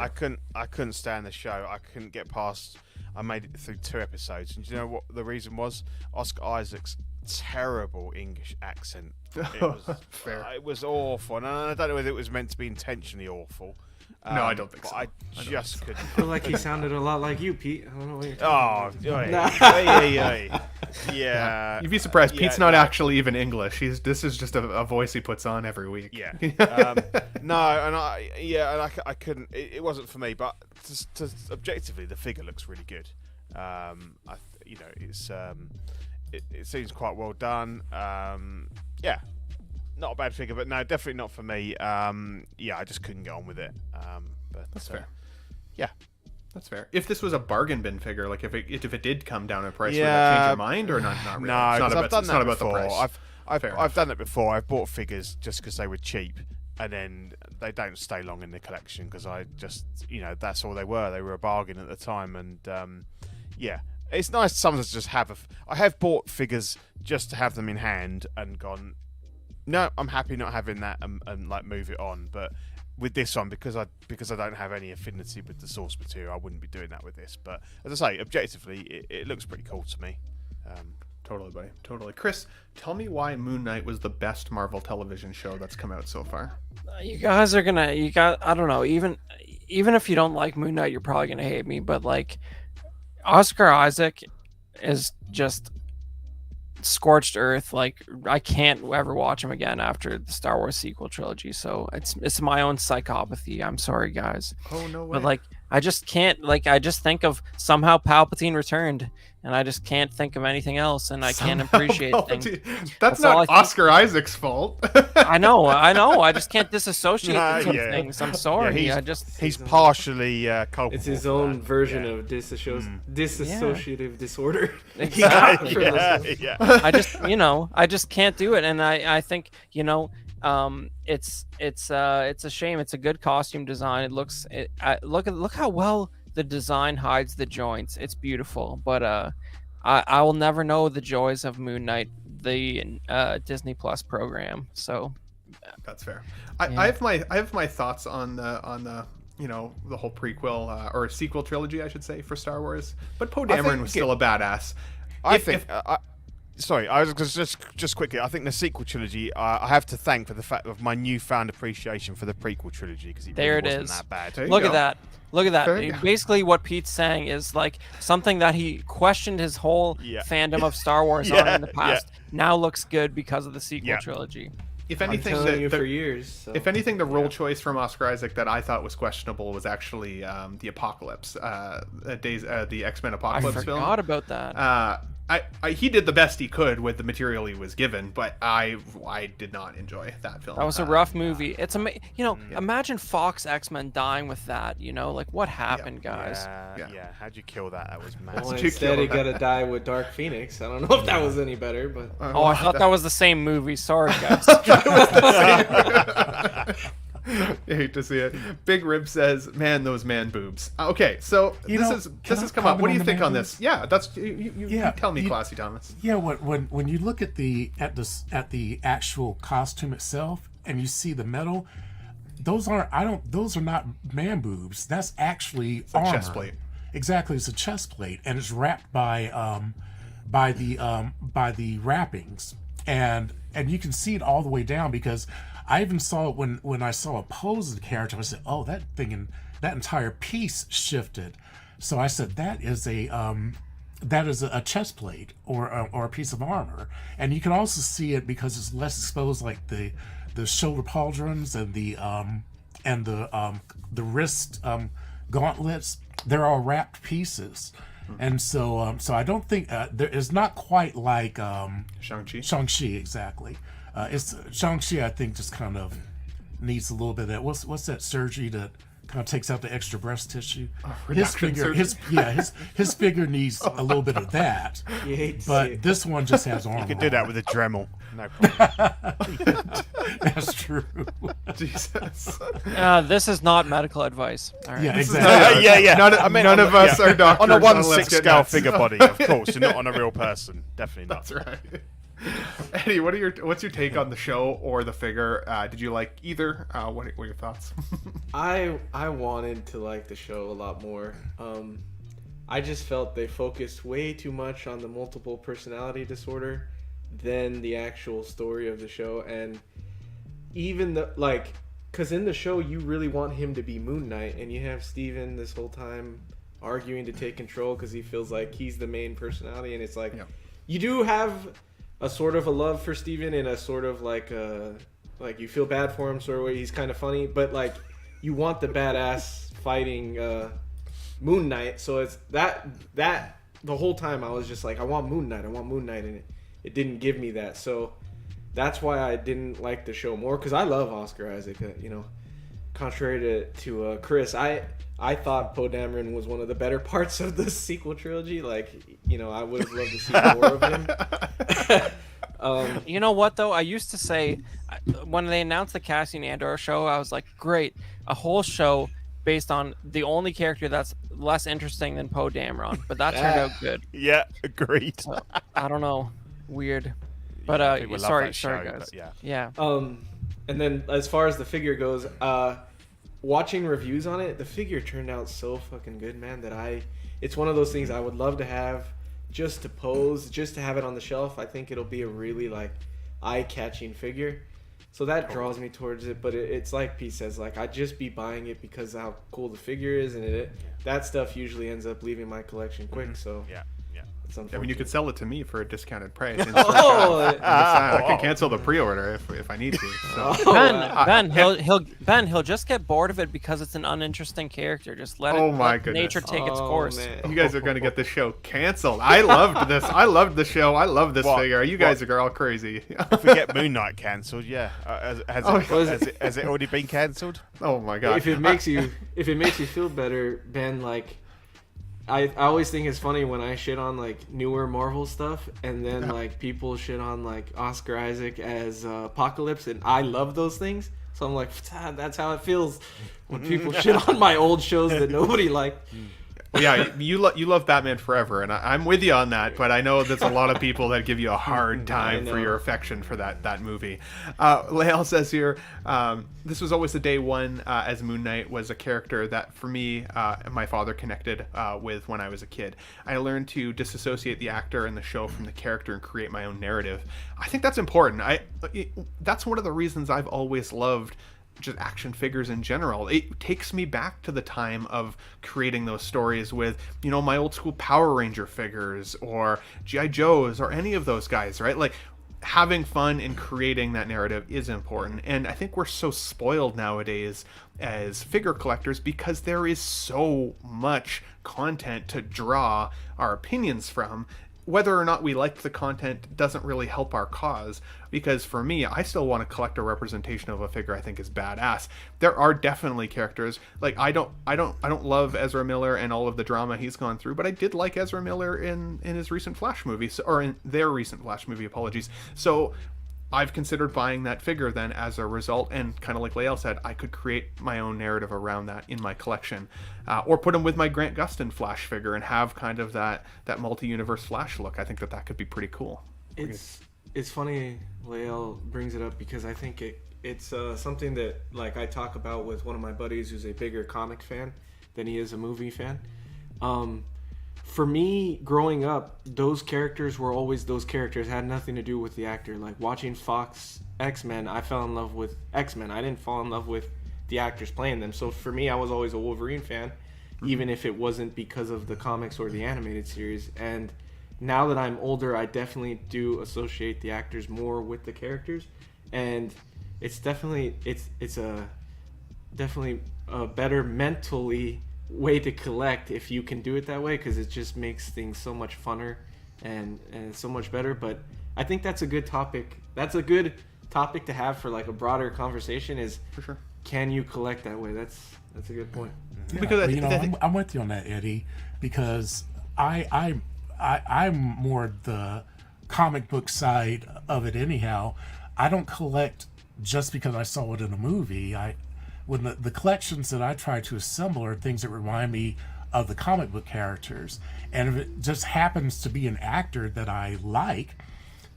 I couldn't stand the show. I couldn't get past. I made it through 2 episodes, and do you know what the reason was? Oscar Isaac's terrible English accent. It was Fair. It was awful, and I don't know whether it was meant to be intentionally awful. No, I don't think so. I just couldn't. I feel like he sounded a lot like you, Pete. I don't know what you're talking about. Yeah. You'd be surprised. Yeah, Pete's not no. actually even English. This is just a voice he puts on every week. Yeah. I couldn't. It wasn't for me. But objectively, the figure looks really good. It seems quite well done. Yeah. not a bad figure, but no, definitely not for me. Yeah, I just couldn't get on with it. But That's fair. Yeah. That's fair. If this was a bargain bin figure, like if it did come down in price, would that change your mind or not? Not really. No, it's not about, I've done it's that not about before. the price. I've done it before. I've bought figures just because they were cheap, and then they don't stay long in the collection because I just, that's all they were. They were a bargain at the time, and yeah, it's nice sometimes to just have I have bought figures just to have them in hand and gone, no, I'm happy not having that and like move it on, but. With this one, because I don't have any affinity with the source material, I wouldn't be doing that with this. But as I say, objectively, it looks pretty cool to me. Totally, buddy. Totally. Chris, tell me why Moon Knight was the best Marvel television show that's come out so far. You guys are gonna. I don't know. Even if you don't like Moon Knight, you're probably gonna hate me. But like, Oscar Isaac is just scorched earth. Like, I can't ever watch him again after the Star Wars sequel trilogy. So it's my own psychopathy. I'm sorry, guys. Oh, no way. But like, I just can't. Like, I just think of somehow Palpatine returned, and I just can't think of anything else, and I can't appreciate things. That's all not Oscar Isaac's fault. I know. I just can't disassociate between yeah. things. I'm sorry. Yeah, I just. he's partially culpable. It's his for own that. version Yeah. of disassociative disorder. Exactly. yeah. I just can't do it, and I think it's a shame. It's a good costume design. It looks look how well the design hides the joints. It's beautiful, but I will never know the joys of Moon Knight, the Disney Plus program. So That's fair. Yeah. I have my thoughts on the the whole prequel or sequel trilogy, I should say, for Star Wars. But Poe Dameron was still a badass. Sorry, I was just quickly. I think the sequel trilogy, I have to thank for the fact of my newfound appreciation for the prequel trilogy because There really it wasn't is. that bad. There you Look go. at that. Look at that. Fair enough. Basically, what Pete's saying is like something that he questioned his whole Yeah. fandom of Star Wars on in the past now looks good because of the sequel trilogy. If I'm anything, telling you for years. So. if anything, the role choice from Oscar Isaac that I thought was questionable was actually the Apocalypse, the X-Men I Apocalypse film. forgot about that. He did the best he could with the material he was given, but I did not enjoy that film. That was a rough movie. It's imagine Fox X-Men dying with that. Like what happened, guys? Yeah. How'd you kill that? That was Well, massive. instead, he got to die with Dark Phoenix. I don't know if that was any better, but Oh, I thought that was the same movie. Sorry, guys. I hate to see it. Big Rib says, "Man, those man boobs." Okay, so this has come up. What do you think on this? Yeah, that's you tell me, Classy Thomas. Yeah, when you look at the actual costume itself and you see the metal, those are not man boobs. That's actually armor. Chest plate. Exactly, it's a chest plate, and it's wrapped by the wrappings, and you can see it all the way down because I even saw it when I saw a pose of the character. I said, "Oh, that entire piece shifted." So I said, "That is a chest plate or a piece of armor." And you can also see it because it's less exposed, like the shoulder pauldrons and the wrist gauntlets. They're all wrapped pieces. And so I don't think it's not quite like Shang-Chi. Shang-Chi, exactly. It's Shang-Chi, I think, just kind of needs a little bit of that. What's that surgery that kind of takes out the extra breast tissue? His figure needs a little bit of that. you hate to see But it. this one just has armor. You could do that with a Dremel. No problem. That's true. Jesus. This is not medical advice. All right. Yeah, exactly. yeah. None of us are doctors. On a Let's 1/6 get scale nuts. figure body, of course. You're not on a real person. Definitely not. That's right. Eddie, what's your take on the show or the figure? Did you like either? What were your thoughts? I wanted to like the show a lot more. I just felt they focused way too much on the multiple personality disorder than the actual story of the show. And even because in the show you really want him to be Moon Knight, and you have Steven this whole time arguing to take control because he feels like he's the main personality, and it's like you do have a sort of a love for Steven and a sort of like you feel bad for him sort of way. He's kind of funny, but like you want the badass fighting Moon Knight. So it's that the whole time I was just like, I want Moon Knight, and it didn't give me that. So that's why I didn't like the show more, because I love Oscar Isaac. Contrary to Chris, I thought Poe Dameron was one of the better parts of the sequel trilogy. Like, I would have loved to see more of him. You know what though? I used to say when they announced the Cassian Andor show, I was like, great, a whole show based on the only character that's less interesting than Poe Dameron. But that turned out good. Yeah, agreed. So, I don't know, weird. But People love sorry, that show, guys. but Yeah. And then as far as the figure goes, watching reviews on it, the figure turned out so fucking good, man, that it's one of those things I would love to have just to pose, just to have it on the shelf. I think it'll be a really like eye-catching figure. So that draws me towards it, but it's like Pete says, like I'd just be buying it because of how cool the figure is, and that stuff usually ends up leaving my collection quick. So yeah. it's I mean, you unfortunate. could sell it to me for a discounted price. Oh! I could cancel the pre-order if I need to. So. He'll just get bored of it because it's an uninteresting character. Just let nature take its course. Man. You guys are going to get this show canceled. I loved this. I loved the show. I love this figure. You guys are all crazy. If we get Moon Knight cancelled, has it already been cancelled? Oh my god! If it makes you feel better, Ben, like I always think it's funny when I shit on like newer Marvel stuff, and then like people shit on like Oscar Isaac as Apocalypse, and I love those things. So I'm like, that's how it feels when people shit on my old shows that nobody liked. Well, yeah, you love Batman Forever, and I'm with you on that. But I know there's a lot of people that give you a hard time for your affection for that movie. Lael says here, this was always the day one, as Moon Knight was a character that for me, my father connected with when I was a kid. I learned to disassociate the actor and the show from the character and create my own narrative. I think that's important. That's one of the reasons I've always loved just action figures in general. It takes me back to the time of creating those stories with, my old school Power Ranger figures or G.I. Joes or any of those guys, right? Like, having fun and creating that narrative is important. And I think we're so spoiled nowadays as figure collectors because there is so much content to draw our opinions from. Whether or not we like the content doesn't really help our cause, because for me, I still want to collect a representation of a figure I think is badass. There are definitely characters like I don't love Ezra Miller and all of the drama he's gone through, but I did like Ezra Miller in his recent Flash movie, or in their recent Flash movie. Apologies. So I've considered buying that figure then as a result, and kind of like Lael said, I could create my own narrative around that in my collection, or put him with my Grant Gustin Flash figure and have kind of that multi-universe Flash look. I think that could be pretty cool. It's funny Lael brings it up because I think it's something that like I talk about with one of my buddies who's a bigger comic fan than he is a movie fan. For me, growing up, those characters were always those characters. It had nothing to do with the actor. Like watching Fox X-Men, I fell in love with X-Men. I didn't fall in love with the actors playing them. So for me, I was always a Wolverine fan, even if it wasn't because of the comics or the animated series. And now that I'm older, I definitely do associate the actors more with the characters. And it's definitely a better mentally way to collect if you can do it that way, because it just makes things so much funner and so much better. But I think that's a good topic. That's a good topic to have for like a broader conversation, is For sure. Can you collect that way? That's a good point. Yeah, Because I'm with you on that, Eddie, because I'm more the comic book side of it anyhow. I don't collect just because I saw it in a movie. When the collections that I try to assemble are things that remind me of the comic book characters, and if it just happens to be an actor that I like,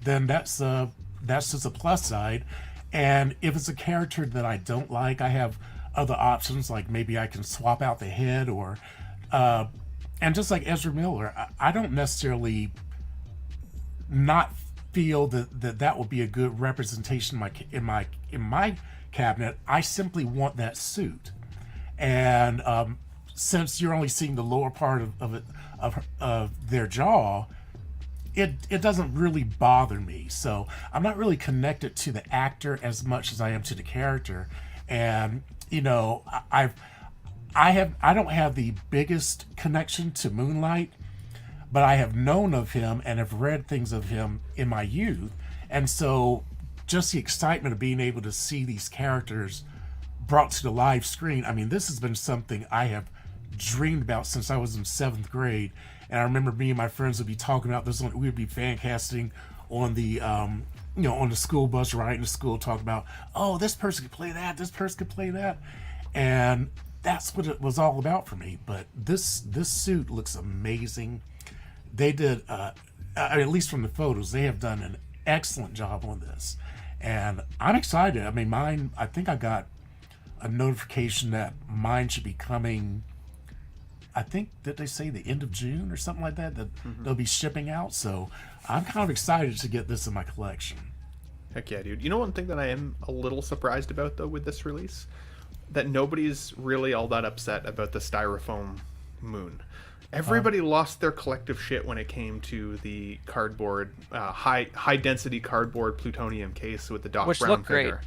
then that's just a plus side. And if it's a character that I don't like, I have other options, like maybe I can swap out the head, or and just like Ezra Miller, I don't necessarily not feel that would be a good representation in my cabinet. I simply want that suit, and since you're only seeing the lower part of their jaw, it doesn't really bother me. So I'm not really connected to the actor as much as I am to the character. And I don't have the biggest connection to Moonlight, but I have known of him and have read things of him in my youth, and so just the excitement of being able to see these characters brought to the live screen. I mean, this has been something I have dreamed about since I was in 7th grade. And I remember me and my friends would be talking about this. We would be fan casting on the, on the school bus riding to school, talking about, oh, this person could play that, this person could play that. And that's what it was all about for me. But this suit looks amazing. They did, at least from the photos, they have done an excellent job on this. And I'm excited. I mean, I think I got a notification that mine should be coming, I think, did they say the end of June or something like that they'll be shipping out. So I'm kind of excited to get this in my collection. Heck yeah, dude. You know, one thing that I am a little surprised about, though, with this release? That nobody's really all that upset about the styrofoam moon. Everybody lost their collective shit when it came to the cardboard, high density cardboard plutonium case with the Doc Which Brown looked figure.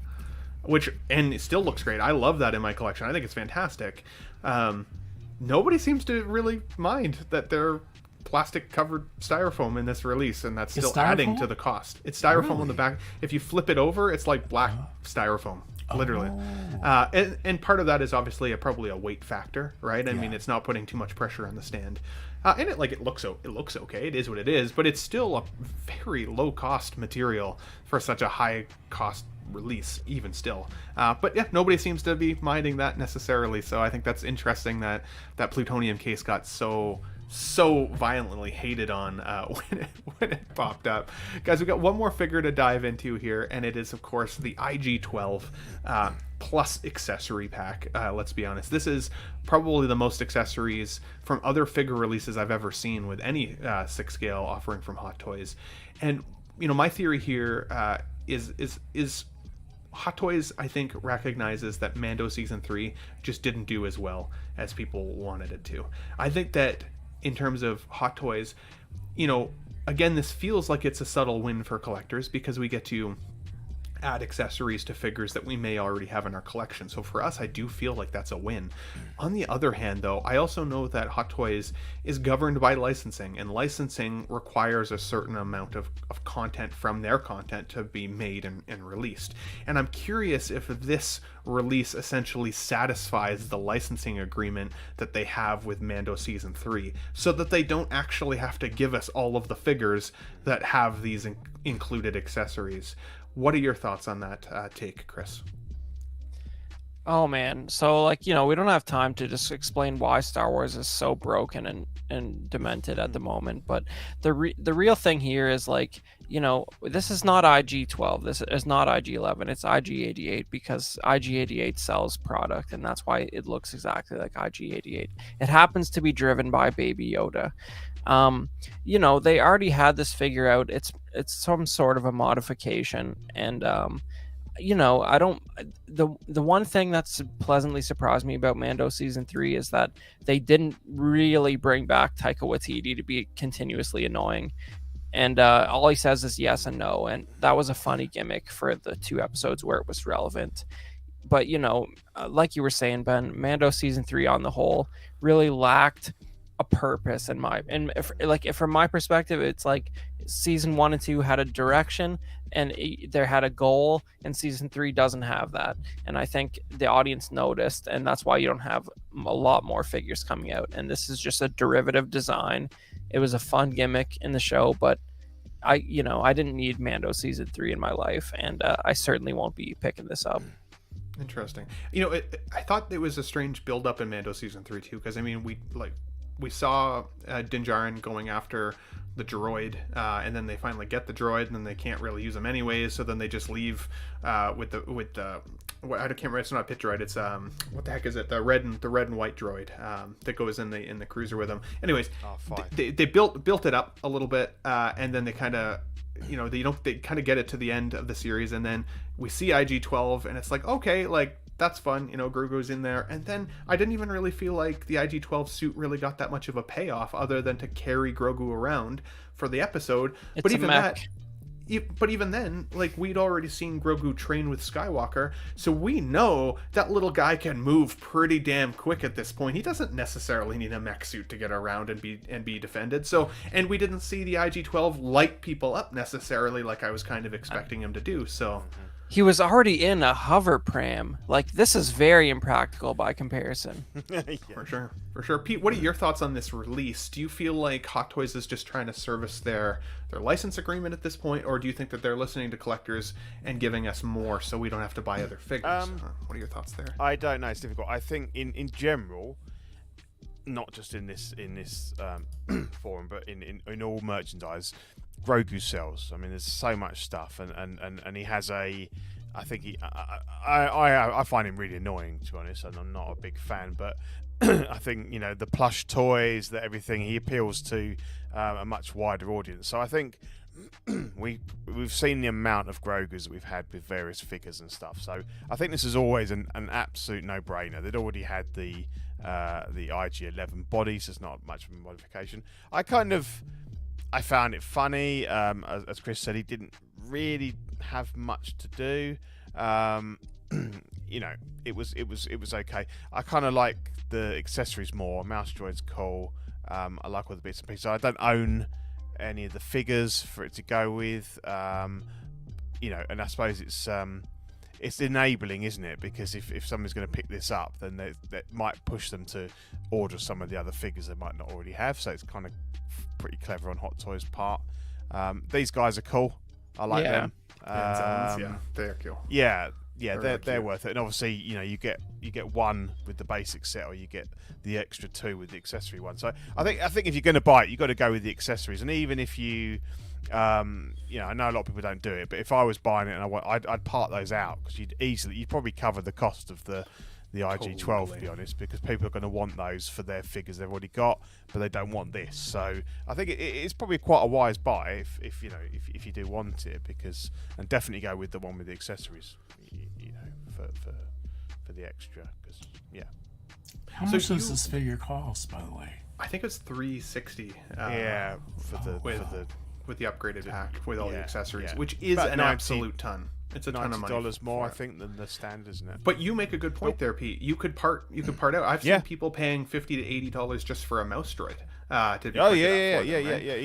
great. And it still looks great. I love that in my collection. I think it's fantastic. Nobody seems to really mind that they're plastic covered styrofoam in this release, and that's still adding to the cost. It's styrofoam on the back. If you flip it over, it's like black styrofoam, literally. And part of that is obviously probably a weight factor, right? I mean, it's not putting too much pressure on the stand. And it looks okay. It is what it is, but it's still a very low cost material for such a high cost release, even still. But yeah, nobody seems to be minding that necessarily. So I think that's interesting that plutonium case got so violently hated on when it popped up. Guys, we got one more figure to dive into here, and it is of course the IG-12 plus accessory pack. Let's be honest, this is probably the most accessories from other figure releases I've ever seen with any 6 scale offering from Hot Toys. And my theory here is Hot Toys, I think, recognizes that Mando Season 3 just didn't do as well as people wanted it to. I think that in terms of Hot Toys, again, this feels like it's a subtle win for collectors because we get to add accessories to figures that we may already have in our collection. So for us, I do feel like that's a win. On the other hand, though, I also know that Hot Toys is governed by licensing, and licensing requires a certain amount of content from their content to be made and released. And I'm curious if this release essentially satisfies the licensing agreement that they have with Mando Season 3, so that they don't actually have to give us all of the figures that have these included accessories. What are your thoughts on that take, Chris? Oh man, so we don't have time to just explain why Star Wars is so broken and demented at the moment, but the real thing here is this is not IG-12, this is not IG-11, it's IG-88, because IG-88 sells product, and that's why it looks exactly like IG-88. It happens to be driven by Baby Yoda. They already had this figure out. It's some sort of a modification, and I don't. The one thing that's pleasantly surprised me about Mando Season 3 is that they didn't really bring back Taika Waititi to be continuously annoying, and all he says is yes and no, and that was a funny gimmick for the 2 episodes where it was relevant. But like you were saying, Ben, Mando Season 3 on the whole really lacked a purpose from my perspective. It's like season 1 and 2 had a direction and there had a goal, and season 3 doesn't have that, and I think the audience noticed, and that's why you don't have a lot more figures coming out. And this is just a derivative design. It was a fun gimmick in the show, but I didn't need Mando Season 3 in my life, and I certainly won't be picking this up. Interesting. I thought it was a strange build up in Mando Season 3 too, because we saw Din Djarin going after the droid, and then they finally get the droid, and then they can't really use him anyways, so then they just leave with the I can't remember, it's not a pit droid, it's what the heck is it, the red and white droid that goes in the cruiser with them. Anyways, they built it up a little bit, and then they kind of they kind of get it to the end of the series, and then we see IG-12, and it's like, okay, that's fun, Grogu's in there, and then I didn't even really feel like the IG-12 suit really got that much of a payoff other than to carry Grogu around for the episode. It's but even a mech. that, but even then, like, we'd already seen Grogu train with Skywalker, so we know that little guy can move pretty damn quick at this point. He doesn't necessarily need a mech suit to get around and be defended. So, and we didn't see the IG-12 light people up necessarily like I was kind of expecting him to do. So He was already in a hover pram. Like, this is very impractical by comparison. for sure. Pete, what are your thoughts on this release? Do you feel like Hot Toys is just trying to service their license agreement at this point, or do you think that they're listening to collectors and giving us more so we don't have to buy other figures? What are your thoughts there? I don't know. It's difficult. I think in general, not just in this forum, but in all merchandise, Grogu sells. I mean, there's so much stuff, and he has a. I think I find him really annoying, to be honest, and I'm not a big fan. But I think the plush toys, that everything, he appeals to a much wider audience. So I think we've seen the amount of Grogu's that we've had with various figures and stuff. So I think this is always an absolute no-brainer. They'd already had the IG-11 bodies. There's not much of a modification. I found it funny. As Chris said, he didn't really have much to do. It was okay. I kind of like the accessories more. Mouse droid's cool. I like all the bits and pieces. I don't own any of the figures for it to go with. And I suppose it's enabling, isn't it? Because if somebody's going to pick this up, then that might push them to order some of the other figures they might not already have. So it's kind of pretty clever on Hot Toys' part. These guys are cool. I like them. They're cool. Yeah, they're worth it. And obviously, you get one with the basic set, or you get the extra two with the accessory one. So I think if you're going to buy it, you've got to go with the accessories. And even if you, I know a lot of people don't do it, but if I was buying it and I'd part those out, because you'd probably cover the cost of the IG-12, to be honest, because people are going to want those for their figures they've already got, but they don't want this. So I think it's probably quite a wise buy if you do want it, and definitely go with the one with the accessories, for the extra, because How much does this figure cost, by the way? I think it's $360. With the upgraded pack with all the accessories, which is about an absolute ton. It's a ton of money. $90 more, I think, than the standard, isn't it? But you make a good point there, Pete. You could part out. I've seen people paying $50 to $80 just for a mouse droid. To be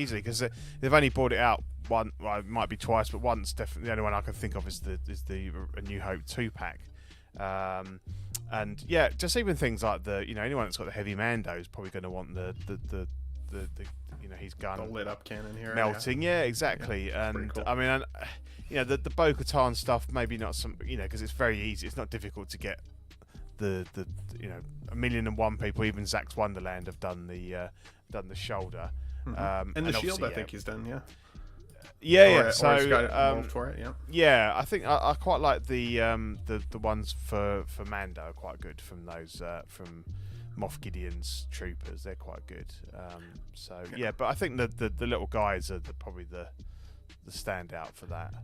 easily, because they've only brought it out one. Well, it might be twice, but once. Definitely, the only one I can think of is the A New Hope 2-pack. And just even things like anyone that's got the heavy Mando is probably going to want the his gun, the lit up cannon here, melting. Yeah, exactly. And cool. I mean, the Bo-Katan stuff, maybe not some, because it's very easy. It's not difficult to get the 1,000,001 people, even Zack's Wonderland, have done the shoulder, and the shield. I think he's done. So he's got it involved for it. I think I quite like the ones for Mando are quite good, from those from Moff Gideon's troopers. They're quite good. But I think the little guys are probably the standout for that.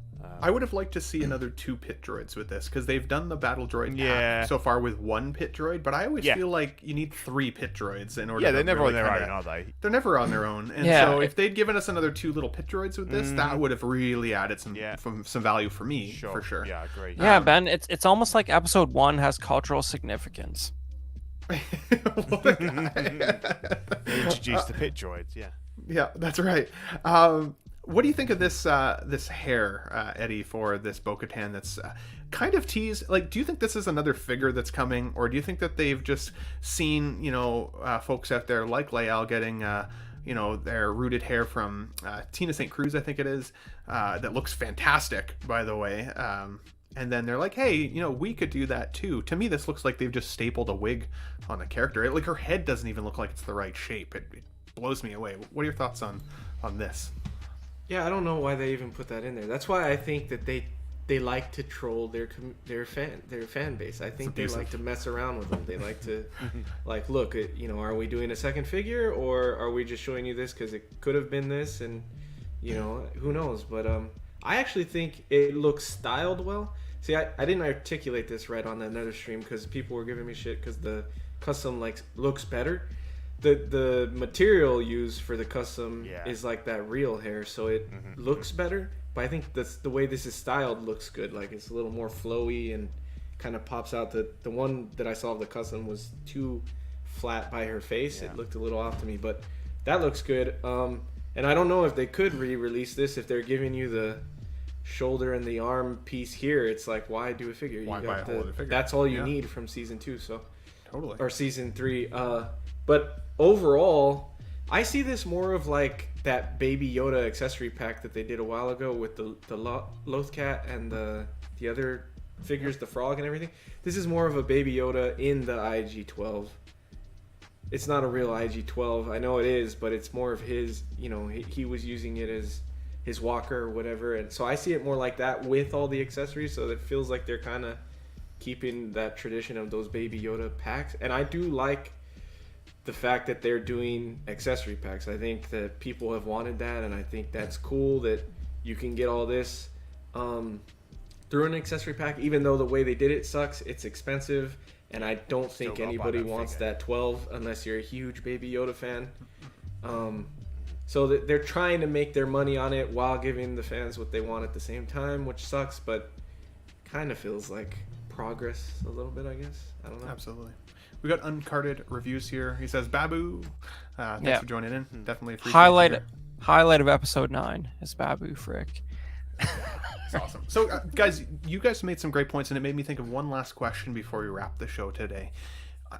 I would have liked to see another 2 pit droids with this, because they've done the battle droid pack so far with 1 pit droid, but I always feel like you need 3 pit droids in order. They're never really on their own, are they? They're never on their own, and so if they'd given us another 2 little pit droids with this, that would have really added some value for me, for sure. Yeah, I agree. Yeah, Ben, it's almost like Episode 1 has cultural significance. Introduce the pit droids. Yeah, that's right. What do you think of this hair, Eddie, for this Bo-Katan that's kind of teased? Like, do you think this is another figure that's coming, or do you think that they've just seen, folks out there like Leal getting, their rooted hair from Tina St. Cruz, I think it is, that looks fantastic, by the way. And then they're like, hey, we could do that too. To me, this looks like they've just stapled a wig on a character. Like, her head doesn't even look like it's the right shape. It blows me away. What are your thoughts on this? Yeah, I don't know why they even put that in there. That's why I think that they like to troll their fan base. I think they like to mess around with them. They like to look at, are we doing a second figure, or are we just showing you this because it could have been this, and who knows? But I actually think it looks styled well. See, I didn't articulate this right on another stream because people were giving me shit because the custom looks better. The material used for the custom is like that real hair, so it looks better. but I think the way this is styled looks good. Like it's a little more flowy and kind of pops out. The one that I saw of the custom was too flat by her face. Yeah. It looked a little off to me, but that looks good. And I don't know if they could re-release this if they're giving you the shoulder and the arm piece here. It's like, why do a figure? Why you buy got a whole other figure? That's all you Yeah. need from season 2. So Totally. or season 3. But overall, I see this more of like that Baby Yoda accessory pack that they did a while ago with the Lothcat and the other figures, the frog and everything. This is more of a Baby Yoda in the IG-12. It's not a real IG-12. I know it is, but it's more of his, you know, he was using it as his walker or whatever. And so I see it more like that with all the accessories. So it feels like they're kind of keeping that tradition of those Baby Yoda packs. And I do like the fact that they're doing accessory packs. I think that people have wanted that, and I think that's cool that you can get all this through an accessory pack. Even though the way they did it sucks, it's expensive, and I don't think gotta buy anybody that wants figure. that 12 unless you're a huge Baby Yoda fan. So they're trying to make their money on it while giving the fans what they want at the same time, which sucks, but kind of feels like progress a little bit, I guess. I don't know. Absolutely. We got uncarded reviews here. He says, Babu. Thanks Yeah. for joining in. Definitely appreciate Highlight of episode 9 is Babu Frick. It's awesome. So, guys, you guys made some great points, and it made me think of one last question before we wrap the show today.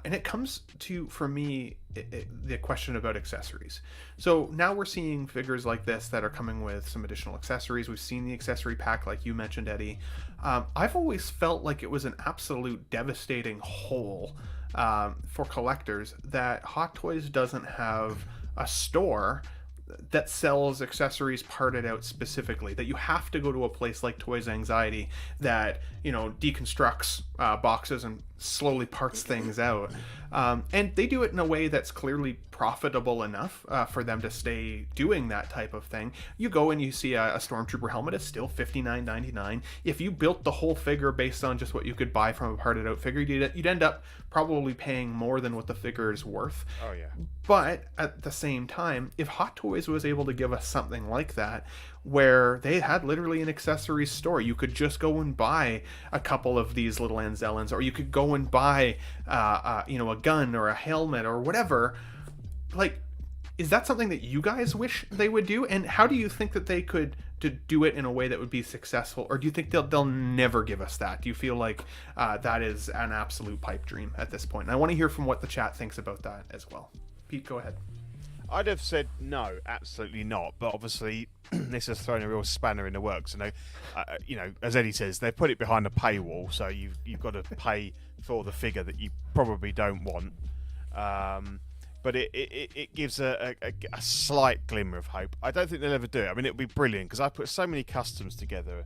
And it comes to, for me, the question about accessories. So now we're seeing figures like this that are coming with some additional accessories. We've seen the accessory pack, like you mentioned, Eddie. I've always felt like it was an absolute devastating hole for collectors that Hot Toys doesn't have a store that sells accessories parted out specifically, that you have to go to a place like Toys Anxiety that, you know, deconstructs boxes and slowly parts things out. And they do it in a way that's clearly profitable enough for them to stay doing that type of thing. You go and you see a Stormtrooper helmet, it's still $59.99. If you built the whole figure based on just what you could buy from a parted out figure, you'd end up probably paying more than what the figure is worth. Oh yeah. But at the same time, if Hot Toys was able to give us something like that, where they had literally an accessories store, you could just go and buy a couple of these little Anzellans, or you could go and buy, a gun or a helmet or whatever. Like, is that something that you guys wish they would do? And how do you think that they could to do it in a way that would be successful? Or do you think they'll never give us that? Do you feel like that is an absolute pipe dream at this point? And I want to hear from what the chat thinks about that as well. Pete, go ahead. I'd have said no, absolutely not. But obviously, this has thrown a real spanner in the works. And as Eddie says, they've put it behind a paywall, so you've got to pay for the figure that you probably don't want. But it gives a slight glimmer of hope. I don't think they'll ever do it. I mean, it would be brilliant because I put so many customs together.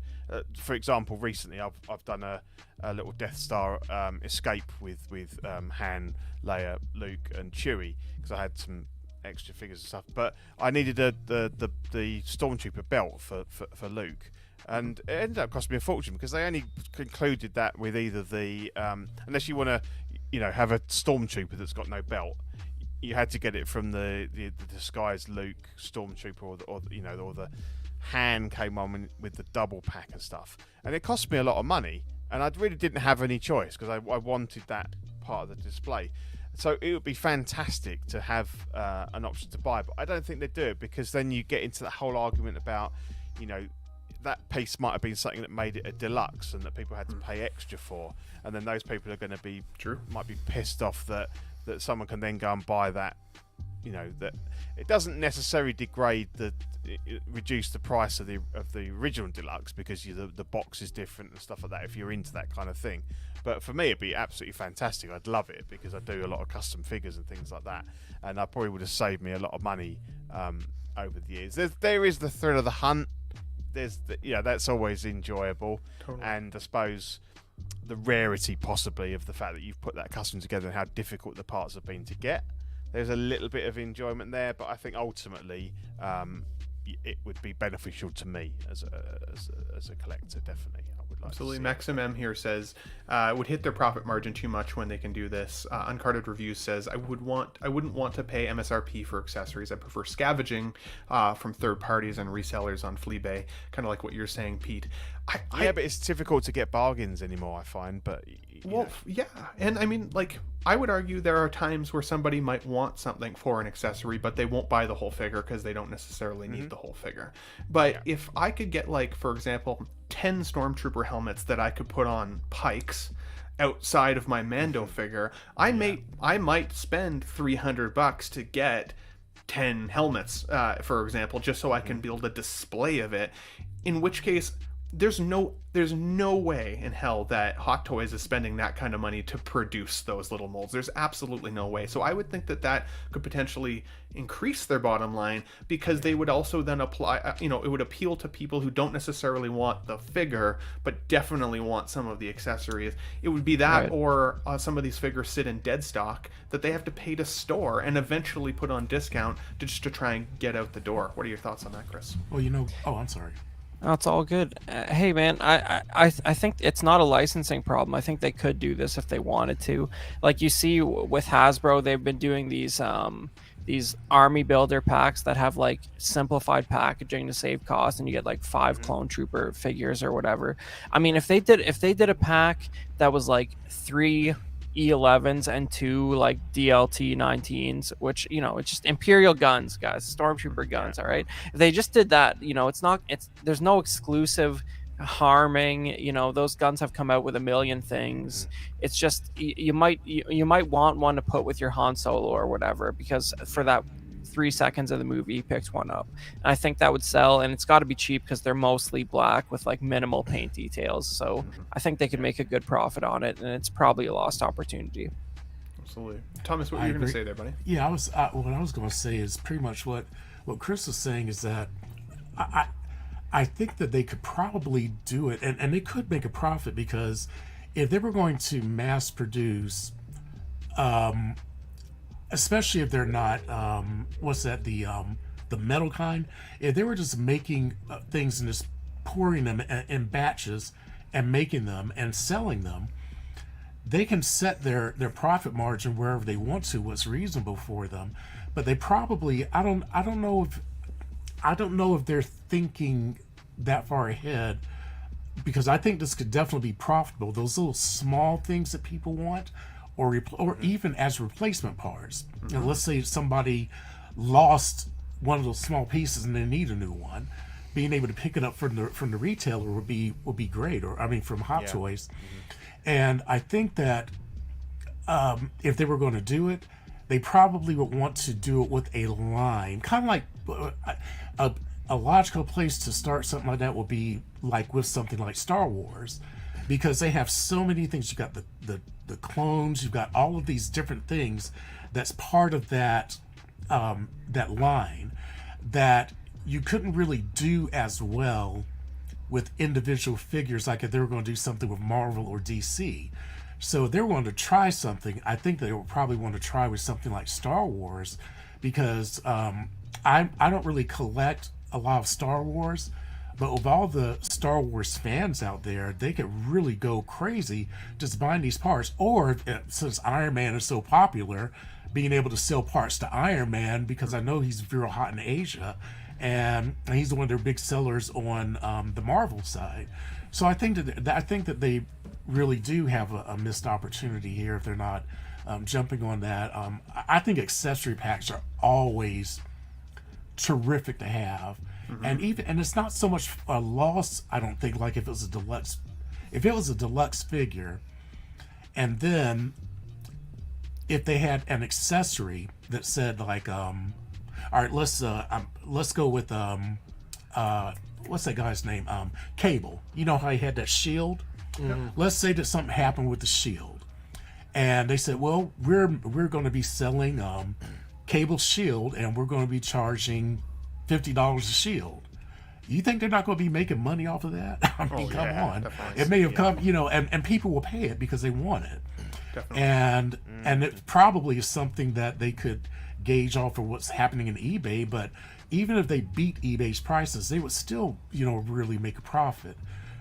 For example, recently I've done a little Death Star escape with Han, Leia, Luke, and Chewie because I had some extra figures and stuff. But I needed the Stormtrooper belt for Luke. And it ended up costing me a fortune because they only concluded that with either the unless you want to, have a Stormtrooper that's got no belt, you had to get it from the disguised Luke Stormtrooper, or the Han came on with the double pack and stuff, and it cost me a lot of money, and I really didn't have any choice because I wanted that part of the display. So it would be fantastic to have an option to buy, but I don't think they do it because then you get into that whole argument about, that piece might have been something that made it a deluxe and that people had to pay extra for, and then those people are going to be might be pissed off that someone can then go and buy that. That it doesn't necessarily reduce the price of the original deluxe because the box is different and stuff like that if you're into that kind of thing. But for me, it'd be absolutely fantastic. I'd love it because I do a lot of custom figures and things like that, and I probably would have saved me a lot of money over the years. There is the thrill of the hunt. That's always enjoyable. Totally. And I suppose the rarity possibly of the fact that you've put that custom together and how difficult the parts have been to get. There's a little bit of enjoyment there, but I think ultimately it would be beneficial to me as a collector. Definitely, like Absolutely. to see. Maxim M here says it would hit their profit margin too much when they can do this. Uncarded Reviews says I wouldn't want to pay MSRP for accessories. I prefer scavenging from third parties and resellers on Fleabay, kind of like what you're saying, Pete. Yeah, but it's difficult to get bargains anymore, I find. But Well, yeah, and I mean, like, I would argue there are times where somebody might want something for an accessory, but they won't buy the whole figure because they don't necessarily need the whole figure. But if I could get, like, for example, 10 Stormtrooper helmets that I could put on Pikes outside of my Mando figure, I might spend $300 to get 10 helmets, for example, just so I can build a display of it. In which case, there's no way in hell that Hot Toys is spending that kind of money to produce those little molds. There's absolutely no way. So I would think that could potentially increase their bottom line, because they would also then apply, it would appeal to people who don't necessarily want the figure, but definitely want some of the accessories. It would be that, right. Or some of these figures sit in dead stock that they have to pay to store and eventually put on discount just to try and get out the door. What are your thoughts on that, Chris? Well, I'm sorry. No, it's all good. Hey, man, I think it's not a licensing problem. I think they could do this if they wanted to. Like you see with Hasbro, they've been doing these army builder packs that have like simplified packaging to save cost, and you get like 5 clone trooper figures or whatever. I mean, if they did a pack that was like 3 E11s and 2 like DLT 19s, which it's just Imperial guns, guys, Stormtrooper guns. All right, if they just did that, there's no exclusive harming. Those guns have come out with a million things. It's just you might want one to put with your Han Solo or whatever, because for that 3 seconds of the movie he picked one up, and I think that would sell. And it's got to be cheap because they're mostly black with like minimal paint details, so I think they could make a good profit on it, and it's probably a lost opportunity. Absolutely. Thomas, what were you going to say there, buddy? Yeah, what I was going to say is pretty much what Chris was saying, is that I think that they could probably do it, and they could make a profit, because if they were going to mass produce, especially if they're not, the metal kind, if they were just making things and just pouring them in batches and making them and selling them, they can set their profit margin wherever they want to, what's reasonable for them. But they probably, I don't know if they're thinking that far ahead, because I think this could definitely be profitable. Those little small things that people want, or even as replacement parts. And let's say somebody lost one of those small pieces and they need a new one. Being able to pick it up from the retailer would be great, or from Hot Toys. And I think that if they were going to do it, they probably would want to do it with a line, kind of like a logical place to start something like that would be like with something like Star Wars, because they have so many things. You got the clones, you've got all of these different things that's part of that that line that you couldn't really do as well with individual figures, like if they were going to do something with Marvel or DC. So if they were going to try something, I think they would probably want to try with something like Star Wars, because I don't really collect a lot of Star Wars, but with all the Star Wars fans out there, they could really go crazy just buying these parts. Or since Iron Man is so popular, being able to sell parts to Iron Man, because I know he's real hot in Asia, and he's one of their big sellers on the Marvel side. So I think that they really do have a missed opportunity here if they're not jumping on that. I think accessory packs are always terrific to have. And it's not so much a loss, I don't think, like if it was a deluxe figure, and then if they had an accessory that said like all right, let's go with what's that guy's name, Cable. You know how he had that shield? Let's say that something happened with the shield, and they said, well, we're going to be selling Cable's shield, and we're going to be charging $50 a shield. You think they're not going to be making money off of that? I mean, come on. Definitely. It may have come, and people will pay it because they want it. Definitely. And it probably is something that they could gauge off of what's happening in eBay, but even if they beat eBay's prices, they would still, really make a profit.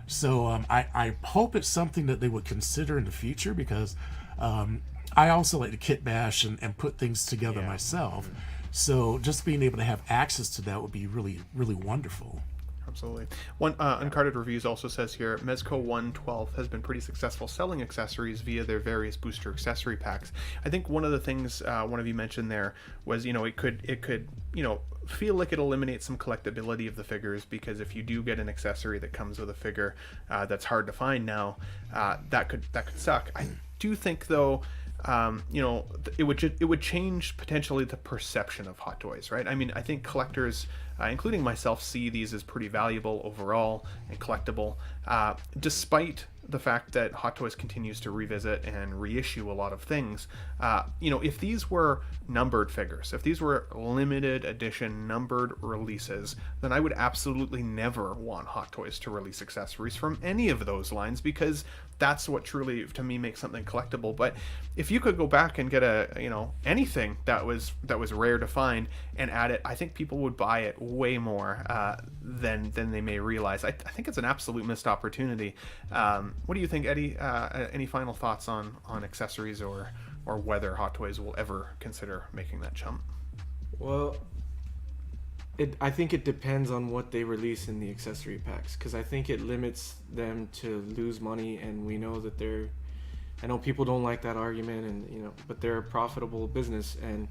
So I hope it's something that they would consider in the future, because I also like to kit bash and put things together myself. So just being able to have access to that would be really, really wonderful. Absolutely. One Uncarded Reviews also says here, Mezco 112 has been pretty successful selling accessories via their various booster accessory packs. I think one of the things one of you mentioned there was, it could feel like it eliminates some collectability of the figures, because if you do get an accessory that comes with a figure that's hard to find now, that could suck. I do think though, it would change potentially the perception of Hot Toys, right? I mean, I think collectors, including myself, see these as pretty valuable overall and collectible, despite the fact that Hot Toys continues to revisit and reissue a lot of things. If these were numbered figures, if these were limited edition numbered releases, then I would absolutely never want Hot Toys to release accessories from any of those lines, because that's what truly, to me, makes something collectible. But if you could go back and get anything that was rare to find and add it, I think people would buy it way more than they may realize. I think it's an absolute missed opportunity. What do you think, Eddie? Any final thoughts on accessories or whether Hot Toys will ever consider making that jump? Well, I think it depends on what they release in the accessory packs, because I think it limits them to lose money, and we know that I know people don't like that argument, and but they're a profitable business, and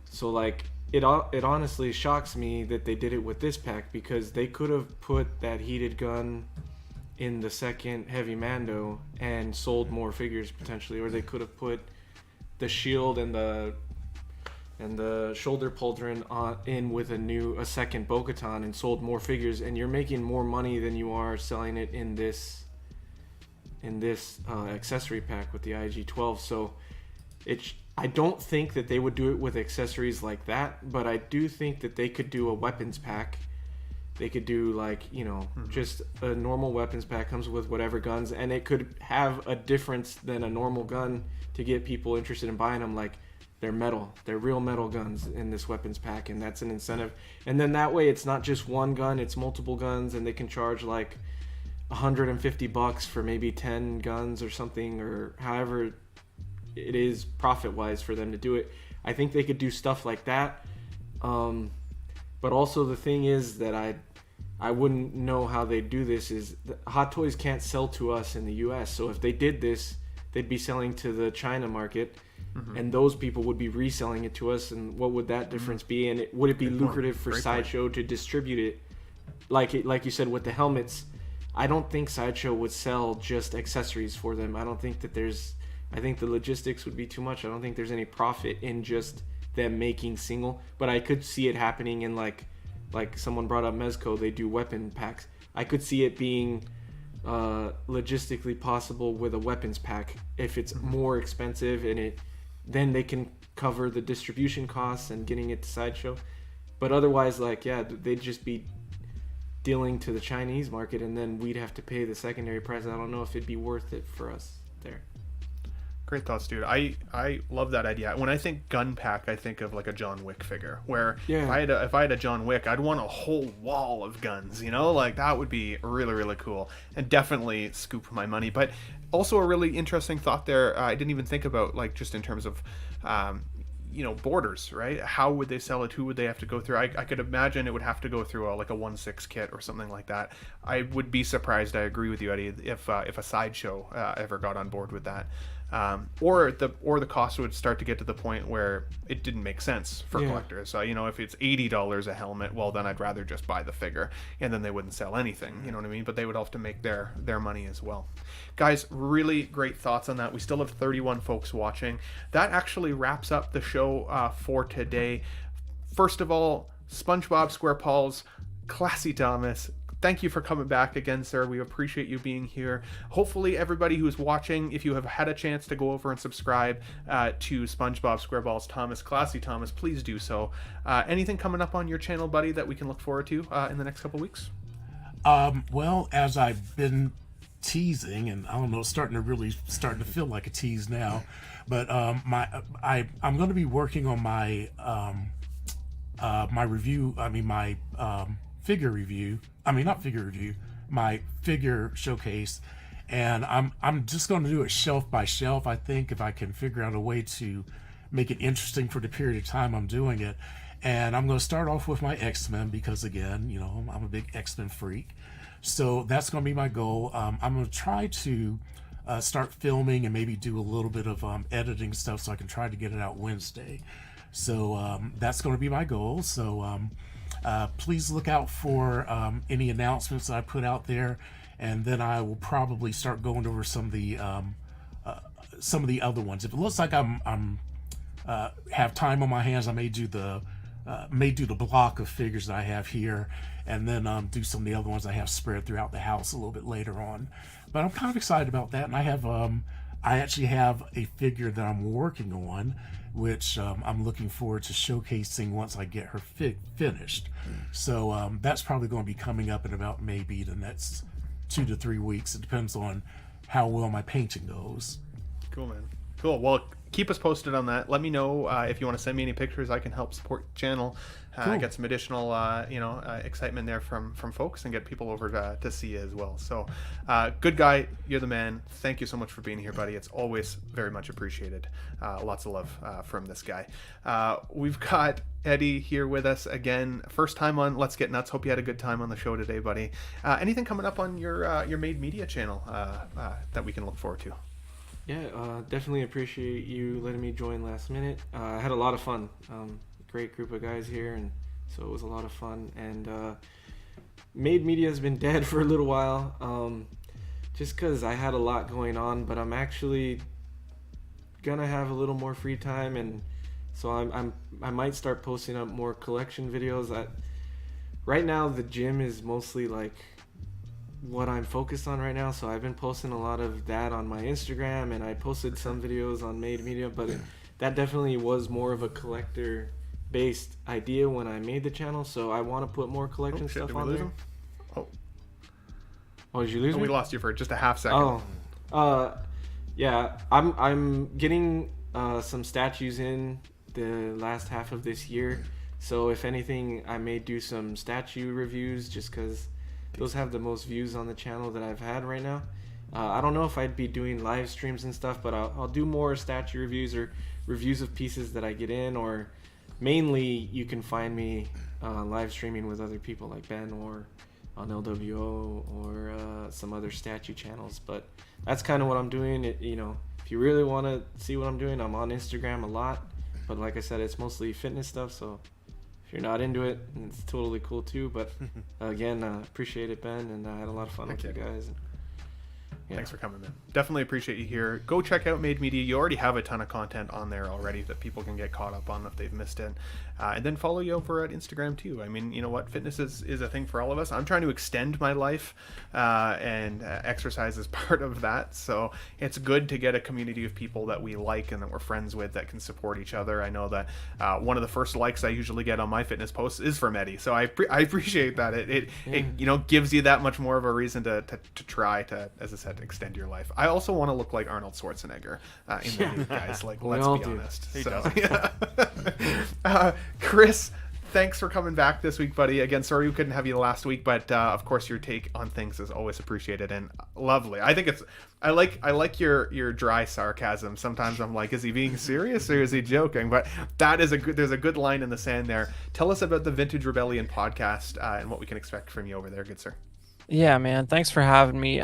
so it honestly shocks me that they did it with this pack, because they could have put that heated gun in the second Heavy Mando and sold more figures potentially, or they could have put the shield and the shoulder pauldron in with a second Bo-Katan and sold more figures, and you're making more money than you are selling it in this accessory pack with the IG-12. So I don't think that they would do it with accessories like that, but I do think that they could do a weapons pack. They could do just a normal weapons pack, comes with whatever guns, and it could have a difference than a normal gun to get people interested in buying them. Like, they're metal, they're real metal guns in this weapons pack, and that's an incentive. And then that way it's not just one gun, it's multiple guns, and they can charge like $150 for maybe 10 guns or something, or however it is profit wise for them to do it. I think they could do stuff like that. But also the thing is that I wouldn't know how they do this is Hot Toys can't sell to us in the US. So if they did this, they'd be selling to the China market, and those people would be reselling it to us. And what would that difference be? And would it be lucrative for Sideshow to distribute it? Like you said with the helmets, I don't think Sideshow would sell just accessories for them. I think the logistics would be too much. I don't think there's any profit in just them making single, but I could see it happening in like someone brought up Mezco, they do weapon packs. I could see it being logistically possible with a weapons pack if it's more expensive, and then they can cover the distribution costs and getting it to Sideshow. But otherwise, they'd just be dealing to the Chinese market, and then we'd have to pay the secondary price. I don't know if it'd be worth it for us there. Great thoughts, dude. I love that idea. When I think gun pack, I think of like a John Wick figure, where if I had a John Wick, I'd want a whole wall of guns, like that would be really, really cool, and definitely scoop my money. But also a really interesting thought there, I didn't even think about, just in terms of borders, right? How would they sell it? Who would they have to go through? I could imagine it would have to go through a 1/6 kit or something like that. I would be surprised, I agree with you, Eddie, if a Sideshow ever got on board with that. Or the cost would start to get to the point where it didn't make sense for collectors. So if it's $80 a helmet, well then I'd rather just buy the figure, and then they wouldn't sell anything. You know what I mean? But they would have to make their money as well. Guys, really great thoughts on that. We still have 31 folks watching. That actually wraps up the show for today. First of all, SpongeBob SquarePants, Classy Thomas, thank you for coming back again, sir. We appreciate you being here. Hopefully everybody who's watching, if you have had a chance to go over and subscribe to SpongeBob SquarePants Thomas, Classy Thomas, please do so. Anything coming up on your channel, buddy, that we can look forward to in the next couple weeks? Well, as I've been teasing, and I don't know, starting to feel like a tease now, but I'm going to be working on my my review. I mean, my figure review. I mean, not figure review, my figure showcase, and I'm just going to do it shelf by shelf. I think if I can figure out a way to make it interesting for the period of time I'm doing it. And I'm going to start off with my X-Men because, again, I'm a big X-Men freak. So that's going to be my goal. I'm going to try to start filming and maybe do a little bit of editing stuff so I can try to get it out Wednesday. So that's going to be my goal. So please look out for any announcements that I put out there. And then I will probably start going over some of the other ones. If it looks like I'm have time on my hands, I may do the block of figures that I have here, and then do some of the other ones I have spread throughout the house a little bit later on. But I'm kind of excited about that, and I actually have a figure that I'm working on, which I'm looking forward to showcasing once I get her finished. So that's probably going to be coming up in about maybe the next 2 to 3 weeks. It depends on how well my painting goes. Cool, man. Cool. Well, keep us posted on that. Let me know if you want to send me any pictures. I can help support the channel. Cool. Get some additional, excitement there from folks and get people over to see you as well. So, good guy, you're the man. Thank you so much for being here, buddy. It's always very much appreciated. Lots of love from this guy. We've got Eddie here with us again. First time on Let's Get Nuts. Hope you had a good time on the show today, buddy. Anything coming up on your Made Media channel that we can look forward to? Yeah, definitely appreciate you letting me join last minute. I had a lot of fun. Great group of guys here, and so it was a lot of fun. And Made Media has been dead for a little while, just because I had a lot going on. But I'm actually gonna have a little more free time, and so I might start posting up more collection videos. Right now, the gym is mostly like what I'm focused on right now, so I've been posting a lot of that on my Instagram, and I posted some videos on Made Media, but that definitely was more of a collector based idea when I made the channel, so I want to put more collection stuff on there. Oh, did you lose me? We lost you for just a half second. Yeah, I'm getting some statues in the last half of this year, so if anything, I may do some statue reviews just because those have the most views on the channel that I've had right now. I don't know if I'd be doing live streams and stuff, but I'll do more statue reviews or reviews of pieces that I get in, or mainly you can find me live streaming with other people like Ben or on LWO or some other statue channels. But that's kind of what I'm doing. If you really want to see what I'm doing, I'm on Instagram a lot, but like I said, it's mostly fitness stuff, so if you're not into it, it's totally cool too. But again, appreciate it, Ben, and I had a lot of fun with you guys. Yeah. Thanks for coming, man. Definitely appreciate you here. Go check out Made Media. You already have a ton of content on there already that people can get caught up on if they've missed it. And then follow you over at Instagram too. I mean, you know what? Fitness is a thing for all of us. I'm trying to extend my life, and exercise is part of that. So it's good to get a community of people that we like and that we're friends with that can support each other. I know that one of the first likes I usually get on my fitness posts is from Eddie. So I appreciate that. It gives you that much more of a reason to try to, as I said, extend your life. I also want to look like Arnold Schwarzenegger in the new guys. Like, let's be honest. So, yeah. Chris, thanks for coming back this week, buddy. Again, sorry we couldn't have you last week, but of course your take on things is always appreciated and lovely. I think I like your dry sarcasm. Sometimes I'm like, is he being serious or is he joking? But there's a good line in the sand there. Tell us about the Vintage Rebellion podcast and what we can expect from you over there, good sir. Yeah, man. Thanks for having me.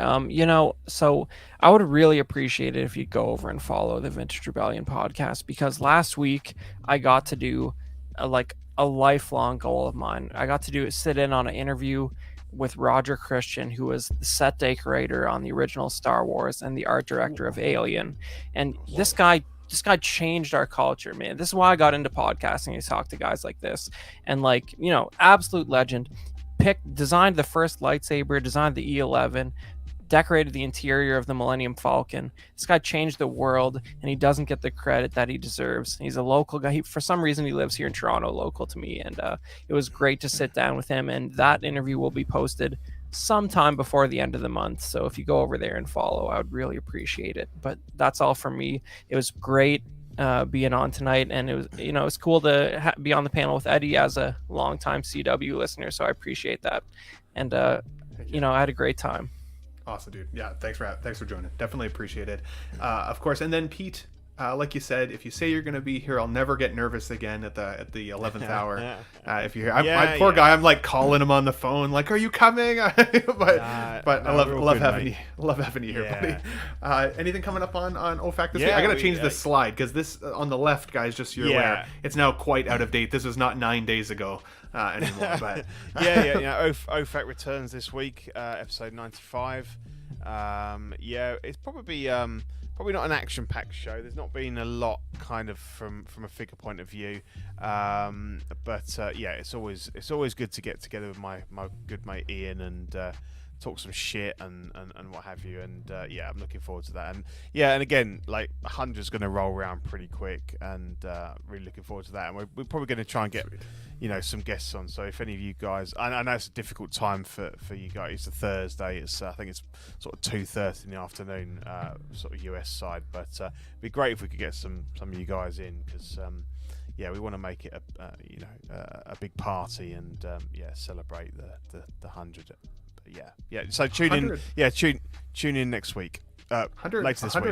So I would really appreciate it if you'd go over and follow the Vintage Rebellion podcast, because last week I got to do a lifelong goal of mine. I got to sit in on an interview with Roger Christian, who was the set decorator on the original Star Wars and the art director of Alien. And this guy changed our culture, man. This is why I got into podcasting, to talk to guys like this. And absolute legend. Designed the first lightsaber, designed the E11, decorated the interior of the Millennium Falcon. This guy changed the world, and he doesn't get the credit that he deserves. He's a local guy. For some reason, he lives here in Toronto, local to me, and it was great to sit down with him. And that interview will be posted sometime before the end of the month. So if you go over there and follow, I would really appreciate it. But that's all from me. It was great being on tonight, and it was cool to be on the panel with Eddie as a longtime CW listener, so I appreciate that. And I had a great time. Awesome, dude. Yeah, thanks for joining. Definitely appreciate it. Of course, and then Pete, like you said, if you say you're going to be here, I'll never get nervous again at the 11th hour. If you're here, my poor guy, I'm like calling him on the phone, like, "Are you coming?" but I love having you here, buddy. Anything coming up on OFAC this week? I got to change this slide because this on the left, guys, just so you're aware, it's now quite out of date. This was not 9 days ago anymore. But OFAC returns this week, episode 95. It's probably not an action-packed show. There's not been a lot kind of from a figure point of view, it's always good to get together with my good mate Ian and talk some shit and what have you. And I'm looking forward to that. And again, like 100's going to roll around pretty quick, and really looking forward to that. And we're probably going to try and get some guests on. So if any of you guys, I know it's a difficult time for you guys. It's a Thursday. I think it's sort of 2:30 in the afternoon, sort of US side. But it'd be great if we could get some of you guys in, because we want to make it a big party and celebrate the 100. So tune 100. In. Tune in next week. 100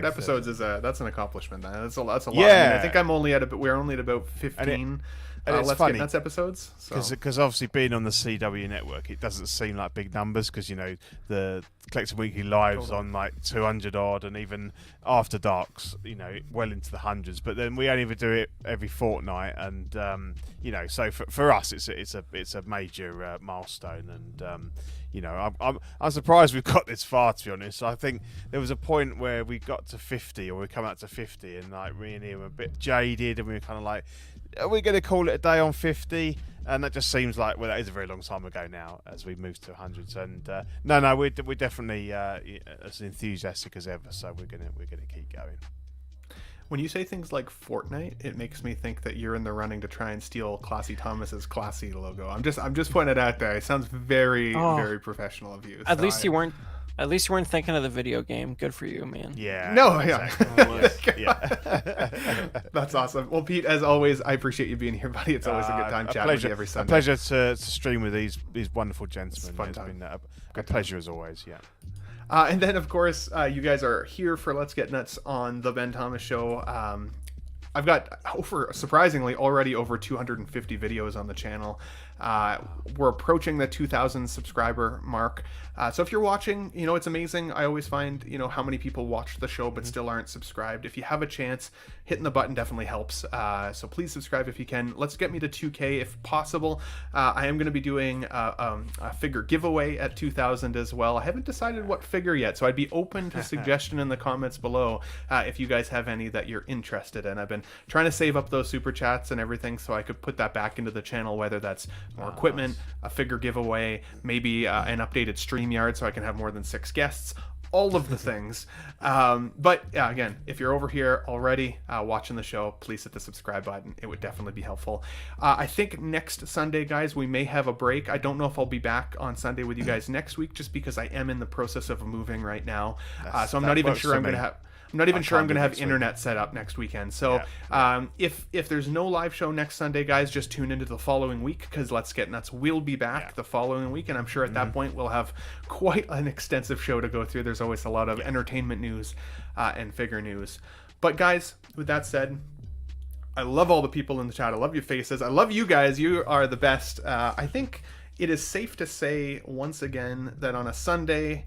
episodes is that's an accomplishment. That's a lot. I think we're only at about 15. And it's Let's funny, Get Nuts episodes. Because obviously being on the CW network, it doesn't seem like big numbers, because the Collective Weekly Lives on like 200 odd, and even After Darks, well into the hundreds. But then we only ever do it every fortnight, and so for us, it's a major milestone, and I'm surprised we've got this far, to be honest. I think there was a point where we got to 50, or we come out to 50, and like me and him were a bit jaded, and we were kind of like, are we going to call it a day on 50? And that just seems like, that is a very long time ago now, as we move to 100s. And we're definitely as enthusiastic as ever. So we're gonna keep going. When you say things like Fortnite, it makes me think that you're in the running to try and steal Classy Thomas's Classy logo. I'm just putting it out there. It sounds very very professional of you. At least you weren't thinking of the video game. Good for you, man. Yeah. No, exactly. That's awesome. Well, Pete, as always, I appreciate you being here, buddy. It's always a good time chatting with you every Sunday. A pleasure to stream with these wonderful gentlemen. It's fun It's time. been a pleasure as always. Yeah. And then, of course, you guys are here for Let's Get Nuts on the Ben Thomas Show. I've got surprisingly already over 250 videos on the channel. We're approaching the 2,000 subscriber mark. So if you're watching, it's amazing. I always find, how many people watch the show but still aren't subscribed. If you have a chance, hitting the button definitely helps. So please subscribe if you can. Let's get me to 2K if possible. I am going to be doing a figure giveaway at 2,000 as well. I haven't decided what figure yet, so I'd be open to suggestion in the comments below if you guys have any that you're interested in. I've been trying to save up those super chats and everything so I could put that back into the channel, whether that's more equipment, a figure giveaway, maybe an updated StreamYard so I can have more than 6 guests, all of the things. But again, if you're over here already watching the show, please hit the subscribe button. It would definitely be helpful. I think next Sunday, guys, we may have a break. I don't know if I'll be back on Sunday with you guys next week, just because I am in the process of moving right now. So I'm not even sure I'm going to have... I'm not even sure I'm going to have internet set up next weekend. So if there's no live show next Sunday, guys, just tune into the following week, because Let's Get Nuts will be back the following week. And I'm sure at that point we'll have quite an extensive show to go through. There's always a lot of entertainment news and figure news. But guys, with that said, I love all the people in the chat. I love your faces. I love you guys. You are the best. I think it is safe to say once again that on a Sunday,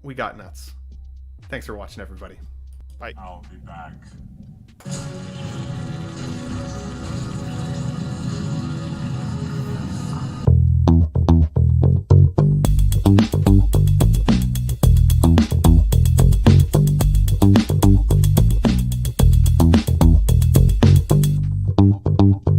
we got nuts. Thanks for watching, everybody. Bye. I'll be back. Thank you.